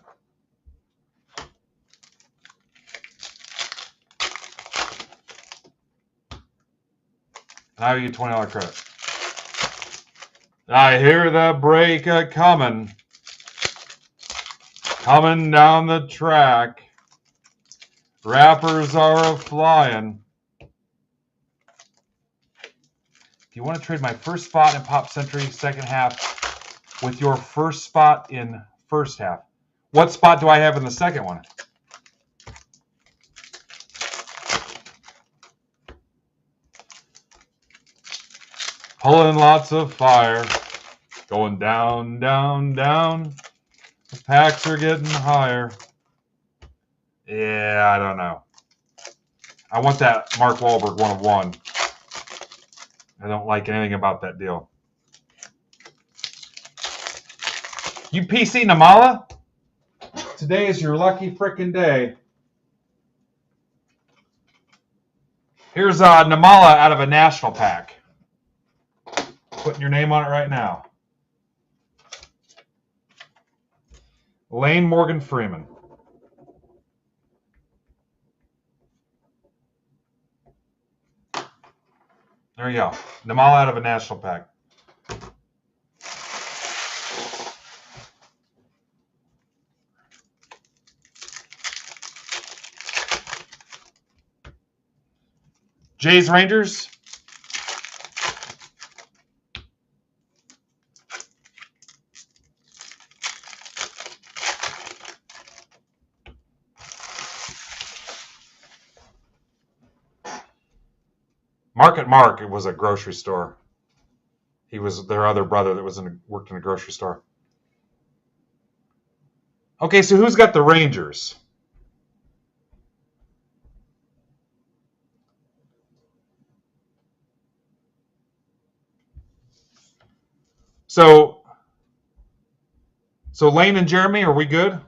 And I owe you a $20 credit. I hear the break coming down the track. Rappers are a-flying. If you want to trade my first spot in Pop Century second half with your first spot in first half, what spot do I have in the second one? Pulling lots of fire. Going down, down, down. The packs are getting higher. Yeah, I don't know. I want that Mark Wahlberg 1 of 1. I don't like anything about that deal. You PC Namala? Today is your lucky frickin' day. Here's Namala out of a national pack. Putting your name on it right now. Lane Morgan Freeman. There you go. Namala out of a national pack. Jays Rangers. Mark, it was a grocery store. He was their other brother that worked in a grocery store. Okay, so who's got the Rangers? So Lane and Jeremy, are we good?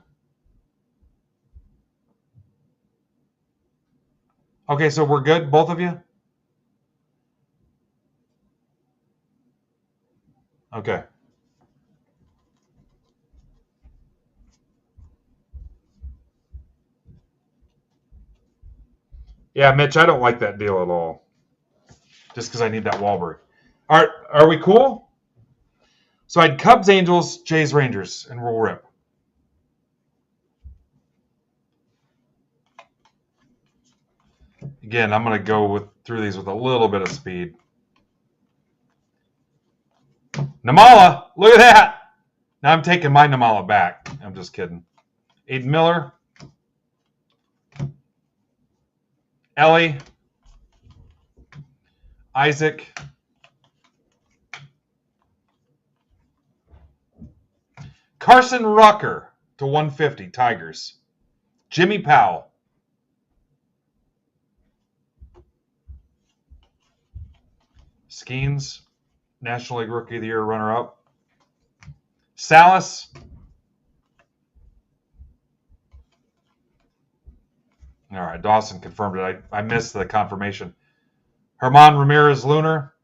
Okay, so we're good, both of you? Okay. Yeah, Mitch, I don't like that deal at all. Just because I need that Wahlberg. All right, are we cool? So I had Cubs, Angels, Jays, Rangers, and we'll rip. Again, I'm going to go through these with a little bit of speed. Namala, look at that. Now I'm taking my Namala back. I'm just kidding. Aiden Miller. Ellie. Isaac. Carson Rucker to 150, Tigers. Jimmy Powell. Skeens, National League Rookie of the Year runner-up. Salas. All right, Dawson confirmed it. I missed the confirmation. Herman Ramirez Lunar.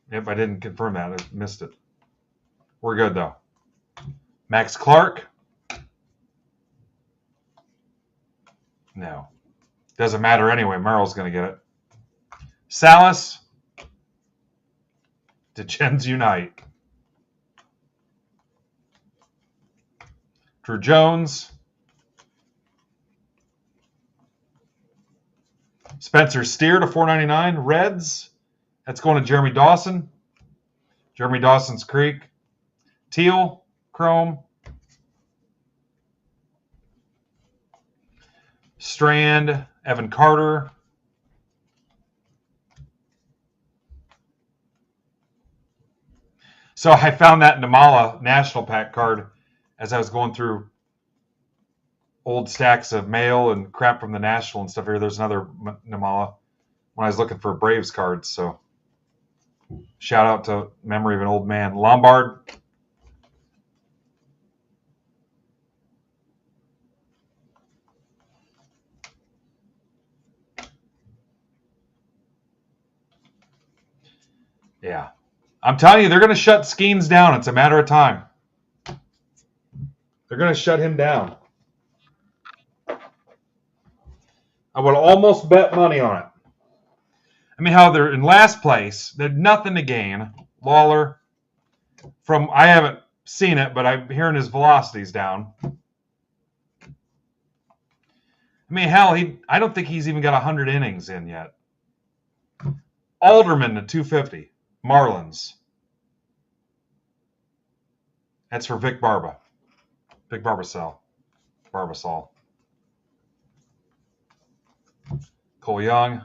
If I didn't confirm that, I missed it. We're good, though. Max Clark. No. Doesn't matter anyway. Merrill's going to get it. Salas. To Gens Unite. Drew Jones. Spencer Steer to 499. Reds. That's going to Jeremy Dawson. Jeremy Dawson's Creek. Teal. Chrome. Strand. Evan Carter. So I found that Namala National Pack card as I was going through old stacks of mail and crap from the National and stuff here. There's another Namala when I was looking for Braves cards. So shout out to memory of an old man. Lombard. Yeah. I'm telling you, they're going to shut Skeens down. It's a matter of time. They're going to shut him down. I would almost bet money on it. I mean, how they're in last place. They had nothing to gain. Lawler, I haven't seen it, but I'm hearing his velocity's down. I mean, hell, I don't think he's even got 100 innings in yet. Alderman to 250. Marlins. That's for Vic Barba. Vic Barbasol. Cole Young.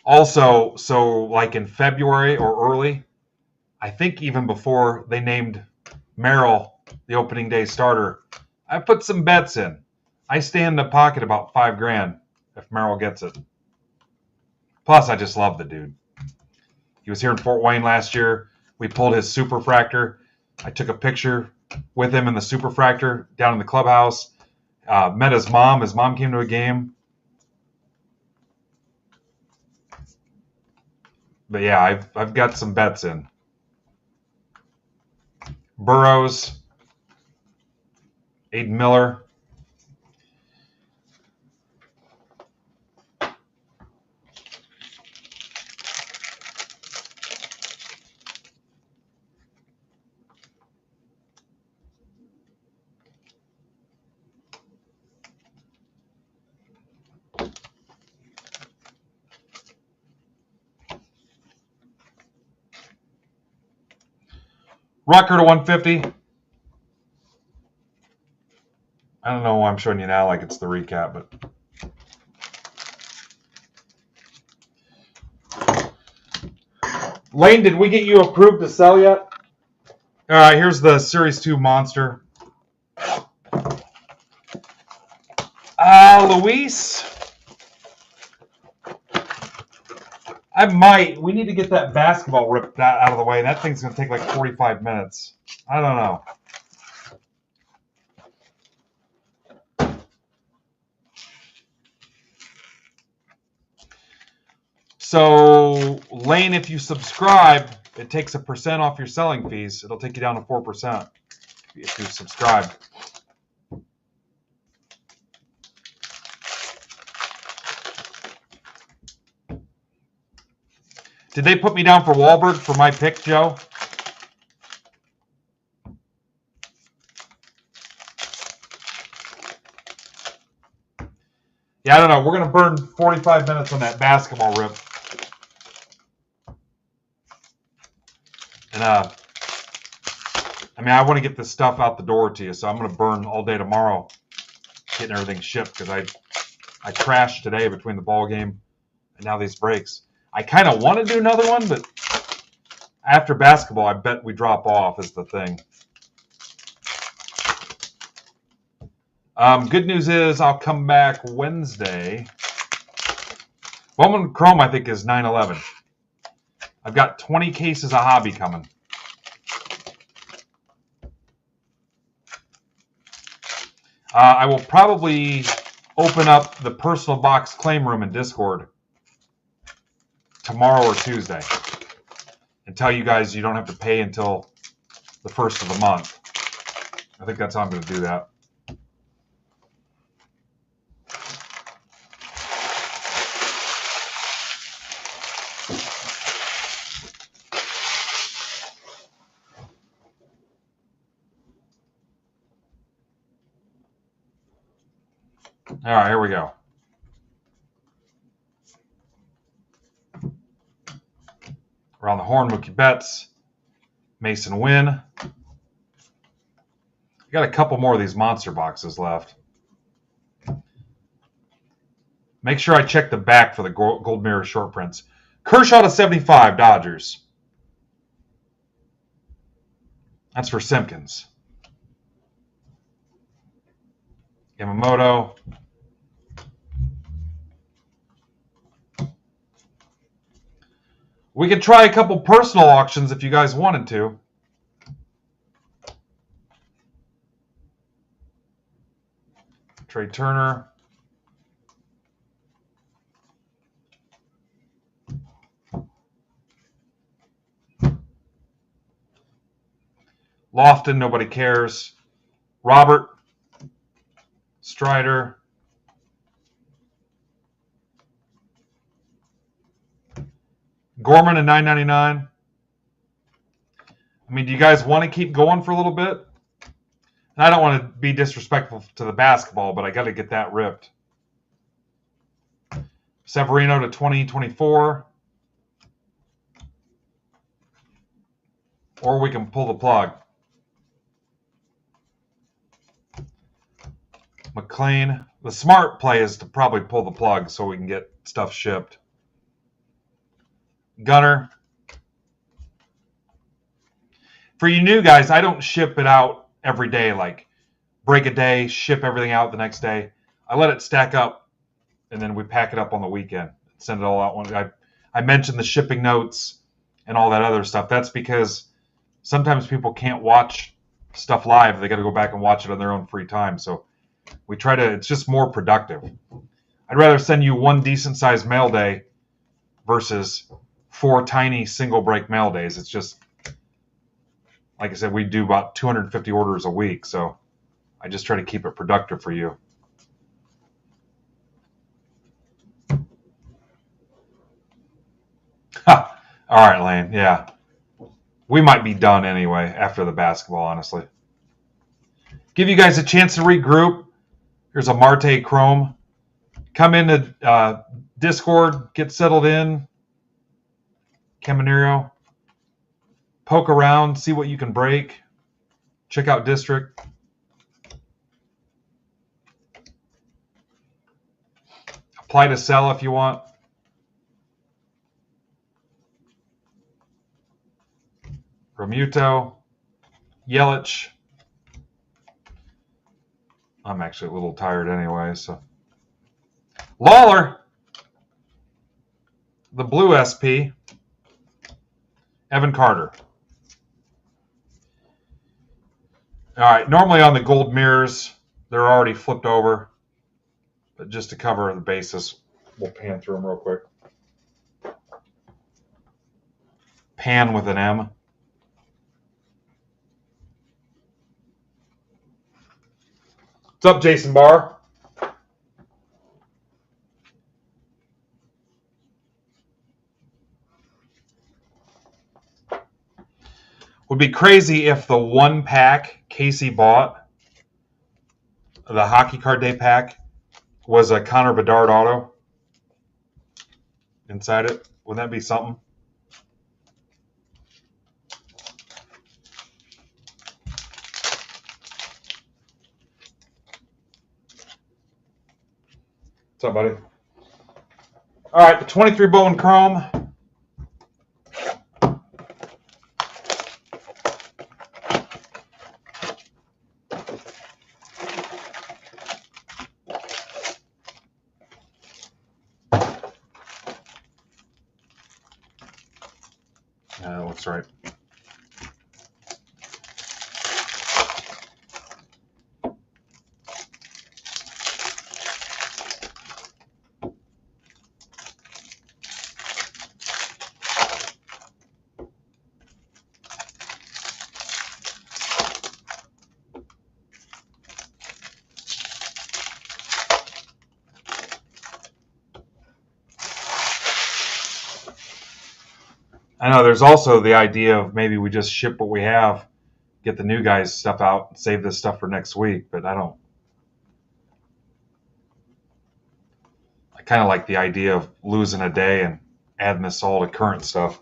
Also, so like in February or early, I think even before they named Merrill the opening day starter, I put some bets in. I stand in the pocket about $5,000 if Merrill gets it. Plus, I just love the dude. He was here in Fort Wayne last year. We pulled his superfractor. I took a picture with him in the superfractor down in the clubhouse. Met his mom. His mom came to a game. But yeah, I've got some bets in. Burrows. Aiden Miller. Rucker to 150. I don't know why I'm showing you now like it's the recap, but Lane, did we get you approved to sell yet? All right, here's the Series 2 monster. Luis. We need to get that basketball ripped out of the way. That thing's going to take like 45 minutes. I don't know. So, Lane, if you subscribe, it takes 1% off your selling fees. It'll take you down to 4% if you subscribe. Did they put me down for Wahlberg for my pick, Joe? Yeah, I don't know. We're going to burn 45 minutes on that basketball rip. And, I mean, I want to get this stuff out the door to you, so I'm going to burn all day tomorrow getting everything shipped because I crashed today between the ball game and now these breaks. I kind of want to do another one, but After basketball, I bet we drop off is the thing. Good news is I'll come back Wednesday. Bowman Chrome, I think, is 9/11. I've got 20 cases of hobby coming. I will probably open up the personal box claim room in Discord tomorrow or Tuesday and tell you guys you don't have to pay until the first of the month. I think that's how I'm going to do that. All right, here we go. Around the horn, Mookie Betts, Mason Wynn. I got a couple more of these monster boxes left. Make sure I check the back for the gold mirror short prints. Kershaw to 75, Dodgers. That's for Simpkins. Yamamoto. We could try a couple personal auctions if you guys wanted to. Trey Turner. Lofton, nobody cares. Robert. Strider. Gorman at $9.99. I mean, do you guys want to keep going for a little bit? And I don't want to be disrespectful to the basketball, but I got to get that ripped. Severino to 2024. Or we can pull the plug. McLean. The smart play is to probably pull the plug so we can get stuff shipped. Gunner. For you new guys, I don't ship it out every day, like break a day, ship everything out the next day. I let it stack up, and then we pack it up on the weekend. Send it all out. I mentioned the shipping notes and all that other stuff. That's because sometimes people can't watch stuff live. They got to go back and watch it on their own free time. So we try to, it's just more productive. I'd rather send you one decent-sized mail day versus 4 tiny single-break mail days. It's just, like I said, we do about 250 orders a week, so I just try to keep it productive for you. All right, Lane, yeah. We might be done anyway after the basketball, honestly. Give you guys a chance to regroup. Here's a Marte Chrome. Come into Discord, get settled in. Caminero. Poke around, see what you can break. Check out District. Apply to sell if you want. Romuto. Yelich. I'm actually a little tired anyway, so. Lawler. The blue SP. Evan Carter. All right, normally on the gold mirrors, they're already flipped over. But just to cover the basis, we'll pan through them real quick. Pan with an M. What's up, Jason Barr? Would be crazy if the one pack Casey bought, the hockey card day pack, was a Connor Bedard auto inside it. Wouldn't that be something? What's up, buddy? All right, the 23 Bowman Chrome. That's right. I know there's also the idea of maybe we just ship what we have, get the new guys stuff out, and save this stuff for next week, but I kind of like the idea of losing a day and adding this all to current stuff,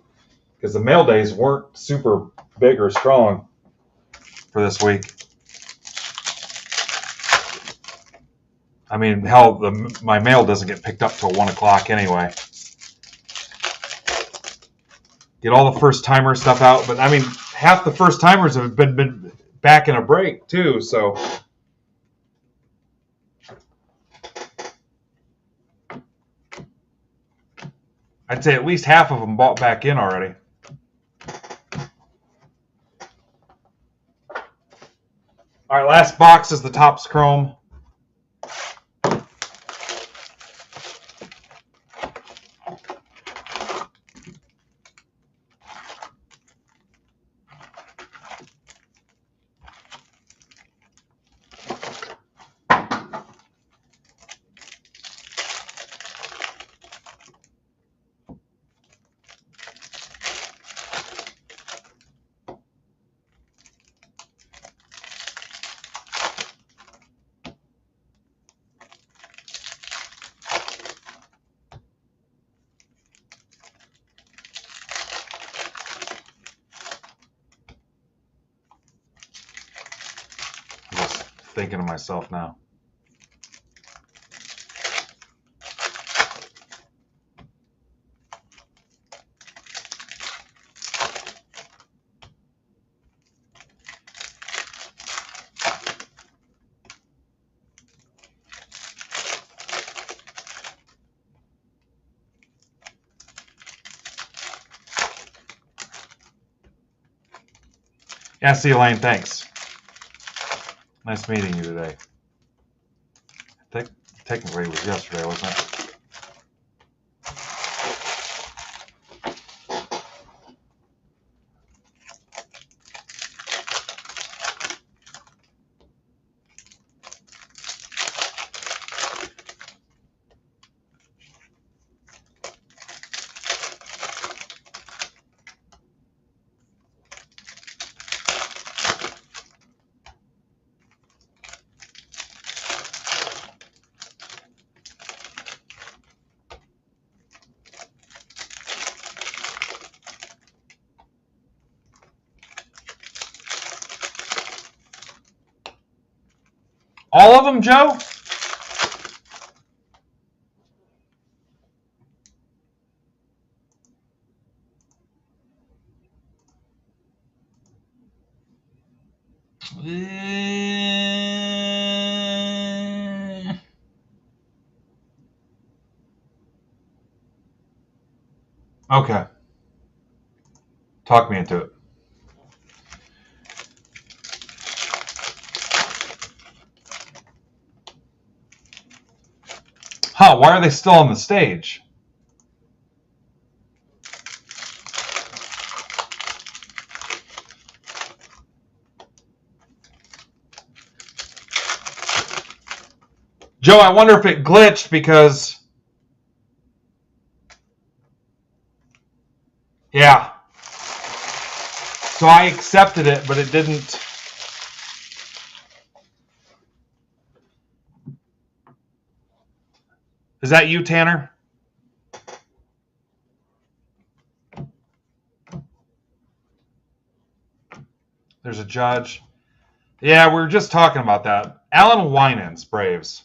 because the mail days weren't super big or strong for this week. I mean, hell, my mail doesn't get picked up till 1 o'clock anyway. Get all the first timer stuff out, but I mean, half the first timers have been back in a break too, so I'd say at least half of them bought back in already. All right, last box is the Topps Chrome. Thinking to myself now. Yeah, see you, Elaine. Thanks. Nice meeting you today. Technically, it was yesterday, wasn't it? All of them, Joe? Okay. Talk me into it. Huh, why are they still on the stage? Joe, I wonder if it glitched because... Yeah. So I accepted it, but it didn't... Is that you, Tanner? There's a judge. Yeah, we were just talking about that. Alan Winans, Braves.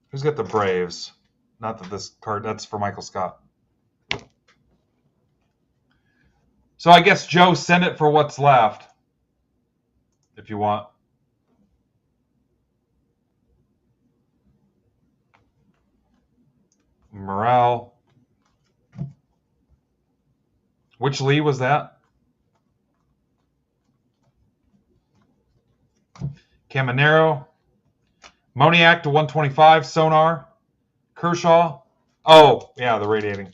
Who's got the Braves? Not that this card, that's for Michael Scott. So I guess, Joe, send it for what's left, if you want. Morale. Which Lee was that? Caminero. Moniak to 125. Sonar. Kershaw. Oh, yeah, the radiating.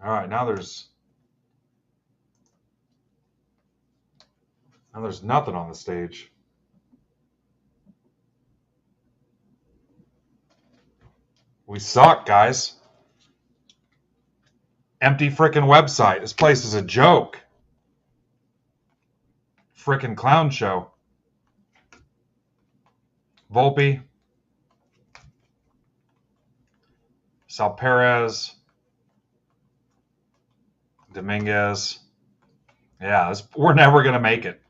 All right, now there's nothing on the stage. We suck, guys. Empty frickin' website. This place is a joke. Frickin' clown show. Volpe. Sal Perez. Dominguez. Yeah, we're never going to make it.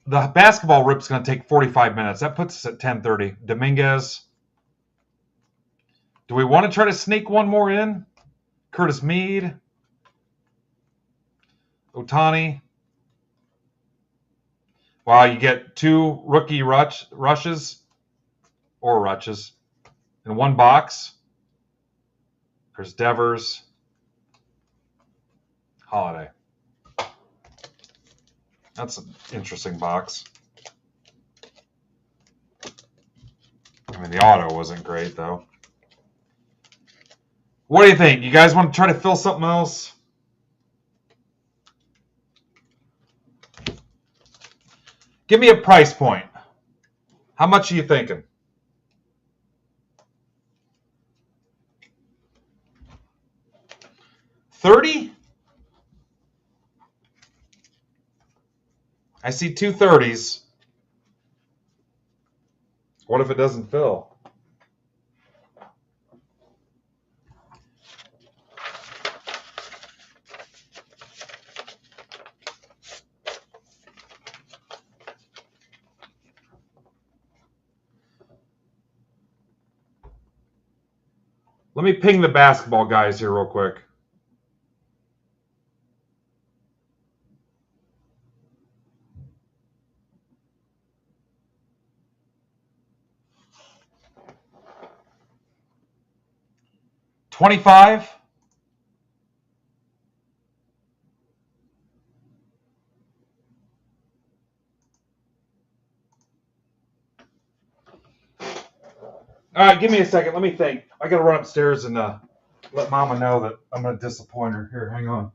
The basketball rip's going to take 45 minutes. That puts us at 10:30. Dominguez. Do we want to try to sneak one more in? Curtis Mead. Otani. Wow, you get 2 rookie rushes in one box. There's Devers. Holiday. That's an interesting box. I mean, the auto wasn't great, though. What do you think? You guys want to try to fill something else? Give me a price point. How much are you thinking? $30? I see 2 30s. What if it doesn't fill? Let me ping the basketball guys here real quick. $25? All right, give me a second. Let me think. I got to run upstairs and let Mama know that I'm going to disappoint her. Here, hang on.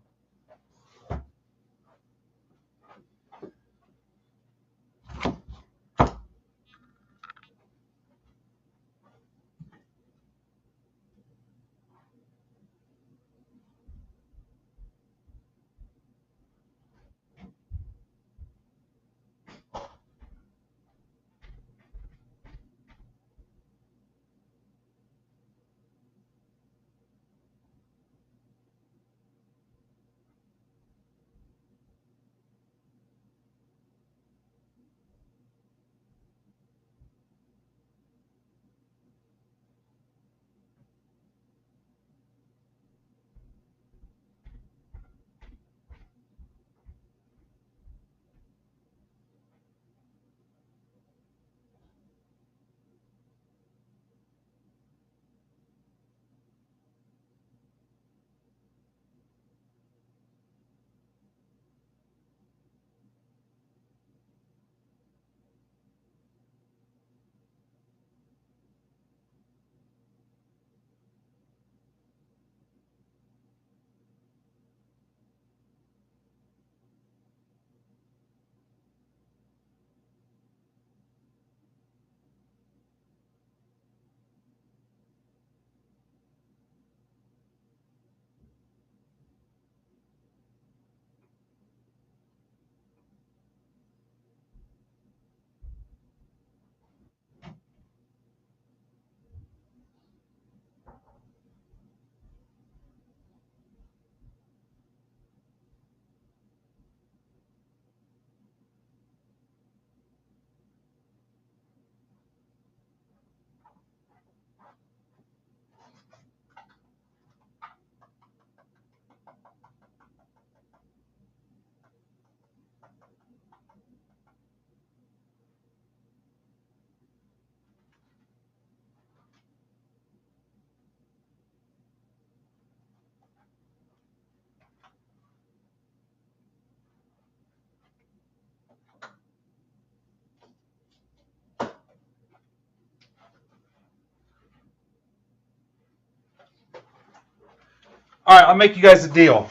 All right, I'll make you guys a deal.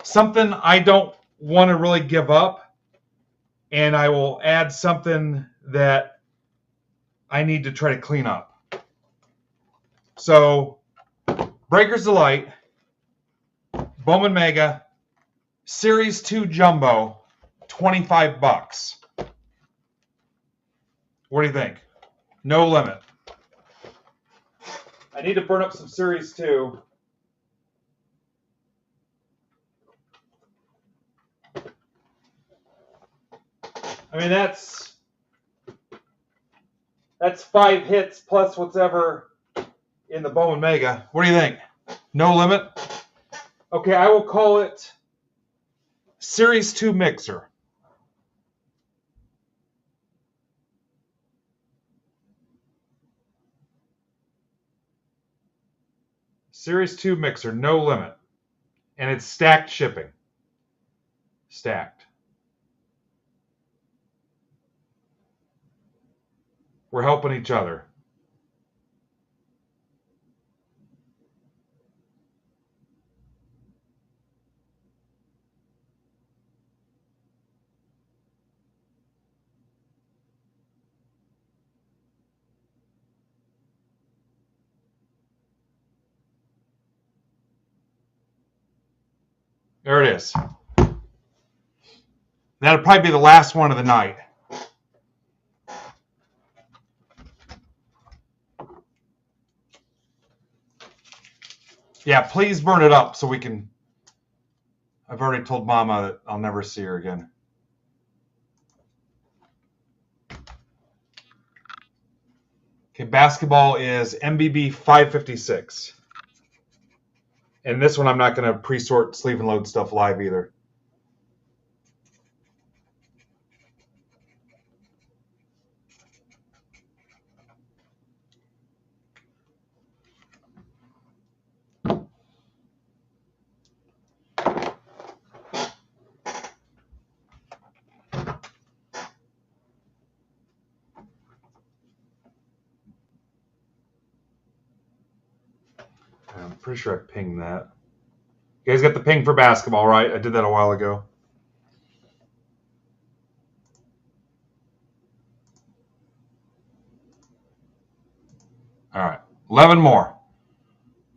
Something I don't want to really give up, and I will add something that I need to try to clean up. So, Breakers Delight, Bowman Mega, Series 2 Jumbo, $25. What do you think? No limit. I need to burn up some Series 2. I mean, that's 5 hits plus whatever in the Bowman Mega. What do you think? No limit? Okay, I will call it Series 2 Mixer. Series 2 Mixer, no limit. And it's stacked shipping. Stacked. We're helping each other. There it is. That'll probably be the last one of the night. Yeah, please burn it up so we can... I've already told Mama that I'll never see her again. Okay, basketball is MBB 556. And this one I'm not going to pre-sort sleeve and load stuff live either. I'm pretty sure I pinged that. You guys got the ping for basketball, right? I did that a while ago. All right, 11 more.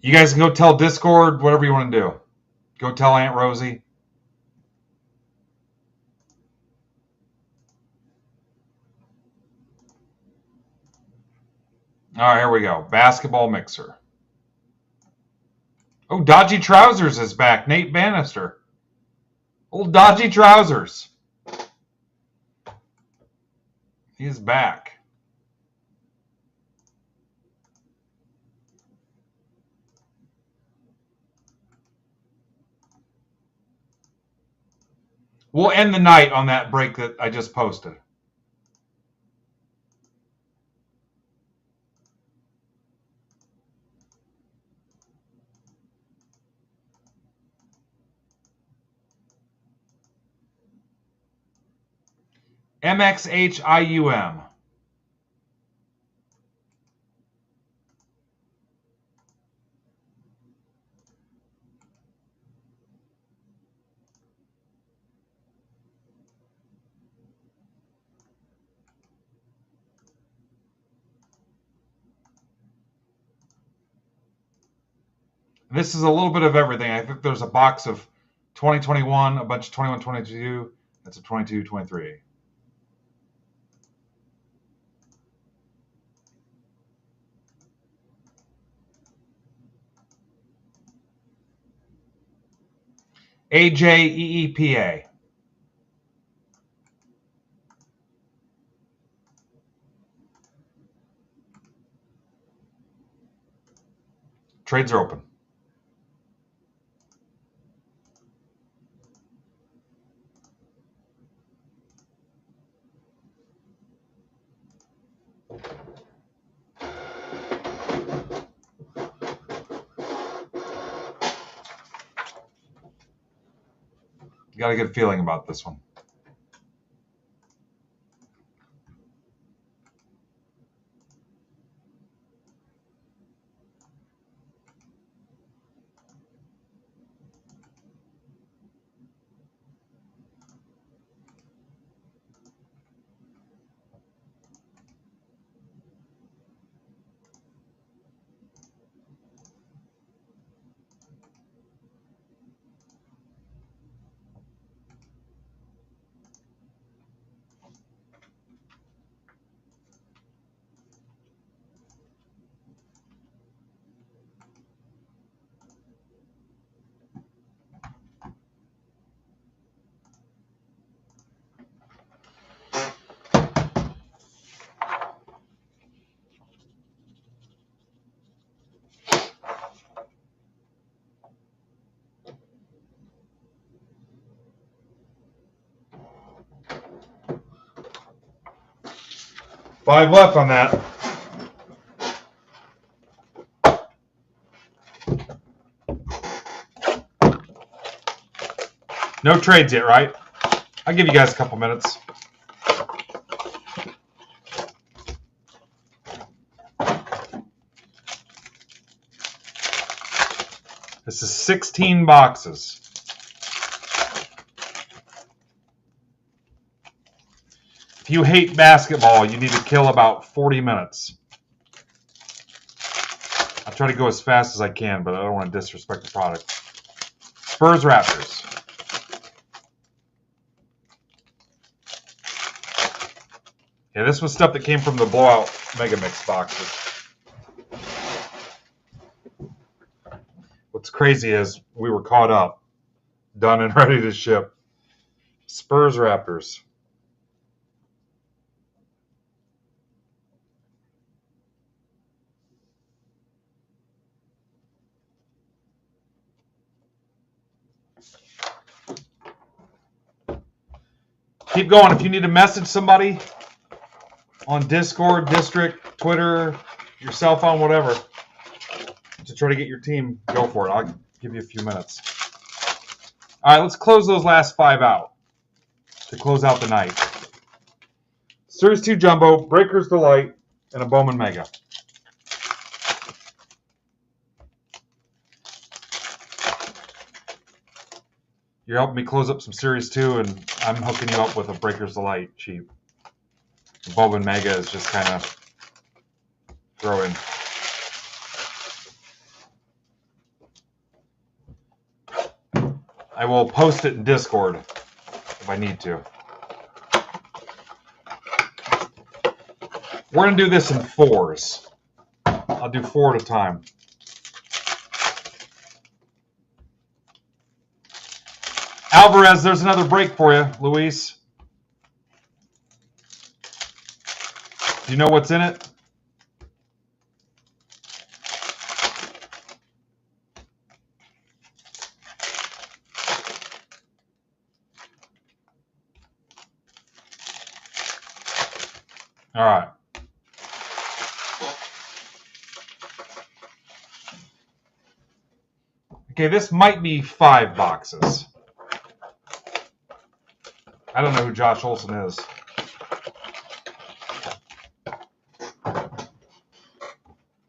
You guys can go tell Discord, whatever you want to do. Go tell Aunt Rosie. All right, here we go. Basketball Mixer. Oh, Dodgy Trousers is back. Nate Bannister. Old Dodgy Trousers. He's back. We'll end the night on that break that I just posted. MXHIUM. This is a little bit of everything. I think there's a box of 2021, a bunch of 21, 22. That's a 22, 23. AJEEPA. Trades are open. Got a good feeling about this one. 5 left on that. No trades yet, right? I'll give you guys a couple minutes. This is 16 boxes. If you hate basketball, you need to kill about 40 minutes. I'll try to go as fast as I can, but I don't want to disrespect the product. Spurs Raptors. Yeah, this was stuff that came from the blowout Mega Mix boxes. What's crazy is we were caught up, done and ready to ship. Spurs Raptors. Keep going. If you need to message somebody on Discord, District, Twitter, your cell phone, whatever, to try to get your team, go for it. I'll give you a few minutes. All right, let's close those last 5 out to close out the night. Series 2 Jumbo, Breakers Delight, and a Bowman Mega. You're helping me close up some Series 2, and I'm hooking you up with a Breakers Delight cheap. The Bowman Mega is just kind of growing. I will post it in Discord if I need to. We're going to do this in 4s. I'll do 4 at a time. Alvarez, there's another break for you, Luis. Do you know what's in it? All right. Okay, this might be 5 boxes. I don't know who Josh Olson is.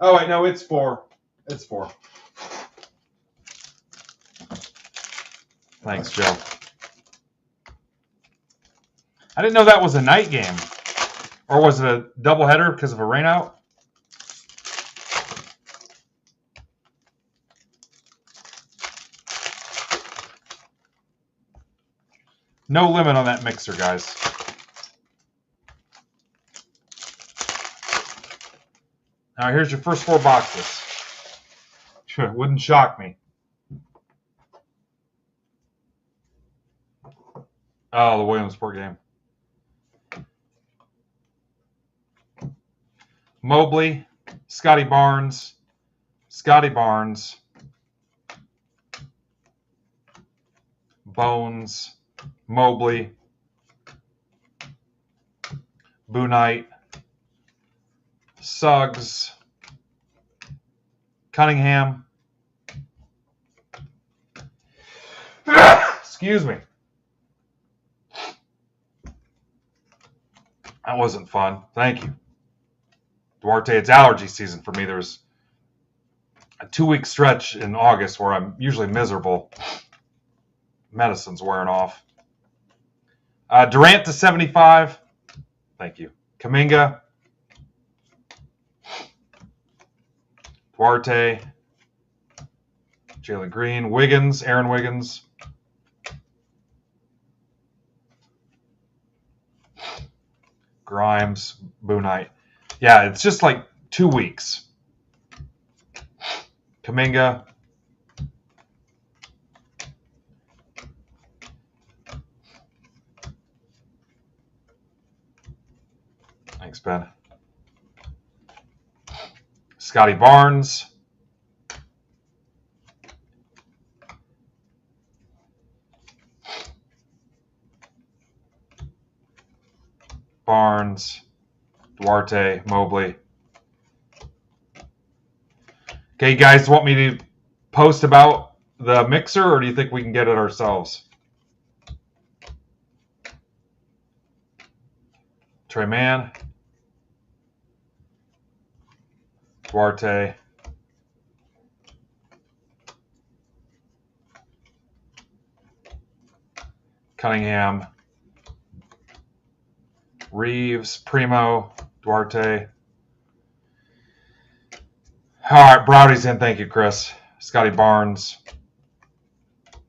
Oh, wait, no, it's 4. It's 4. Thanks, Joe. I didn't know that was a night game. Or was it a doubleheader because of a rainout? No limit on that mixer, guys. Now, here's your first 4 boxes. It wouldn't shock me. Oh, the Williamsport game. Mobley, Scotty Barnes, Bones, Mobley, Boonite, Suggs, Cunningham. Excuse me. That wasn't fun. Thank you. Duarte, it's allergy season for me. There's a 2-week stretch in August where I'm usually miserable. Medicine's wearing off. Durant to 75. Thank you. Kuminga. Duarte. Jalen Green. Wiggins. Aaron Wiggins. Grimes. Boonite. Yeah, it's just like 2 weeks. Kuminga. Thanks, Ben. Scotty Barnes. Barnes. Duarte, Mobley. Okay, you guys want me to post about the mixer, or do you think we can get it ourselves? Trey Mann, Duarte, Cunningham, Reeves, Primo, Duarte. All right, Browdy's in. Thank you, Chris. Scotty Barnes,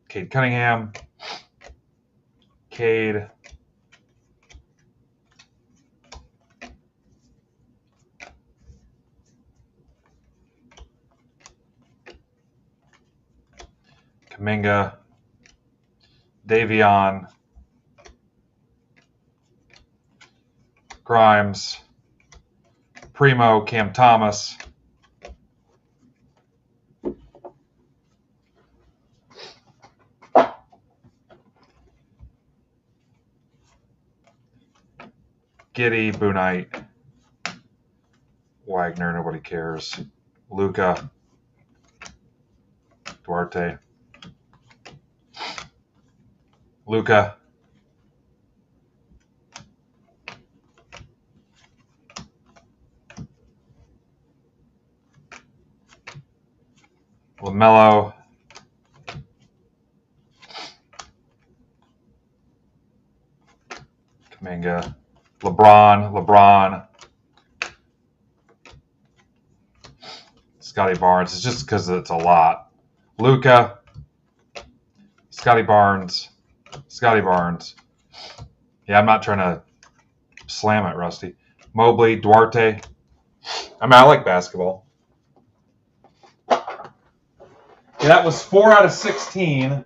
Cade Cunningham, Cade, Kuminga, Davion, Grimes, Primo, Cam Thomas, Giddey, Boonite, Wagner, nobody cares. Luca, Duarte, Luca, LaMelo, Kuminga, LeBron, Scotty Barnes. It's just because it's a lot. Luca, Scotty Barnes. Yeah, I'm not trying to slam it, Rusty. Mobley, Duarte. I mean, I like basketball. Yeah, that was 4 out of 16.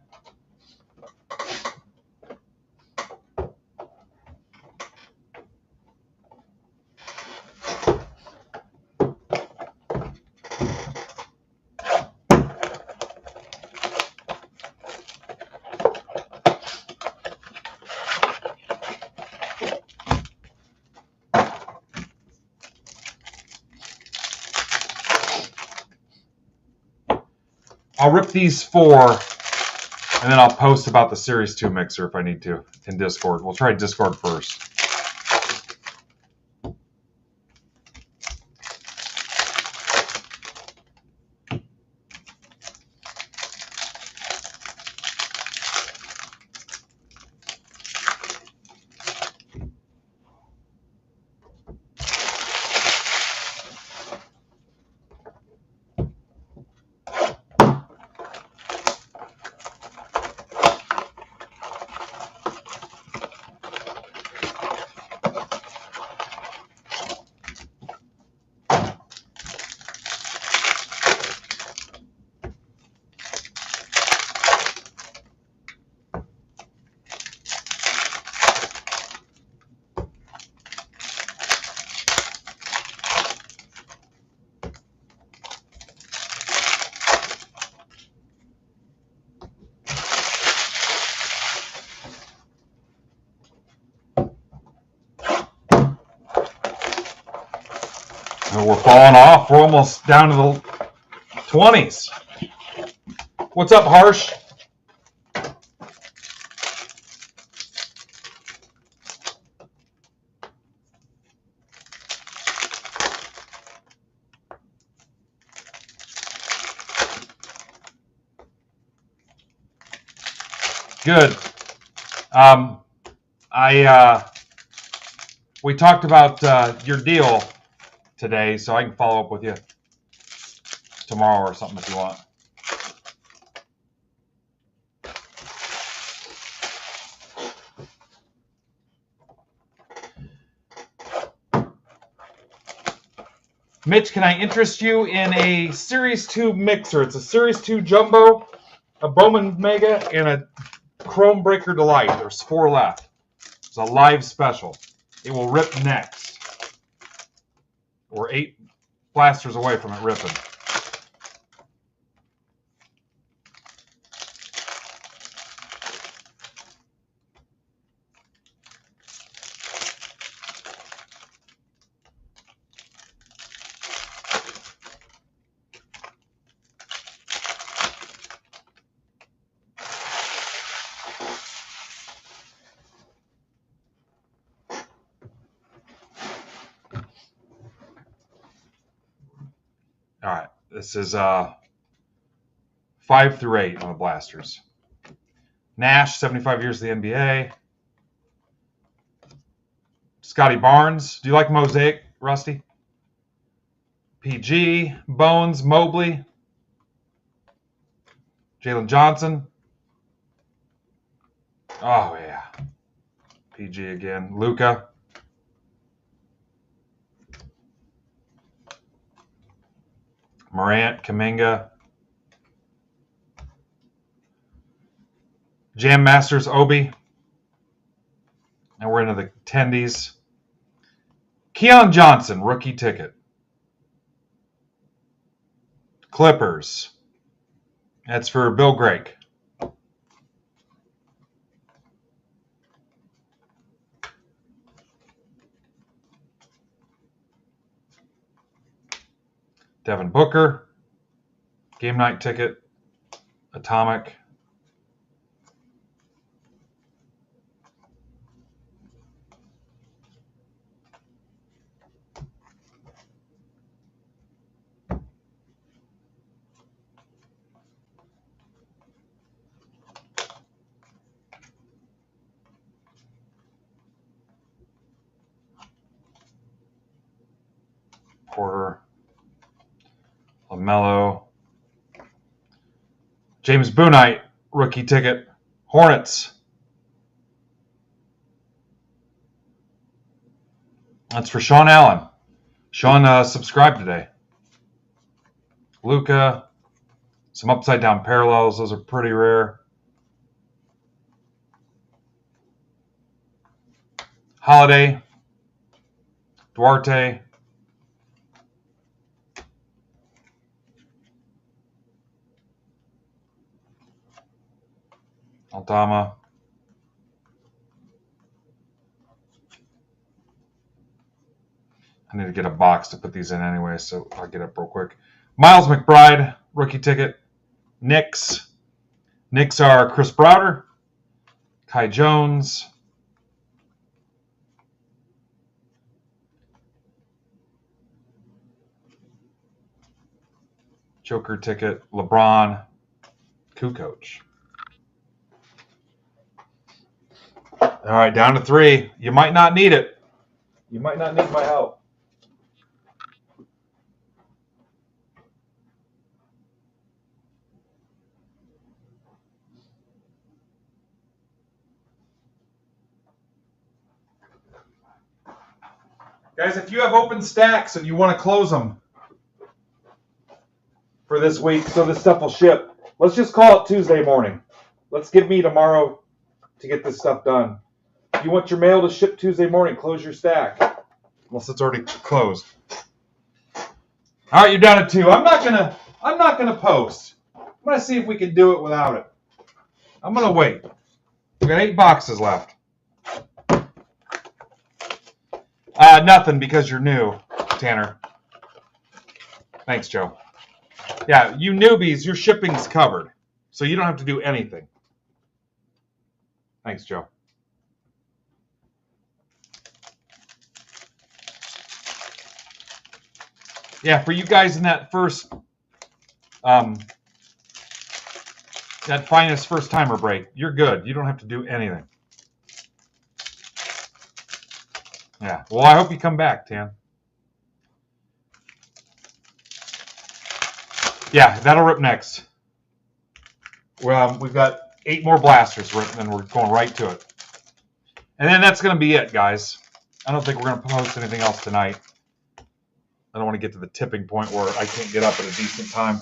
I'll rip these 4, and then I'll post about the Series 2 mixer if I need to in Discord. We'll try Discord first. We're falling off. We're almost down to the 20s. What's up, Harsh? Good. We talked about your deal today, so I can follow up with you tomorrow or something if you want. Mitch, can I interest you in a Series 2 mixer? It's a Series 2 Jumbo, a Bowman Mega, and a Chrome Breaker Delight. There's 4 left. It's a live special. It will rip next. We're 8 blasters away from it ripping. All right, this is 5 through 8 on the blasters. Nash, 75 years of the NBA. Scotty Barnes. Do you like Mosaic, Rusty? PG. Bones. Mobley. Jalen Johnson. Oh, yeah. PG again. Luka. Morant. Kuminga. Jam Masters. Obi. And we're into the tendies. Keon Johnson, rookie ticket. Clippers. That's for Bill Grake. Devin Booker. Game night ticket. Atomic. Porter. LaMelo. James Boonite, rookie ticket. Hornets. That's for Sean Allen. Sean subscribed today. Luka. Some upside down parallels. Those are pretty rare. Holiday. Duarte. Aldama. I need to get a box to put these in anyway, so I'll get up real quick. Miles McBride, rookie ticket. Knicks. Knicks are Chris Browder, Kai Jones, Joker ticket, LeBron, Kukoc. All right, down to 3. You might not need it. You might not need my help. Guys, if you have open stacks and you want to close them for this week so this stuff will ship, let's just call it Tuesday morning. Let's give me tomorrow to get this stuff done. If you want your mail to ship Tuesday morning, close your stack. Unless it's already closed. All right, you're down to 2. I'm not gonna post. I'm gonna see if we can do it without it. I'm gonna wait. We got 8 boxes left. Nothing because you're new, Tanner. Thanks, Joe. Yeah, you newbies, your shipping's covered, so you don't have to do anything. Thanks, Joe. Yeah, for you guys in that first, that finest first timer break, you're good. You don't have to do anything. Yeah. Well, I hope you come back, Tan. Yeah, that'll rip next. Well, we've got 8 more blasters ripping, and we're going right to it. And then that's going to be it, guys. I don't think we're going to post anything else tonight. I don't want to get to the tipping point where I can't get up at a decent time.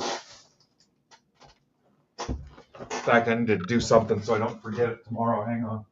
In fact, I need to do something so I don't forget it tomorrow. Hang on.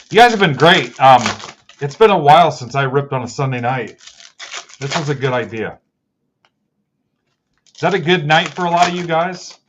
You guys have been great. It's been a while since I ripped on a Sunday night. This was a good idea. Is that a good night for a lot of you guys?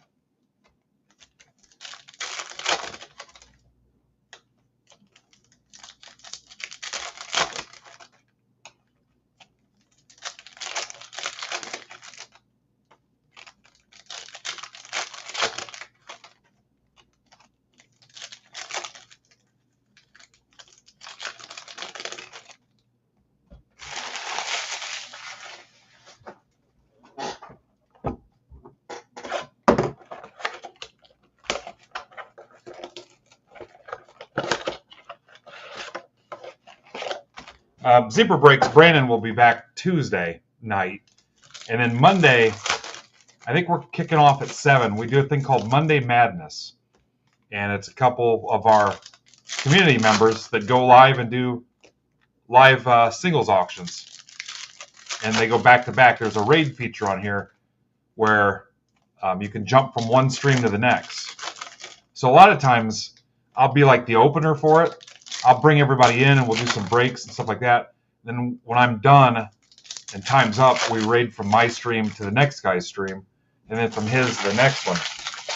Zebra Breaks, Brandon will be back Tuesday night. And then Monday, I think we're kicking off at 7. We do a thing called Monday Madness. And it's a couple of our community members that go live and do live singles auctions. And they go back to back. There's a raid feature on here where you can jump from one stream to the next. So a lot of times, I'll be like the opener for it. I'll bring everybody in and we'll do some breaks and stuff like that. Then when I'm done and time's up, we raid from my stream to the next guy's stream, and then from his to the next one.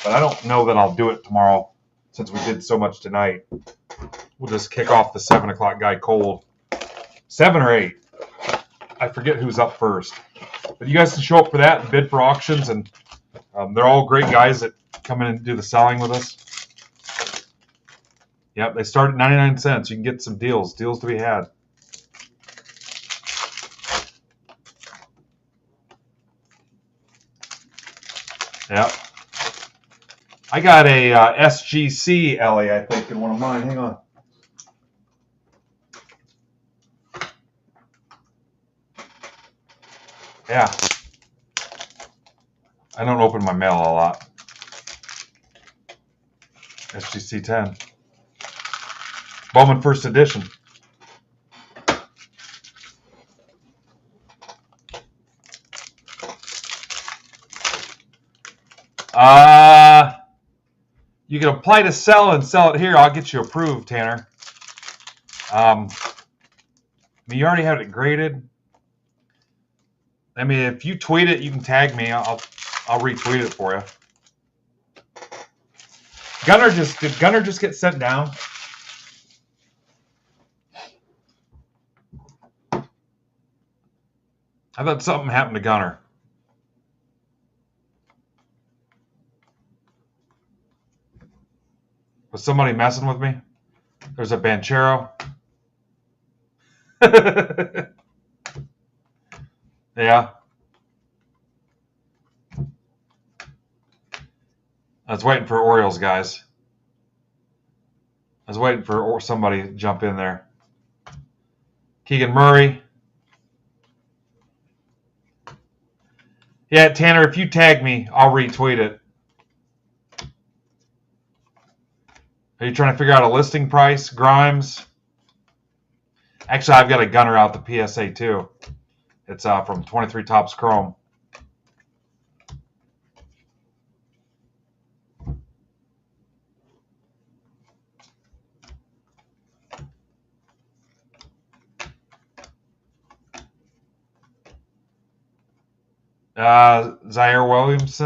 But I don't know that I'll do it tomorrow since we did so much tonight. We'll just kick off the 7 o'clock guy cold. 7 or 8. I forget who's up first. But you guys can show up for that and bid for auctions, and they're all great guys that come in and do the selling with us. Yep, they start at 99 cents. You can get some deals to be had. Yep. I got a SGC Ellie, I think, in one of mine. Hang on. Yeah. I don't open my mail a lot. SGC 10. Bowman First Edition. You can apply to sell and sell it here. I'll get you approved, Tanner. I mean, you already have it graded. I mean, if you tweet it, you can tag me. I'll retweet it for you. Did Gunner just get sent down? I thought something happened to Gunner. Was somebody messing with me? There's a Banchero. Yeah. I was waiting for Orioles, guys. I was waiting for somebody to jump in there. Keegan Murray. Yeah, Tanner, if you tag me, I'll retweet it. Are you trying to figure out a listing price, Grimes? Actually, I've got a Gunner out the PSA too. It's from 23 Topps Chrome. Zaire Williams.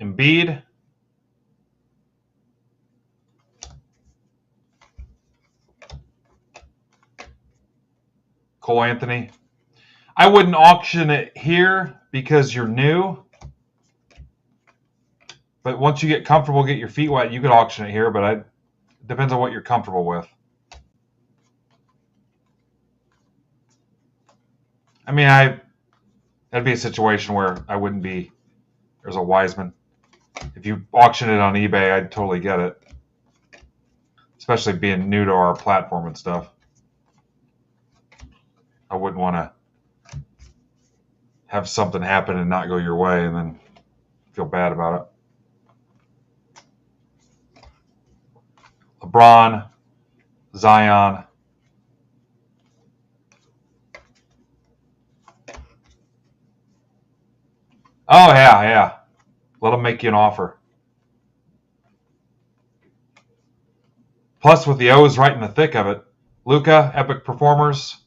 Embiid. Cole Anthony. I wouldn't auction it here because you're new. But once you get comfortable, get your feet wet, you could auction it here, but it depends on what you're comfortable with. I mean, that'd be a situation where I wouldn't be. There's a Wiseman. If you auction it on eBay, I'd totally get it. Especially being new to our platform and stuff. I wouldn't want to have something happen and not go your way and then feel bad about it. LeBron, Zion. Oh, yeah. Let them make you an offer. Plus, with the O's right in the thick of it, Luca, Epic Performers.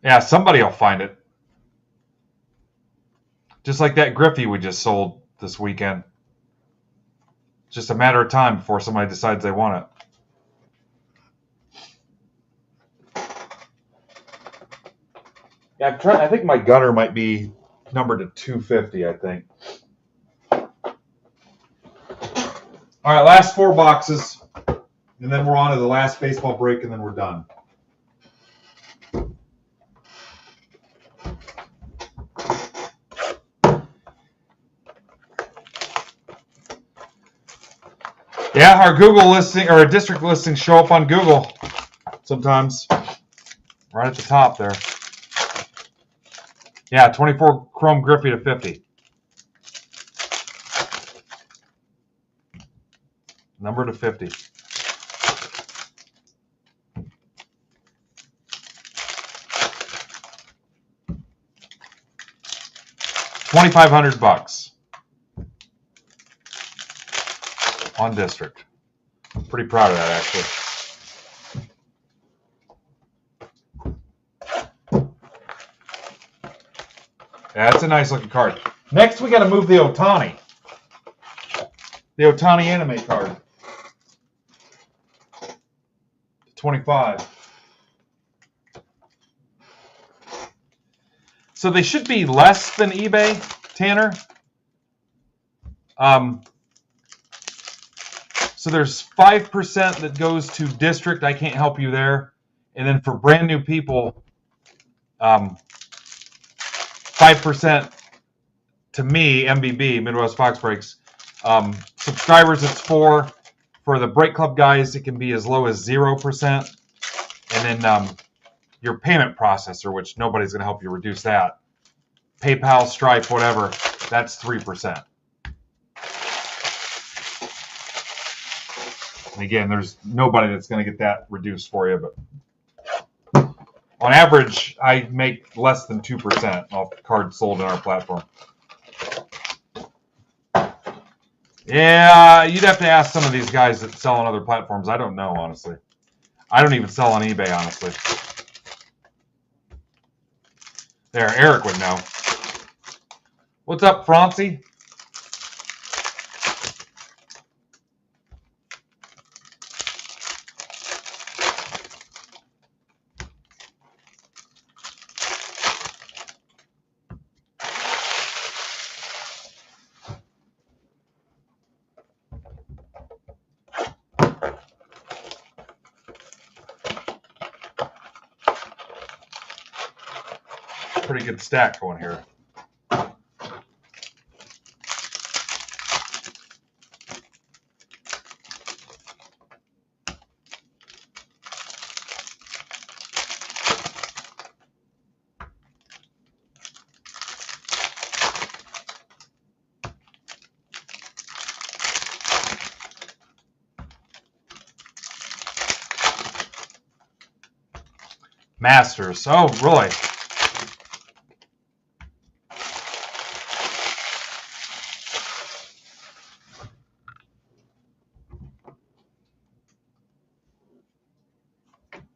Yeah, somebody will find it. Just like that Griffey we just sold this weekend. It's just a matter of time before somebody decides they want it. Yeah, I think my gunner might be numbered to 250, I think. All right, last 4 boxes, and then we're on to the last baseball break, and then we're done. Yeah, our Google listing or our district listings show up on Google sometimes, right at the top there. Yeah, 24 Chrome Griffey to 50. Number to 50. $2,500 on district. I'm pretty proud of that, actually. Yeah, that's a nice looking card. Next, we got to move the Ohtani. The Ohtani anime card. 25. So they should be less than eBay, Tanner. So there's 5% that goes to district. I can't help you there. And then for brand new people, 5% to me, MBB, Midwest Fox Breaks. Subscribers, it's 4. For the Break Club guys, it can be as low as 0%. And then your payment processor, which nobody's going to help you reduce that. PayPal, Stripe, whatever, that's 3%. And again, there's nobody that's going to get that reduced for you, but on average, I make less than 2% off cards sold in our platform. Yeah, you'd have to ask some of these guys that sell on other platforms. I don't know, honestly. I don't even sell on eBay, honestly. There, Eric would know. What's up, Francie? Pretty good stack going here. Masters. Oh, really?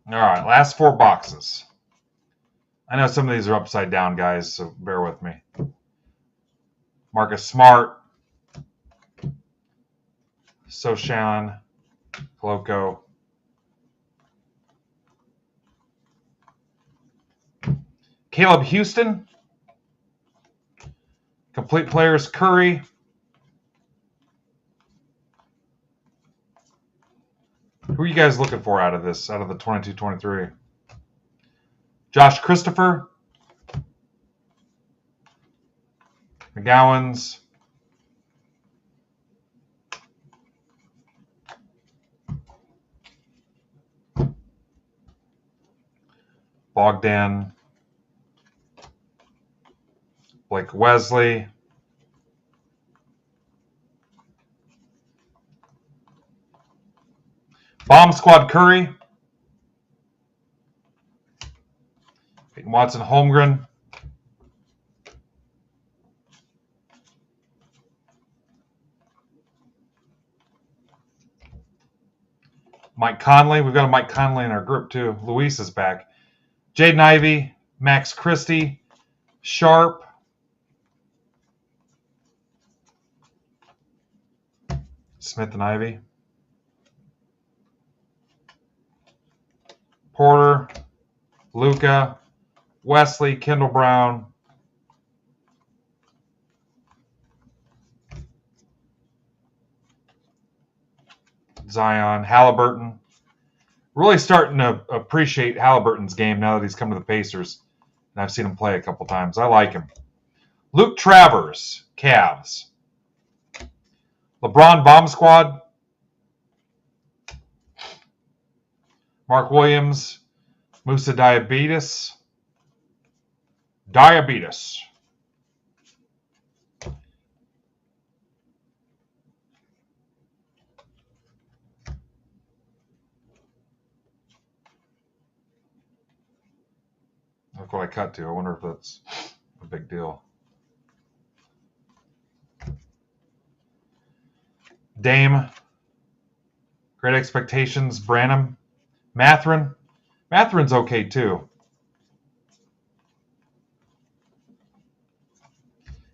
All right, last 4 boxes. I know some of these are upside down, guys, so bear with me. Marcus Smart, Soshan, Coloco, Caleb Houston, complete players Curry, who are you guys looking for out of this, out of the 22-23? Josh Christopher, McGowan's, Bogdan, Blake Wesley, Bomb Squad Curry, Peyton Watson, Holmgren. Mike Conley. We've got a Mike Conley in our group, too. Luis is back. Jaden Ivey, Max Christie, Sharp. Smith and Ivy. Porter, Luca, Wesley, Kendall Brown. Zion, Halliburton. Really starting to appreciate Halliburton's game now that he's come to the Pacers. And I've seen him play a couple times. I like him. Luke Travers, Cavs. LeBron Bomb Squad. Mark Williams, Musa Diabetes. Look what I cut to. I wonder if that's a big deal. Dame. Great Expectations, Branham. Matherin. Matherin's okay too.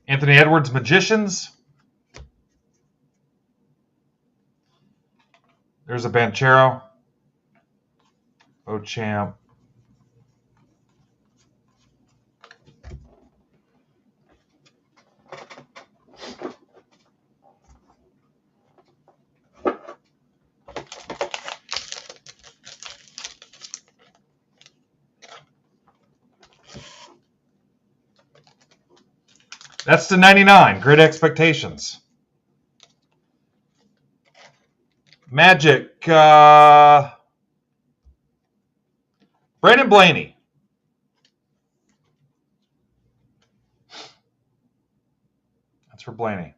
Anthony Edwards, Magicians. There's a Banchero. Ochamp. That's to 99. Great Expectations. Magic. Brandon Blaney. That's for Blaney.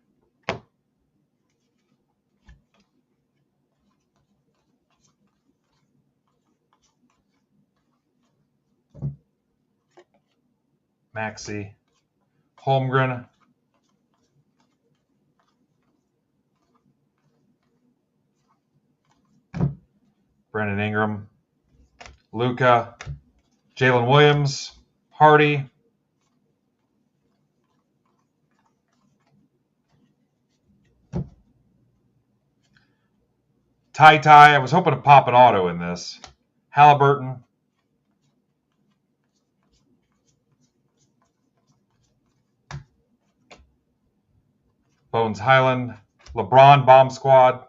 Maxey. Holmgren. Brandon Ingram. Luca. Jalen Williams. Hardy. Ty. I was hoping to pop an auto in this. Halliburton. Bones Highland. LeBron Bomb Squad.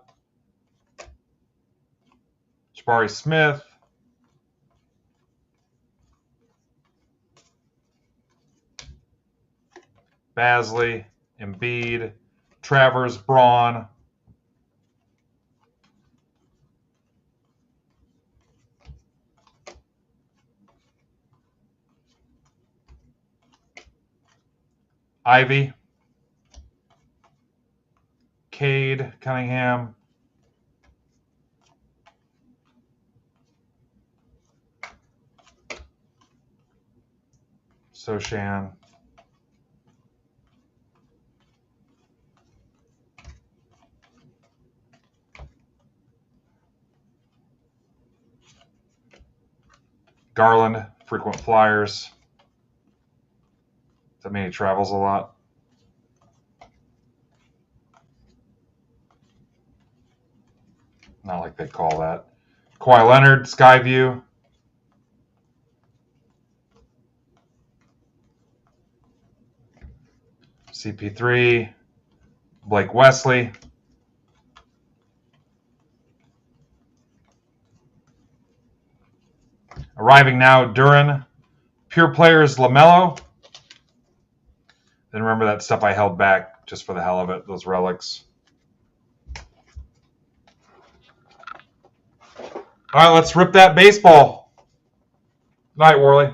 Jabari Smith. Basley. Embiid. Travers. Braun. Ivy. Cade. Cunningham. Sochan. Garland. Frequent Flyers. Does that mean he travels a lot? Not like they call that. Kawhi Leonard, Skyview. CP3. Blake Wesley. Arriving now, Duran. Pure Players, LaMelo. Then remember that stuff I held back just for the hell of it, those relics. All right, let's rip that baseball. Good night, Worley.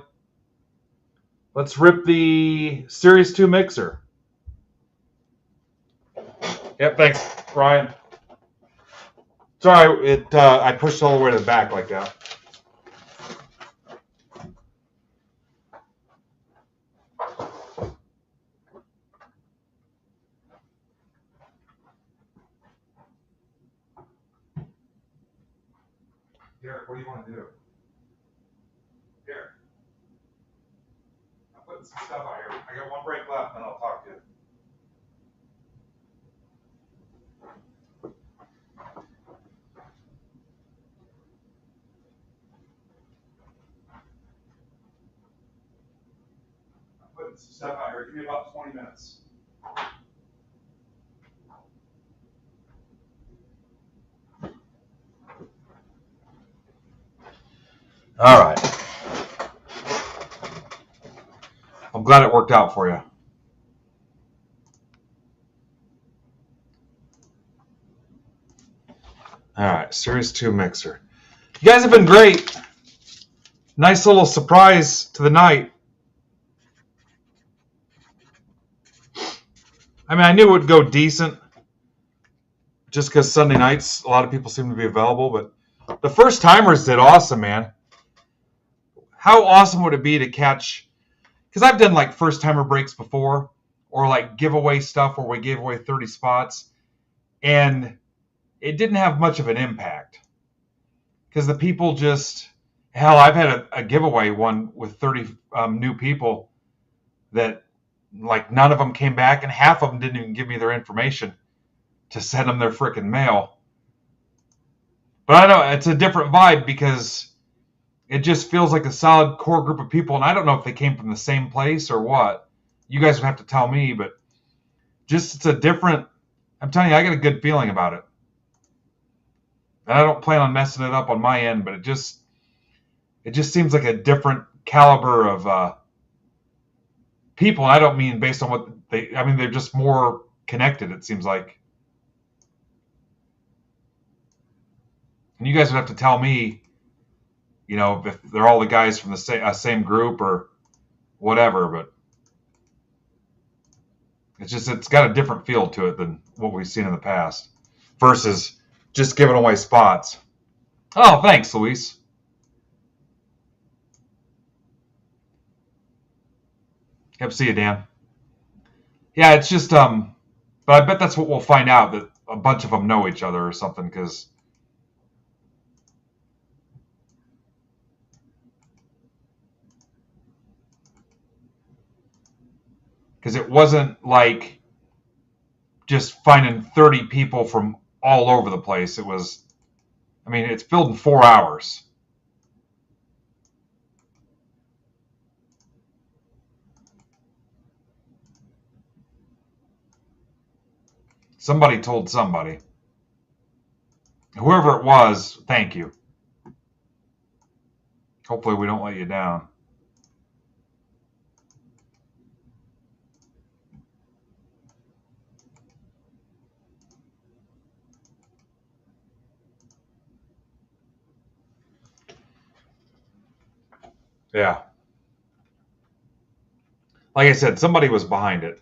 Let's rip the Series 2 mixer. Yep, thanks, Ryan. Sorry, I pushed all the way to the back like that. Derek, what do you want to do? Derek, I'm putting some stuff out here. I got one break left, and I'll talk to you. I'm putting some stuff out here. Give me about 20 minutes. All right. I'm glad it worked out for you. All right, Series 2 mixer. You guys have been great. Nice little surprise to the night. I mean, I knew it would go decent just because Sunday nights, a lot of people seem to be available, but the first timers did awesome, man. How awesome would it be to catch, because I've done like first timer breaks before, or like giveaway stuff where we gave away 30 spots, and it didn't have much of an impact because the people just, hell, I've had a giveaway one with 30 new people that like none of them came back, and half of them didn't even give me their information to send them their freaking mail. But I know it's a different vibe because it just feels like a solid core group of people, and I don't know if they came from the same place or what. You guys would have to tell me, but just it's a different, I'm telling you, I got a good feeling about it. And I don't plan on messing it up on my end, but it just seems like a different caliber of people. And I don't mean based on what I mean, they're just more connected, it seems like. And you guys would have to tell me, you know, if they're all the guys from the same group or whatever, but it's got a different feel to it than what we've seen in the past versus just giving away spots. Oh, thanks, Luis. Yep, see you, Dan. Yeah, it's just but I bet that's what we'll find out, that a bunch of them know each other or something, because it wasn't like just finding 30 people from all over the place. It was, I mean, it's filled in 4 hours. Somebody told somebody. Whoever it was, thank you. Hopefully we don't let you down. Yeah. Like I said, somebody was behind it.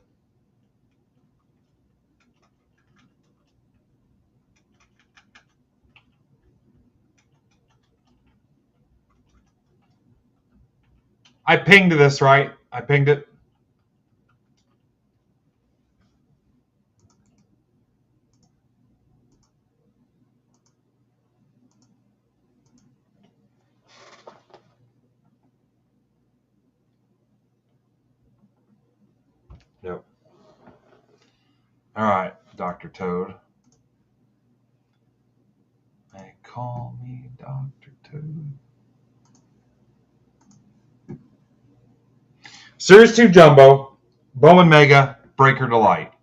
I pinged this, right? I pinged it. Yep. All right, Dr. Toad. They call me Dr. Toad. Series 2 Jumbo, Bowman Mega, Breaker Delight.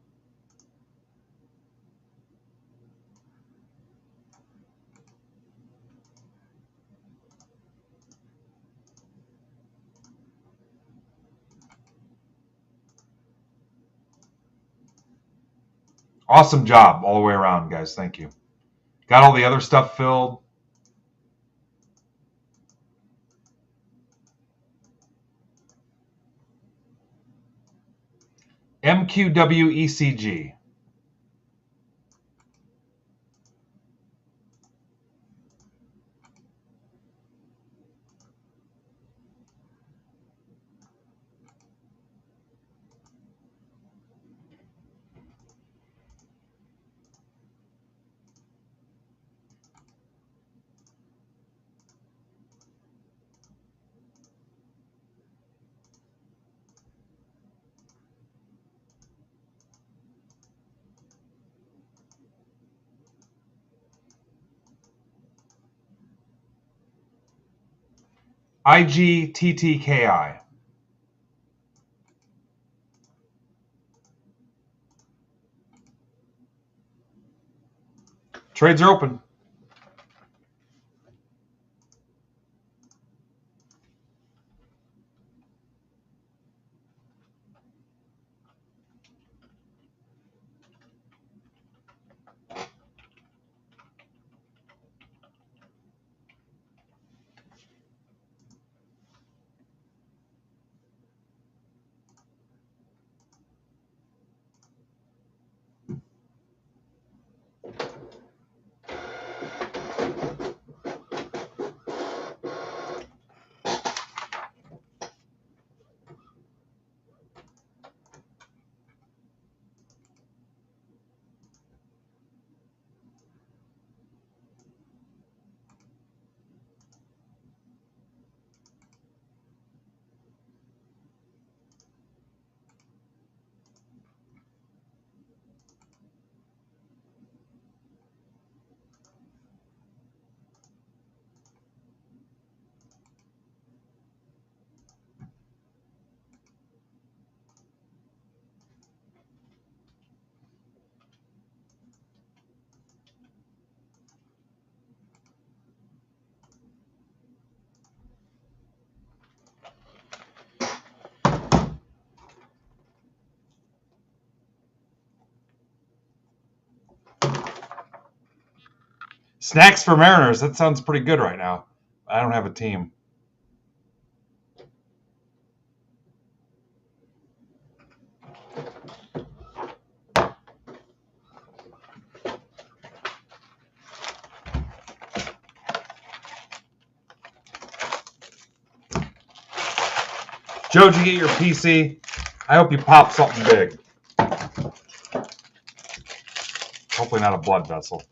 Awesome job all the way around, guys. Thank you. Got all the other stuff filled. MQWECG. IGTTKI. Trades are open. Snacks for Mariners. That sounds pretty good right now. I don't have a team. Joe, did you get your PC? I hope you pop something big. Hopefully not a blood vessel.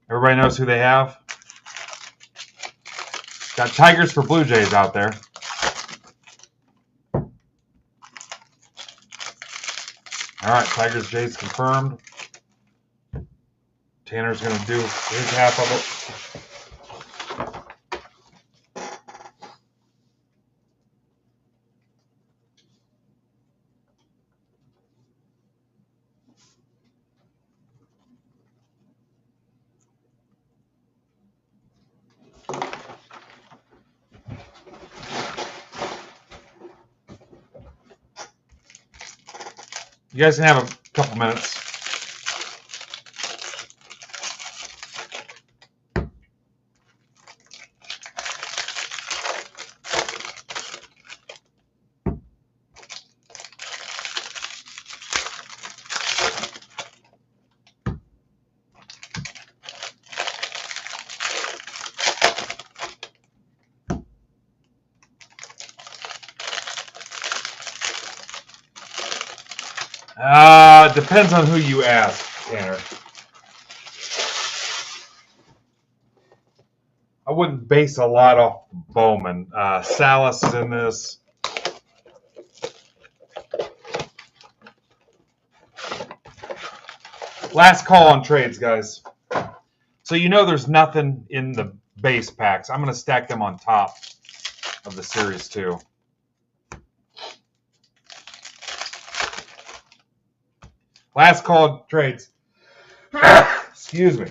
Everybody knows who they have. Got Tigers for Blue Jays out there. All right, Tigers, Jays confirmed. Tanner's going to do his half of it. You guys can have a couple minutes. Depends on who you ask, Tanner. I wouldn't base a lot off Bowman. Salas is in this. Last call on trades, guys. So you know there's nothing in the base packs. I'm going to stack them on top of the Series 2. Last call on trades. Excuse me.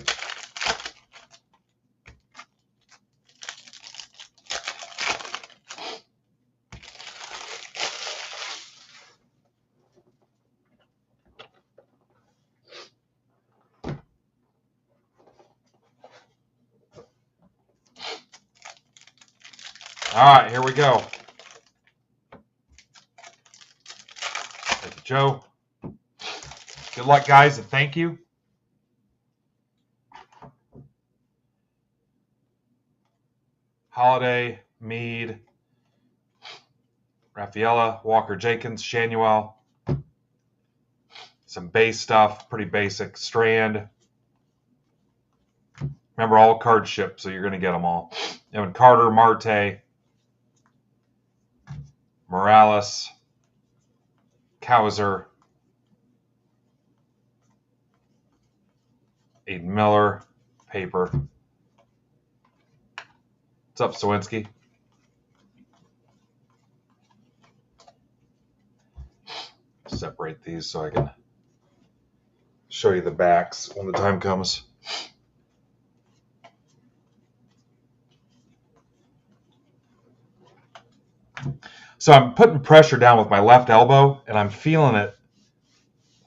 All right, here we go. Thank you, Joe. Good luck, guys, and thank you. Holiday, Meade, Rafaela, Walker Jenkins, Shanuel. Some base stuff, pretty basic. Strand. Remember, all cards ship, so you're going to get them all. Evan Carter, Marte, Morales, Cowser, Aiden Miller, paper. What's up, Sawinski? Separate these so I can show you the backs when the time comes. So I'm putting pressure down with my left elbow, and I'm feeling it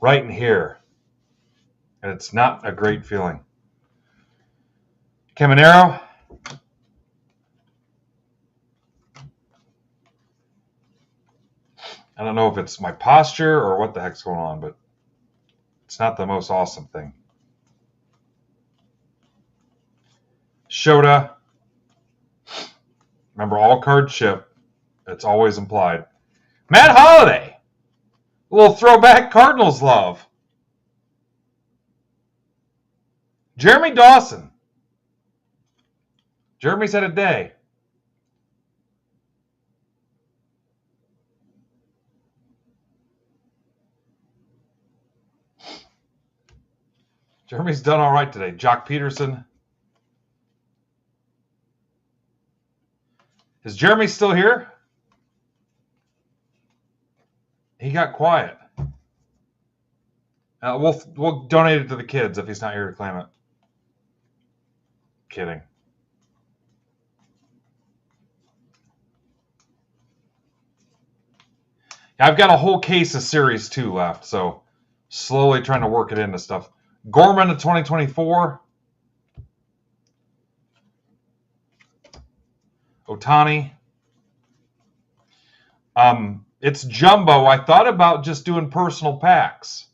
right in here. And it's not a great feeling. Caminero. I don't know if it's my posture or what the heck's going on, but it's not the most awesome thing. Shota. Remember, all cards ship. It's always implied. Matt Holliday. A little throwback Cardinals love. Jeremy Dawson. Jeremy's had a day. Jeremy's done all right today. Jock Peterson. Is Jeremy still here? He got quiet. We'll donate it to the kids if he's not here to claim it. Kidding. I've got a whole case of Series 2 left, so slowly trying to work it into stuff. Gorman of 2024. Otani. It's jumbo. I thought about just doing personal packs.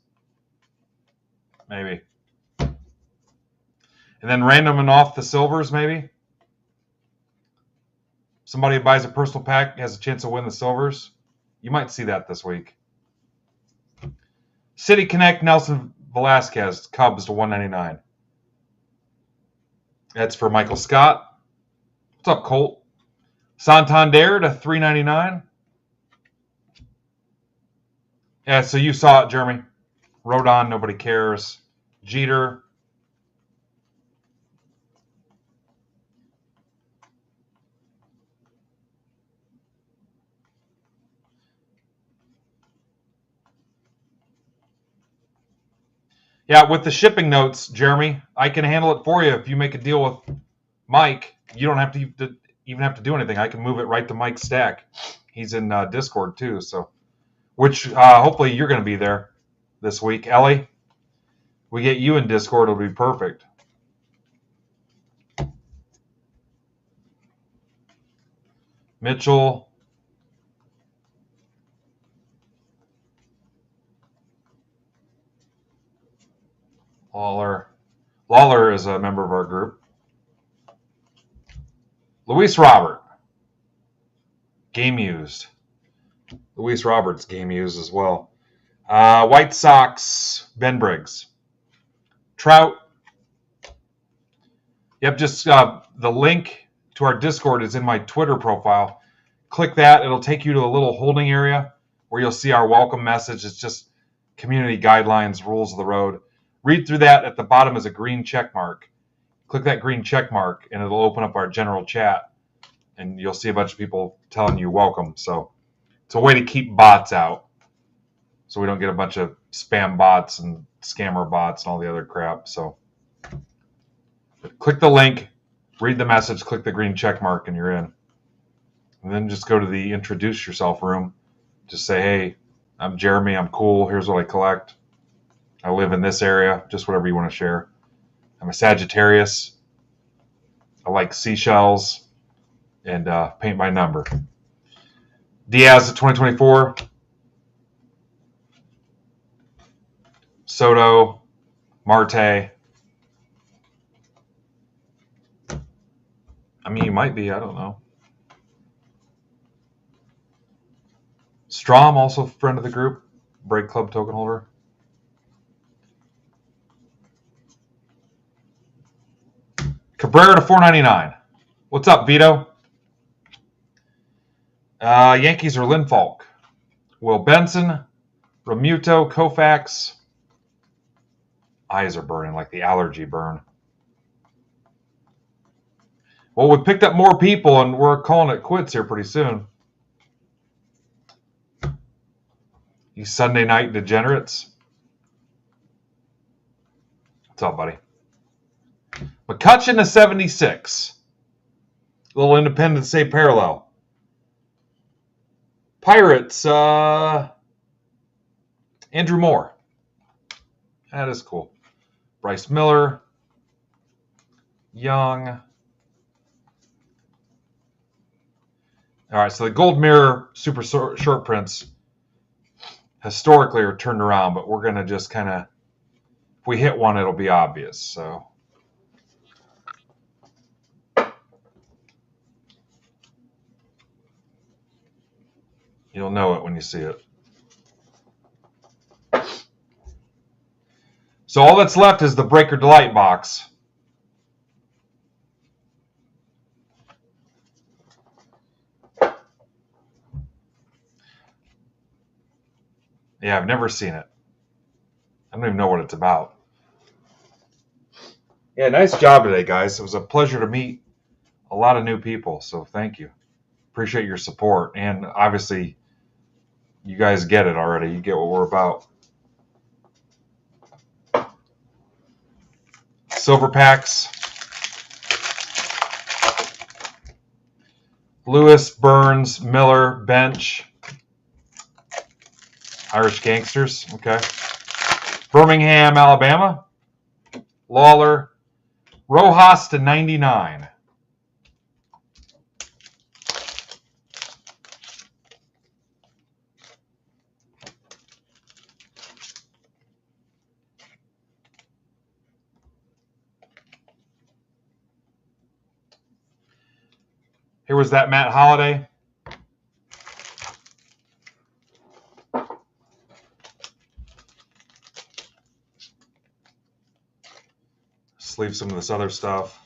Maybe. And then randoming off the silvers, maybe. Somebody who buys a personal pack has a chance to win the silvers. You might see that this week. City Connect, Nelson Velasquez, Cubs to 199. That's for Michael Scott. What's up, Colt? Santander to 399. Yeah, so you saw it, Jeremy. Rodon, nobody cares. Jeter. Yeah, with the shipping notes, Jeremy, I can handle it for you. If you make a deal with Mike, you don't have to even have to do anything. I can move it right to Mike's stack. He's in Discord too, so which hopefully you're going to be there this week. Ellie, we get you in Discord, it'll be perfect. Mitchell. Lawler is a member of our group. Luis Robert. Game used. Luis Roberts game used as well. White Sox, Ben Briggs. Trout. Yep, just the link to our Discord is in my Twitter profile. Click that. It'll take you to a little holding area where you'll see our welcome message. It's just community guidelines, rules of the road. Read through that. At the bottom is a green check mark. Click that green check mark, and it'll open up our general chat, and you'll see a bunch of people telling you welcome. So it's a way to keep bots out, so we don't get a bunch of spam bots and scammer bots and all the other crap. So click the link, read the message, click the green check mark, and you're in. And then just go to the introduce yourself room. Just say, hey, I'm Jeremy. I'm cool. Here's what I collect. I live in this area. Just whatever you want to share. I'm a Sagittarius. I like seashells and paint by number. Diaz of 2024. Soto. Marte. I mean, you might be. I don't know. Strom, also friend of the group. Break Club token holder. Cabrera to 499. What's up, Vito? Yankees are Lynn Falk, Will Benson, Remuto, Koufax. Eyes are burning like the allergy burn. Well, we picked up more people, and we're calling it quits here pretty soon. You Sunday night degenerates. What's up, buddy? McCutcheon to 76. Little Independence Day parallel. Pirates, Andrew Moore. That is cool. Bryce Miller. Young. All right, so the Gold Mirror Super Short Prints historically are turned around, but we're going to just kind of, if we hit one, it'll be obvious. So you'll know it when you see it. So all that's left is the Breaker Delight box. Yeah, I've never seen it. I don't even know what it's about. Yeah, nice job today, guys. It was a pleasure to meet a lot of new people, so thank you. Appreciate your support. And obviously, you guys get it already. You get what we're about. Silver packs. Lewis, Burns, Miller, Bench. Irish Gangsters. Okay. Birmingham, Alabama. Lawler. Rojas to 99. Here was that Matt Holliday. Sleeve some of this other stuff.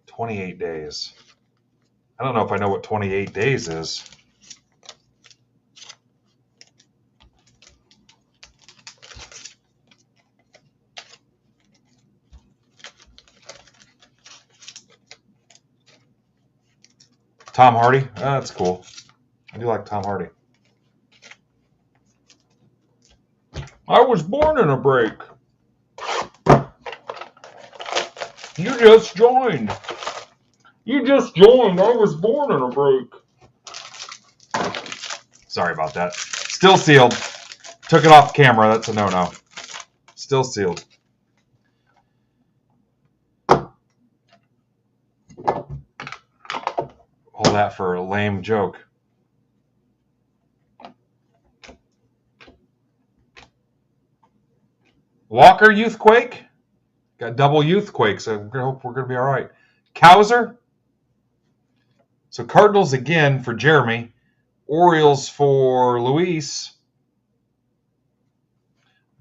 $28 days. I don't know if I know what 28 days is. Tom Hardy. Oh, that's cool. I do like Tom Hardy. I was born in a break. You just joined. You just joined. I was born in a break. Sorry about that. Still sealed. Took it off camera. That's a no-no. Still sealed. Hold that for a lame joke. Walker Youthquake. Got double Youthquake, so I hope we're going to be all right. Cowser. So Cardinals again for Jeremy. Orioles for Luis.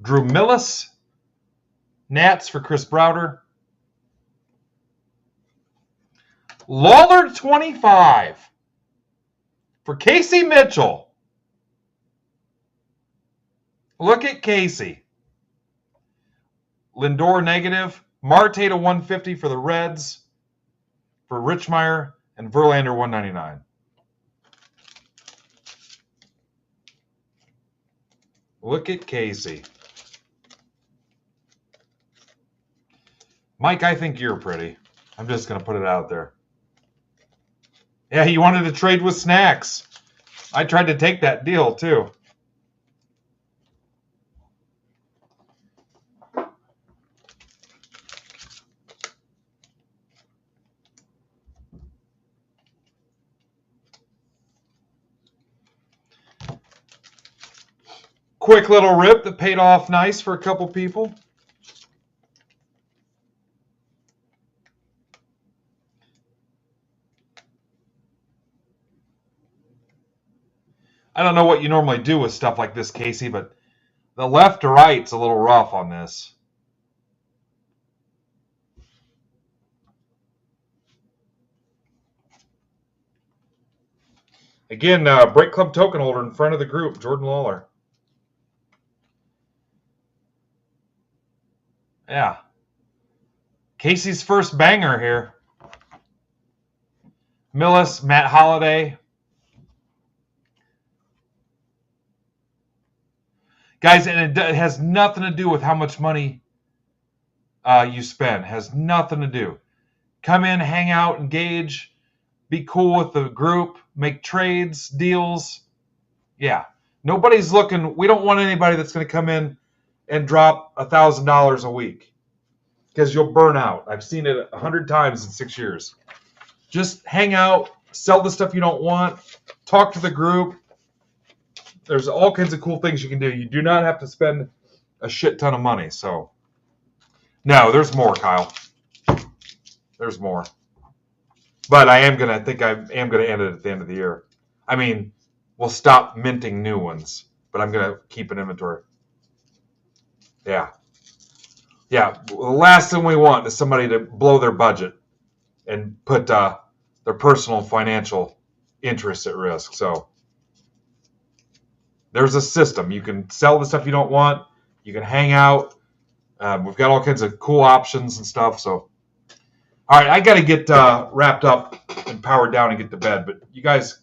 Drew Millis. Nats for Chris Browder. Lawler 25 for Casey Mitchell. Look at Casey. Lindor negative. Marte to 150 for the Reds. For Richmeyer and Verlander 199. Look at Casey. Mike, I think you're pretty. I'm just going to put it out there. Yeah, he wanted to trade with Snacks. I tried to take that deal, too. Quick little rip that paid off nice for a couple people. I don't know what you normally do with stuff like this, Casey, but the left to right's a little rough on this. Again, Break Club token holder in front of the group, Jordan Lawler. Yeah. Casey's first banger here. Millis, Matt Holliday. Guys, and it has nothing to do with how much money you spend. It has nothing to do. Come in, hang out, engage, be cool with the group, make trades, deals. Yeah. Nobody's looking. We don't want anybody that's going to come in and drop $1,000 a week because you'll burn out. I've seen it 100 times in 6 years. Just hang out, sell the stuff you don't want, talk to the group. There's all kinds of cool things you can do. You do not have to spend a shit ton of money. So, no, there's more, Kyle. There's more. But I am going to end it at the end of the year. I mean, we'll stop minting new ones, but I'm going to keep an inventory. Yeah. Yeah. The last thing we want is somebody to blow their budget and put their personal financial interests at risk. So there's a system. You can sell the stuff you don't want. You can hang out. We've got all kinds of cool options and stuff. So, all right, I got to get wrapped up and powered down and get to bed. But you guys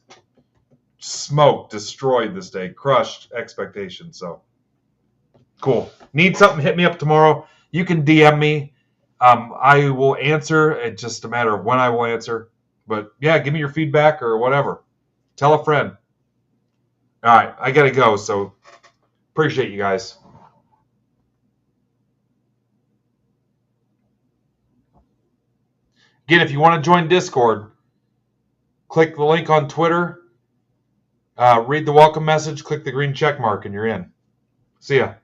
smoked, destroyed this day, crushed expectations. So cool. Need something? Hit me up tomorrow. You can DM me. I will answer. It's just a matter of when I will answer. But yeah, give me your feedback or whatever. Tell a friend. All right, I got to go. So appreciate you guys. Again, if you want to join Discord, click the link on Twitter, read the welcome message, click the green check mark, and you're in. See ya.